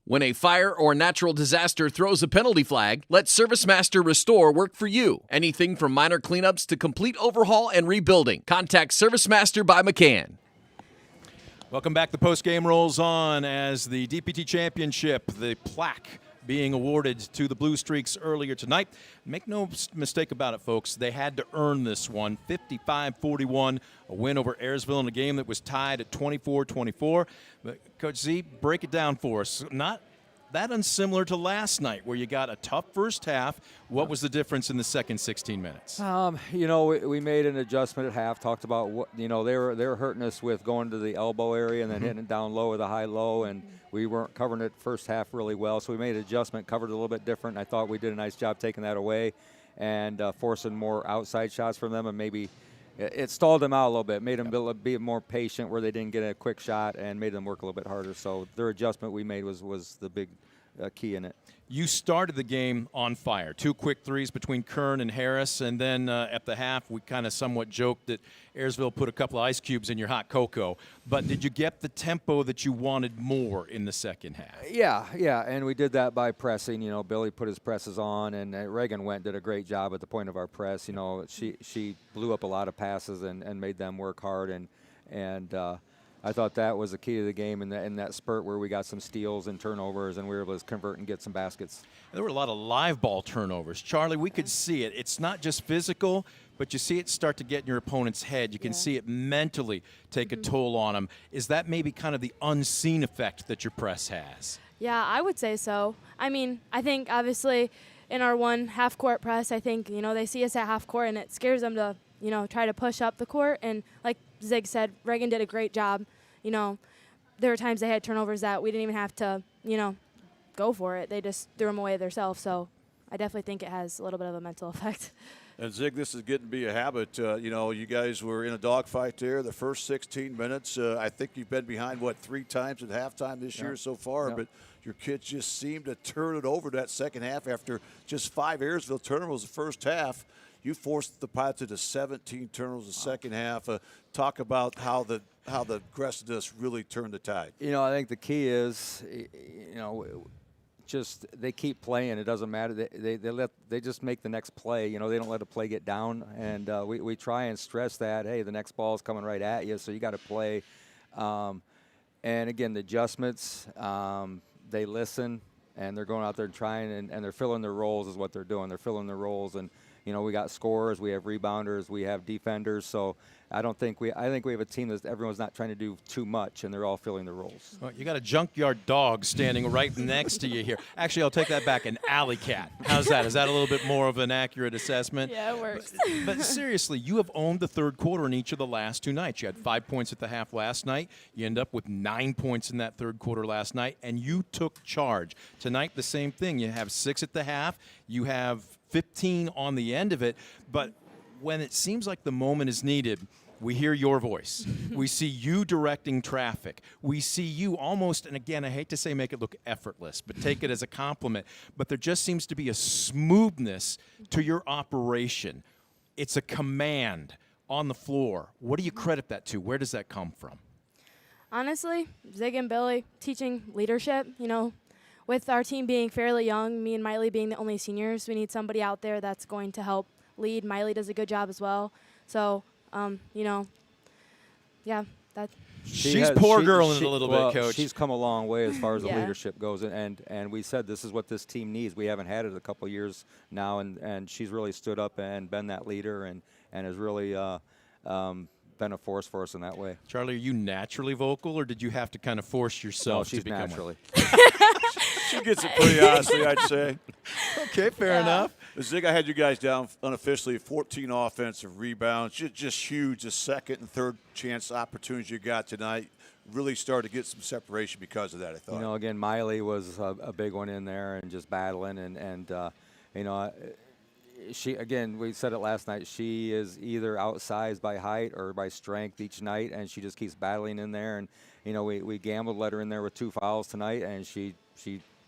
When a fire or natural disaster throws a penalty flag, let ServiceMaster Restore work for you. Anything from minor cleanups to complete overhaul and rebuilding. Contact ServiceMaster by McCann. Welcome back. The postgame rolls on as the DPT Championship, the plaque being awarded to the Blue Streaks earlier tonight. Make no mistake about it, folks. They had to earn this one. 55-41, a win over Ayersville in a game that was tied at 24-24. But Coach Z, break it down for us. Not that unsimilar to last night where you got a tough first half. What was the difference in the second 16 minutes? We made an adjustment at half, talked about what, they were hurting us with going to the elbow area and then hitting it down low with a high-low, and we weren't covering it first half really well, so we made an adjustment, covered it a little bit different. I thought we did a nice job taking that away and forcing more outside shots from them, and maybe it stalled them out a little bit, made them be more patient where they didn't get a quick shot and made them work a little bit harder. So their adjustment we made was the big key in it. You started the game on fire. 2 quick threes between Kern and Harris, and then at the half we kind of somewhat joked that Ayersville put a couple of ice cubes in your hot cocoa. But did you get the tempo that you wanted more in the second half? Yeah, and we did that by pressing. Billy put his presses on, and Reagan did a great job at the point of our press. She blew up a lot of passes and made them work hard, and I thought that was the key to the game in that spurt where we got some steals and turnovers and we were able to convert and get some baskets. There were a lot of live ball turnovers. Charlie, we could see it. It's not just physical, but you see it start to get in your opponent's head. You can see it mentally take a toll on them. Is that maybe kind of the unseen effect that your press has? Yeah, I would say so. I think obviously in our one half-court press, I think, they see us at half-court and it scares them to, try to push up the court. And like Zig said, Reagan did a great job. There were times they had turnovers that we didn't even have to, go for it. They just threw them away themselves. So I definitely think it has a little bit of a mental effect. And Zig, this is getting to be a habit. You guys were in a dogfight there the first 16 minutes. I think you've been behind, 3 times at halftime this year so far, but your kids just seem to turn it over that second half after just 5 Ayersville turnovers the first half. You forced the Pirates into 17 turnovers the second half. Talk about how the aggressiveness really turned the tide. I think the key is, just they keep playing. It doesn't matter. They just make the next play. They don't let a play get down. And we try and stress that, hey, the next ball is coming right at you, so you got to play. And again, the adjustments, they listen and they're going out there and trying and they're filling their roles is what they're doing. They're filling their roles and. We got scorers, we have rebounders, we have defenders. So I think we have a team that everyone's not trying to do too much, and they're all filling their roles. Well, you got a junkyard dog standing right next to you here. Actually, I'll take that back. An alley cat. How's that? Is that a little bit more of an accurate assessment? Yeah, it works. But seriously, you have owned the third quarter in each of the last 2 nights. You had 5 points at the half last night. You end up with 9 points in that third quarter last night, and you took charge. Tonight, the same thing. You have 6 at the half. You have 15 on the end of it, but when it seems like the moment is needed, we hear your voice. We see you directing traffic. We see you almost, and again, I hate to say make it look effortless, but take it as a compliment, but there just seems to be a smoothness to your operation. It's a command. on the floor. What do you credit that to? Where does that come from? Honestly, Zig and Billy teaching leadership. With our team being fairly young, me and Miley being the only seniors, we need somebody out there that's going to help lead. Miley does a good job as well. So, yeah, that. She's poor girl in it a little bit, Coach. She's come a long way as far as the leadership goes, and we said this is what this team needs. We haven't had it a couple years now, and she's really stood up and been that leader and has really been a force for us in that way. Charlie, are you naturally vocal, or did you have to kind of force yourself to become naturally. She gets it pretty honestly, I'd say. Okay, fair enough. Zig, I had you guys down unofficially 14 offensive rebounds. Just huge. The second and third chance opportunities you got tonight really started to get some separation because of that, I thought. Again, Miley was a big one in there and just battling. She, again, we said it last night, she is either outsized by height or by strength each night, and she just keeps battling in there. And, we gambled, let her in there with 2 fouls tonight, and she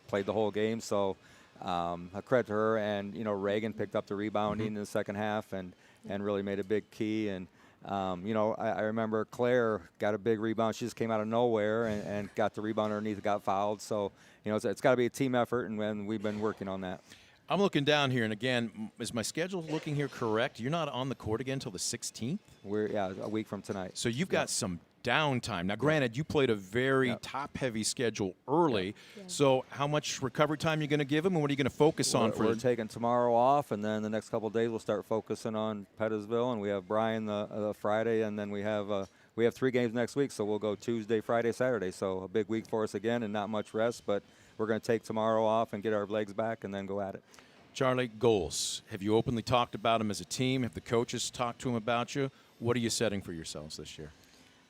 played the whole game. So a credit to her. And, Reagan picked up the rebounding in the second half and really made a big key. And, I remember Claire got a big rebound. She just came out of nowhere and got the rebound underneath and got fouled. So, it's got to be a team effort, and we've been working on that. I'm looking down here, and again, is my schedule looking here correct? You're not on the court again until the 16th? We're a week from tonight. So you've got some downtime. Now, granted, you played a very top-heavy schedule early, so how much recovery time are you going to give them, and what are you going to focus on? We're taking tomorrow off, and then the next couple of days we'll start focusing on Pettisville, and we have Bryan the Friday, and then we have 3 games next week, so we'll go Tuesday, Friday, Saturday. So a big week for us again, and not much rest, but we're going to take tomorrow off and get our legs back and then go at it. Charlie, goals. Have you openly talked about them as a team? Have the coaches talked to them about you? What are you setting for yourselves this year?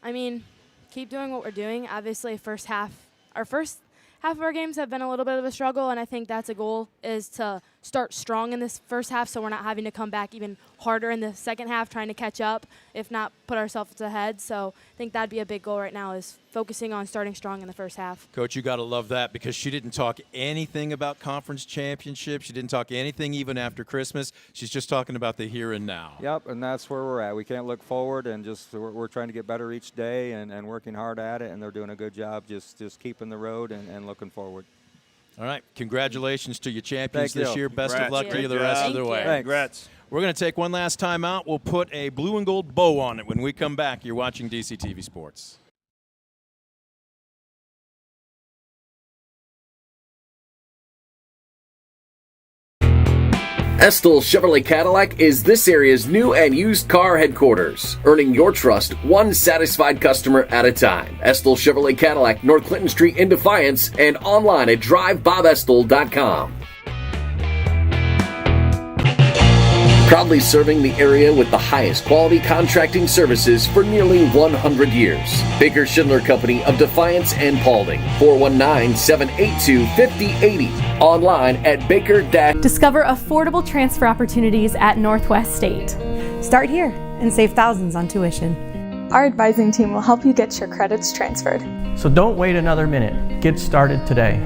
I mean, keep doing what we're doing. Obviously, our first half of our games have been a little bit of a struggle, and I think that's a goal, is to start strong in this first half so we're not having to come back even harder in the second half trying to catch up, if not put ourselves ahead. So I think that'd be a big goal right now, is focusing on starting strong in the first half. Coach, you got to love that, because she didn't talk anything about conference championships. She didn't talk anything even after Christmas. She's just talking about the here and now. Yep, and that's where we're at. We can't look forward, and just we're trying to get better each day and working hard at it, and they're doing a good job just keeping the road and looking forward. All right. Congratulations to your champions Thank this you. year. Best Congrats. of luck to Great you the job. rest of Thank the way. you. Congrats. We're going to take one last time out. We'll put a blue and gold bow on it when we come back. You're watching DCTV Sports. Estill Chevrolet Cadillac is this area's new and used car headquarters, earning your trust one satisfied customer at a time. Estill Chevrolet Cadillac, North Clinton Street in Defiance, and online at drivebobestill.com. Proudly serving the area with the highest quality contracting services for nearly 100 years. Baker Schindler Company of Defiance and Paulding, 419-782-5080. Online at baker- Discover affordable transfer opportunities at Northwest State. Start here and save thousands on tuition. Our advising team will help you get your credits transferred. So don't wait another minute. Get started today.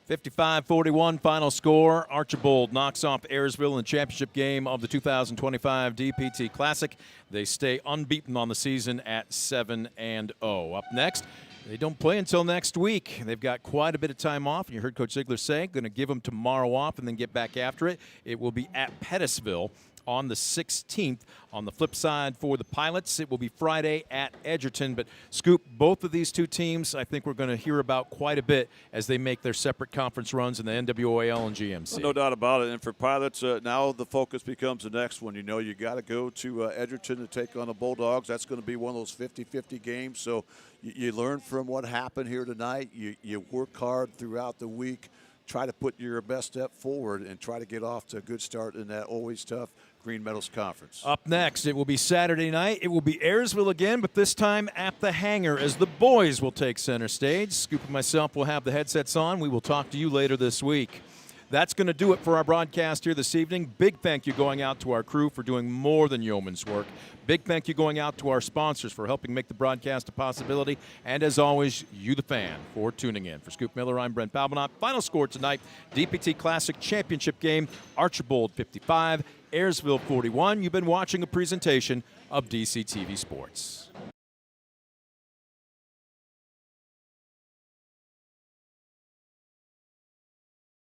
55-41 final score. Archibald knocks off Ayersville in the championship game of the 2025 DPT Classic. They stay unbeaten on the season at 7-0. Up next, they don't play until next week. They've got quite a bit of time off. You heard Coach Ziegler say, going to give them tomorrow off and then get back after it. It will be at Pettisville on the 16th. On the flip side for the Pilots, it will be Friday at Edgerton. But, Scoop, both of these two teams I think we're going to hear about quite a bit as they make their separate conference runs in the NWAL and GMC. Well, no doubt about it. And for Pilots, now the focus becomes the next one. You know, you got to go to Edgerton to take on the Bulldogs. That's going to be one of those 50-50 games. So you learn from what happened here tonight. You work hard throughout the week. Try to put your best step forward and try to get off to a good start in that always tough Green Meadows Conference. Up next, it will be Saturday night. It will be Ayersville again, but this time at the Hangar as the boys will take center stage. Scoop and myself will have the headsets on. We will talk to you later this week. That's going to do it for our broadcast here this evening. Big thank you going out to our crew for doing more than yeoman's work. Big thank you going out to our sponsors for helping make the broadcast a possibility. And as always, you the fan for tuning in. For Scoop Miller, I'm Brent Balbinot. Final score tonight, DPT Classic Championship game, Archibald 55, Ayersville 41. You've been watching a presentation of DCTV Sports.